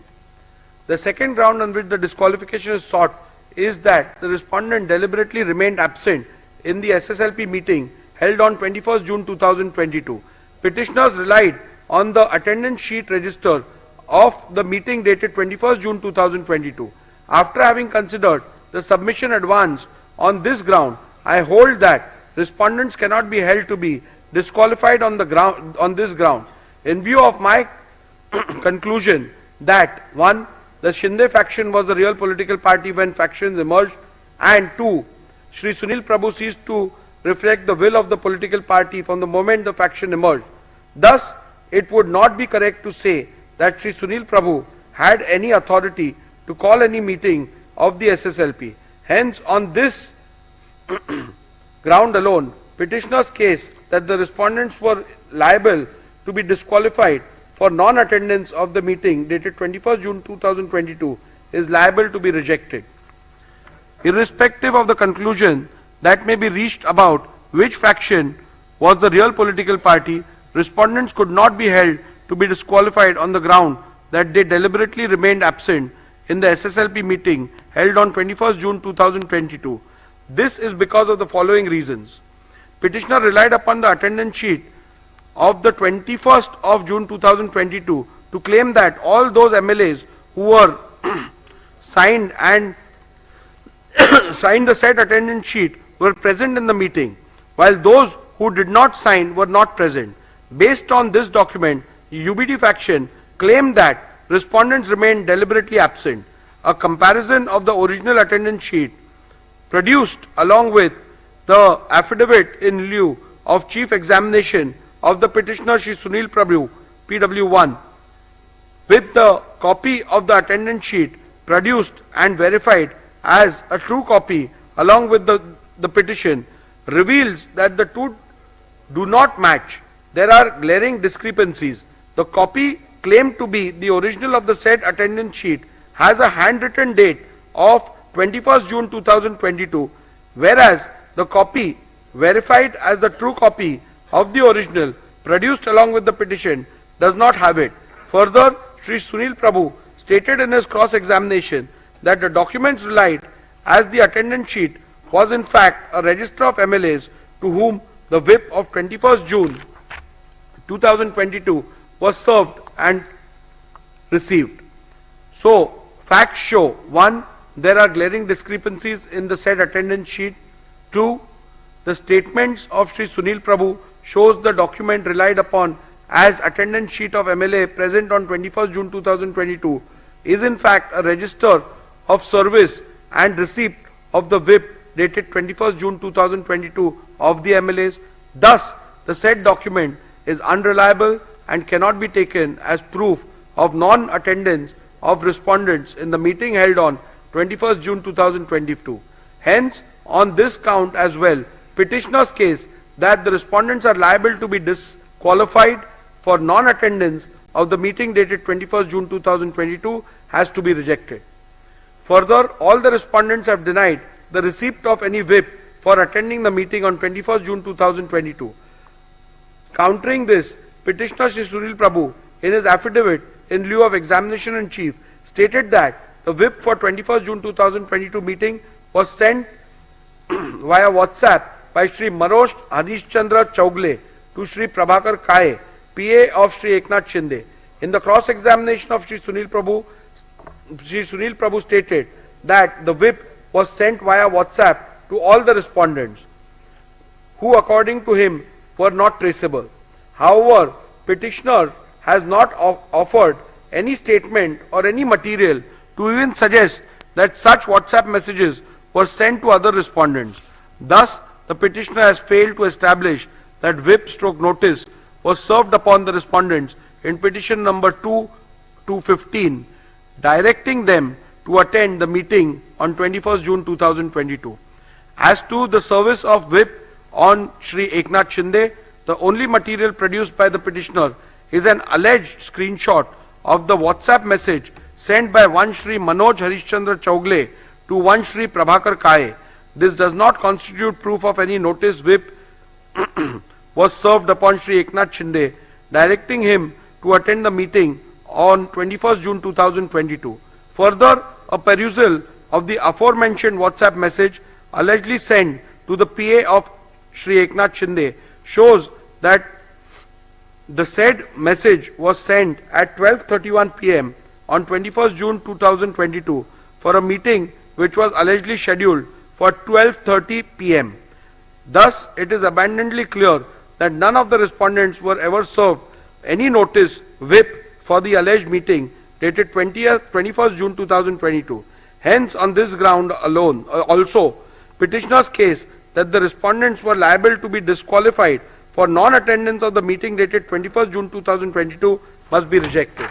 The second ground on which the disqualification is sought is that the respondent deliberately remained absent in the SSLP meeting held on 21st June 2022. Petitioners relied on the attendance sheet register of the meeting dated 21st June 2022. After having considered the submission advanced on this ground, I hold that respondents cannot be held to be disqualified on this ground. In view of my conclusion that 1. The Shinde faction was the real political party when factions emerged, and 2. Shri Sunil Prabhu ceased to reflect the will of the political party from the moment the faction emerged. Thus, it would not be correct to say that Shri Sunil Prabhu had any authority to call any meeting of the SSLP. Hence, on this ground alone, petitioner's case that the respondents were liable to be disqualified for non-attendance of the meeting dated 21st June 2022 is liable to be rejected. Irrespective of the conclusion that may be reached about which faction was the real political party, respondents could not be held to be disqualified on the ground that they deliberately remained absent in the SSLP meeting held on 21st June 2022. This is because of the following reasons. Petitioner relied upon the attendance sheet of the 21st of June 2022 to claim that all those MLAs who were signed the said attendance sheet were present in the meeting, while those who did not sign were not present. Based on this document, UBD faction claimed that respondents remained deliberately absent. A comparison of the original attendance sheet produced along with the affidavit in lieu of chief examination of the petitioner Shri Sunil Prabhu, PW1, with the copy of the attendance sheet produced and verified as a true copy along with the petition reveals that the two do not match. There are glaring discrepancies. The copy claimed to be the original of the said attendance sheet has a handwritten date of 21st June 2022, whereas the copy verified as the true copy of the original produced along with the petition does not have it. Further, Shri Sunil Prabhu stated in his cross-examination that the documents relied as the attendance sheet was in fact a register of MLAs to whom the whip of 21st June 2022 was served and received. So, facts show: 1. There are glaring discrepancies in the said attendance sheet. 2. The statements of Shri Sunil Prabhu shows the document relied upon as attendance sheet of MLA present on 21st June 2022 is in fact a register of service and receipt of the whip dated 21st June 2022 of the MLAs. Thus, the said document is unreliable and cannot be taken as proof of non-attendance of respondents in the meeting held on 21st June 2022. Hence, on this count as well, petitioner's case that the respondents are liable to be disqualified for non-attendance of the meeting dated 21st June 2022 has to be rejected. Further, all the respondents have denied the receipt of any whip for attending the meeting on 21st June 2022. Countering this, petitioner Shri Sunil Prabhu in his affidavit in lieu of examination in chief stated that the whip for 21st June 2022 meeting was sent via WhatsApp by Shri Manoj Harishchandra Chaugle to Shri Prabhakar Kaye, PA of Shri Eknath Shinde. In the cross-examination of Shri Sunil Prabhu stated that the whip was sent via WhatsApp to all the respondents, who according to him were not traceable. However, petitioner has not offered any statement or any material to even suggest that such WhatsApp messages were sent to other respondents. Thus, the petitioner has failed to establish that whip/notice was served upon the respondents in petition number 2-15, directing them to attend the meeting on 21st June 2022. As to the service of whip on Shri Eknath Shinde, the only material produced by the petitioner is an alleged screenshot of the WhatsApp message sent by one Shri Manoj Harishchandra Chaugle to one Shri Prabhakar Kaye. This does not constitute proof of any notice whip was served upon Shri Eknath Shinde, directing him to attend the meeting on 21st June 2022. Further, a perusal of the aforementioned WhatsApp message allegedly sent to the PA of Shri Eknath Shinde shows that the said message was sent at 12:31 p.m. on 21st June 2022 for a meeting which was allegedly scheduled for 12:30 p.m. Thus, it is abundantly clear that none of the respondents were ever served any notice whip for the alleged meeting dated 21st June 2022. Hence, on this ground alone, also, petitioner's case that the respondents were liable to be disqualified for non-attendance of the meeting dated 21st June 2022 must be rejected.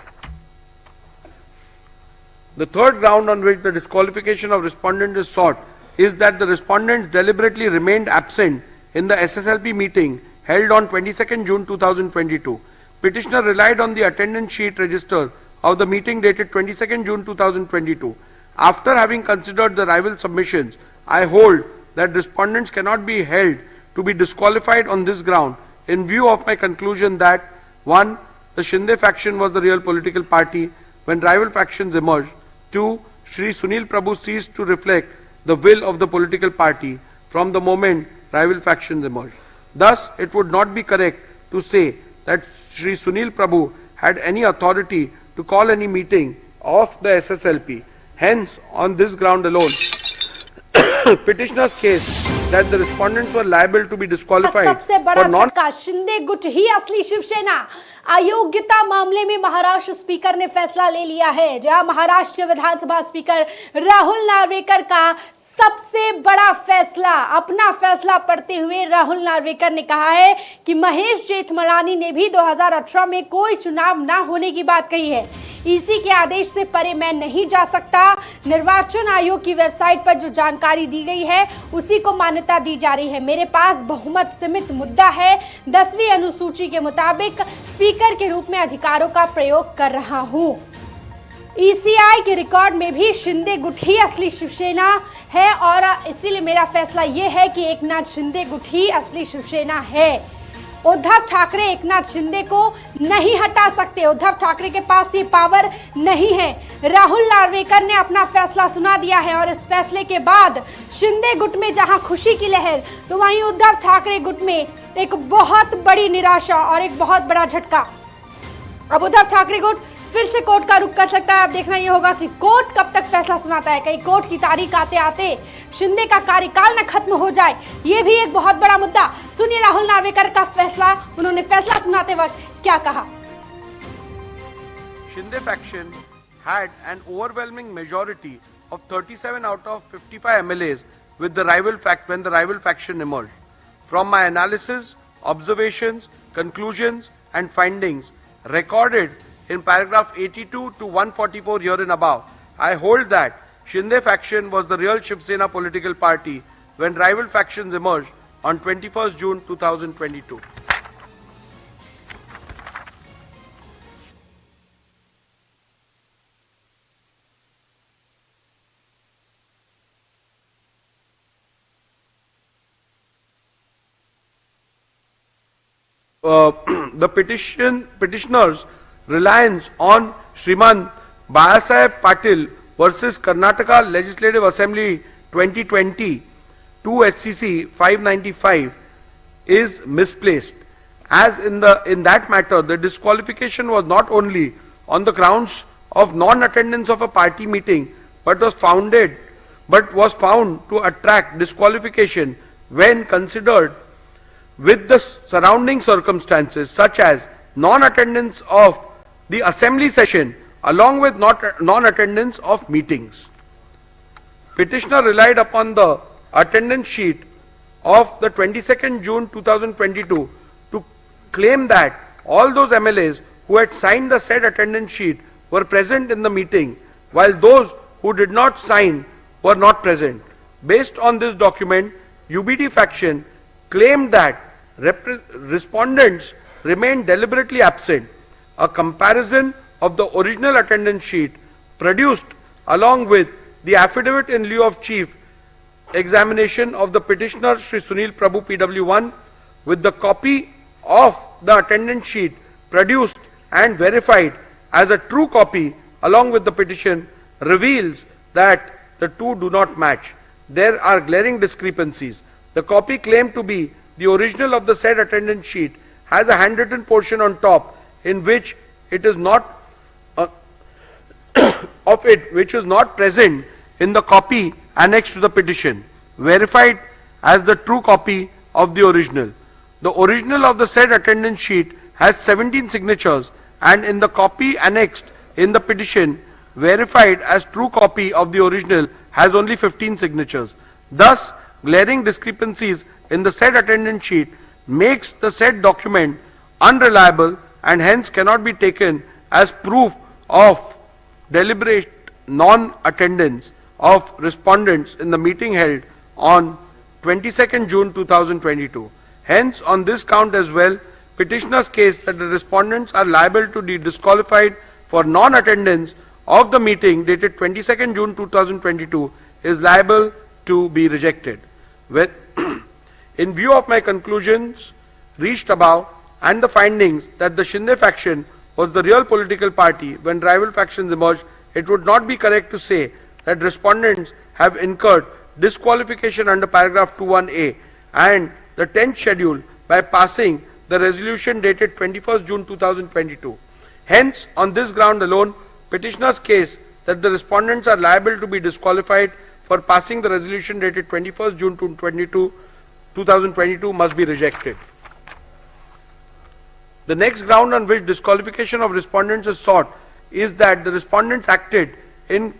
The third ground on which the disqualification of respondent is sought is that the respondents deliberately remained absent in the SSLP meeting held on 22nd June 2022. Petitioner relied on the attendance sheet register of the meeting dated 22nd June 2022. After having considered the rival submissions, I hold that respondents cannot be held to be disqualified on this ground in view of my conclusion that 1. The Shinde faction was the real political party when rival factions emerged. 2. Shri Sunil Prabhu ceased to reflect the will of the political party from the moment rival factions emerged. Thus, it would not be correct to say that Shri Sunil Prabhu had any authority to call any meeting of the SSLP. Hence, on this ground alone, petitioner's case that the respondents were liable to be disqualified सबसे बड़ा for non झटका, शिंदे गुट ही असली शिवसेना। अयोग्यता मामले में Maharashtra speaker ने फैसला ले लिया है, जहां महाराष्ट्र के विधानसभा स्पीकर राहुल नार्वेकर का सबसे बड़ा फैसला, अपना फैसला पढ़ते हुए राहुल नार्वेकर ने कहा है कि महेश जेठमलानी ने भी 2018 में कोई चुनाव ना होने की बात कही है। इसी के आदेश से परे मैं नहीं जा सकता। निर्वाचन आयोग की वेबसाइट पर जो जानकारी दी गई है उसी को मान्यता दी जा रही है। मेरे पास बहुमत सीमित मुद्दा है। 10वीं अनुसूची के मुताबिक स्पीकर के रूप में अधिकारों का प्रयोग कर रहा हूं। ईसीआई के रिकॉर्ड में भी शिंदे गुट ही असली शिवसेना है और इसीलिए मेरा फैसला यह है कि एकनाथ शिंदे गुट ही असली शिवसेना है। उद्धव ठाकरे एकनाथ शिंदे को नहीं हटा सकते। उद्धव ठाकरे के पास ये पावर नहीं है। राहुल नार्वेकर ने अपना फैसला सुना दिया है और इस फैसले के बाद शिंदे गुट में जहां खुशी की लहर, तो वहीं उद्धव ठाकरे गुट में एक बहुत बड़ी निराशा और एक बहुत बड़ा झटका। अब उद्धव ठाकरे गुट फिर से कोर्ट का रुख कर सकता है। अब देखना यह होगा कि कोर्ट कब तक फैसला सुनाता है। कहीं कोर्ट की तारीख आते आते शिंदे का कार्यकाल न खत्म हो जाए, ये भी एक बहुत बड़ा मुद्दा। सुनिए राहुल नार्वेकर का फैसला, उन्होंने फैसला सुनाते वक्त क्या कहा। Shinde faction had an overwhelming majority of 37 out of 55 MLAs with the when the rival faction emerged. From my analysis, observations, conclusions and findings recorded in paragraph 82 to 144 herein above, I hold that Shinde faction was the real Shiv Sena political party when rival factions emerged on 21st June 2022. The petitioners' reliance on Shriman Bayasaheb Patil versus Karnataka Legislative Assembly 2020 2 SCC 595 is misplaced, as in that matter the disqualification was not only on the grounds of non-attendance of a party meeting but was found to attract disqualification when considered with the surrounding circumstances, such as non-attendance of the assembly session along with non-attendance of meetings. Petitioner relied upon the attendance sheet of the 22nd June 2022 to claim that all those MLAs who had signed the said attendance sheet were present in the meeting, while those who did not sign were not present. Based on this document, UBD faction claimed that respondents remained deliberately absent. A comparison of the original attendance sheet produced along with the affidavit in lieu of chief examination of the petitioner Shri Sunil Prabhu PW1 with the copy of the attendance sheet produced and verified as a true copy along with the petition reveals that the two do not match. There are glaring discrepancies. The copy claimed to be the original of the said attendance sheet has a handwritten portion on top in which it is not which is not present in the copy annexed to the petition, verified as the true copy of the original. The original of the said attendance sheet has 17 signatures and in the copy annexed in the petition, verified as true copy of the original, has only 15 signatures. Thus, glaring discrepancies in the said attendance sheet makes the said document unreliable and hence cannot be taken as proof of deliberate non-attendance of respondents in the meeting held on 22nd June 2022. Hence, on this count as well, petitioner's case that the respondents are liable to be disqualified for non-attendance of the meeting dated 22nd June 2022 is liable to be rejected. In view of my conclusions reached above and the findings that the Shinde faction was the real political party when rival factions emerged, it would not be correct to say that respondents have incurred disqualification under paragraph 21A and the 10th schedule by passing the resolution dated 21st June 2022. Hence, on this ground alone, petitioner's case that the respondents are liable to be disqualified for passing the resolution dated 21st June 2022 must be rejected. The next ground on which disqualification of respondents is sought is that the respondents acted in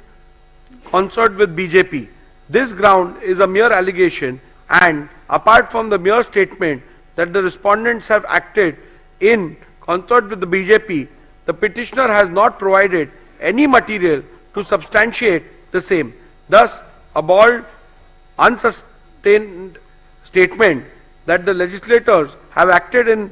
concert with BJP. This ground is a mere allegation, and apart from the mere statement that the respondents have acted in concert with the BJP, the petitioner has not provided any material to substantiate the same. Thus, a bald, unsustained statement that the legislators have acted in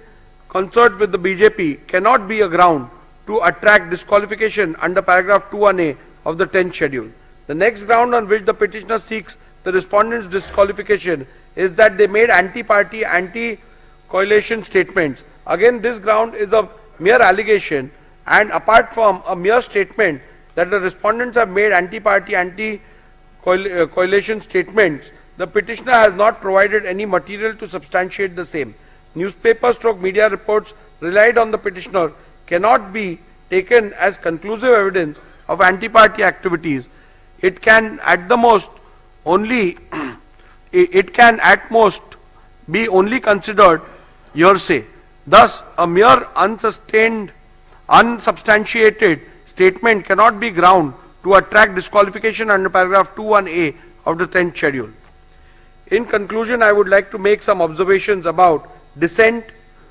concert with the BJP cannot be a ground to attract disqualification under paragraph 2(1)(a) of the 10th schedule. The next ground on which the petitioner seeks the respondents' disqualification is that they made anti-party, anti-coalition statements. Again, this ground is a mere allegation, and apart from a mere statement that the respondents have made anti-party, anti-coalition statements, the petitioner has not provided any material to substantiate the same. Newspaper/media reports relied on the petitioner cannot be taken as conclusive evidence of anti-party activities. It can at most be only considered hearsay. Thus, a mere unsubstantiated statement cannot be ground to attract disqualification under paragraph 2(1)(a) of the 10th schedule. In conclusion, I would like to make some observations about dissent,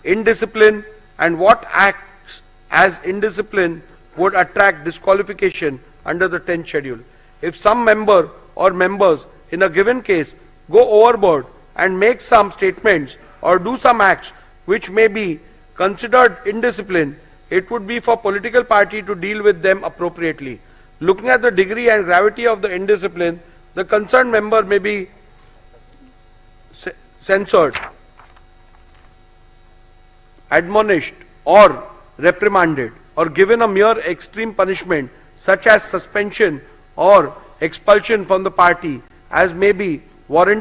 indiscipline, and what acts as indiscipline would attract disqualification under the 10th schedule. If some member or members in a given case go overboard and make some statements or do some acts which may be considered indiscipline, it would be for political party to deal with them appropriately. Looking at the degree and gravity of the indiscipline, the concerned member may be censured, admonished, or reprimanded, or given a mere extreme punishment such as suspension or expulsion from the party as may be warranted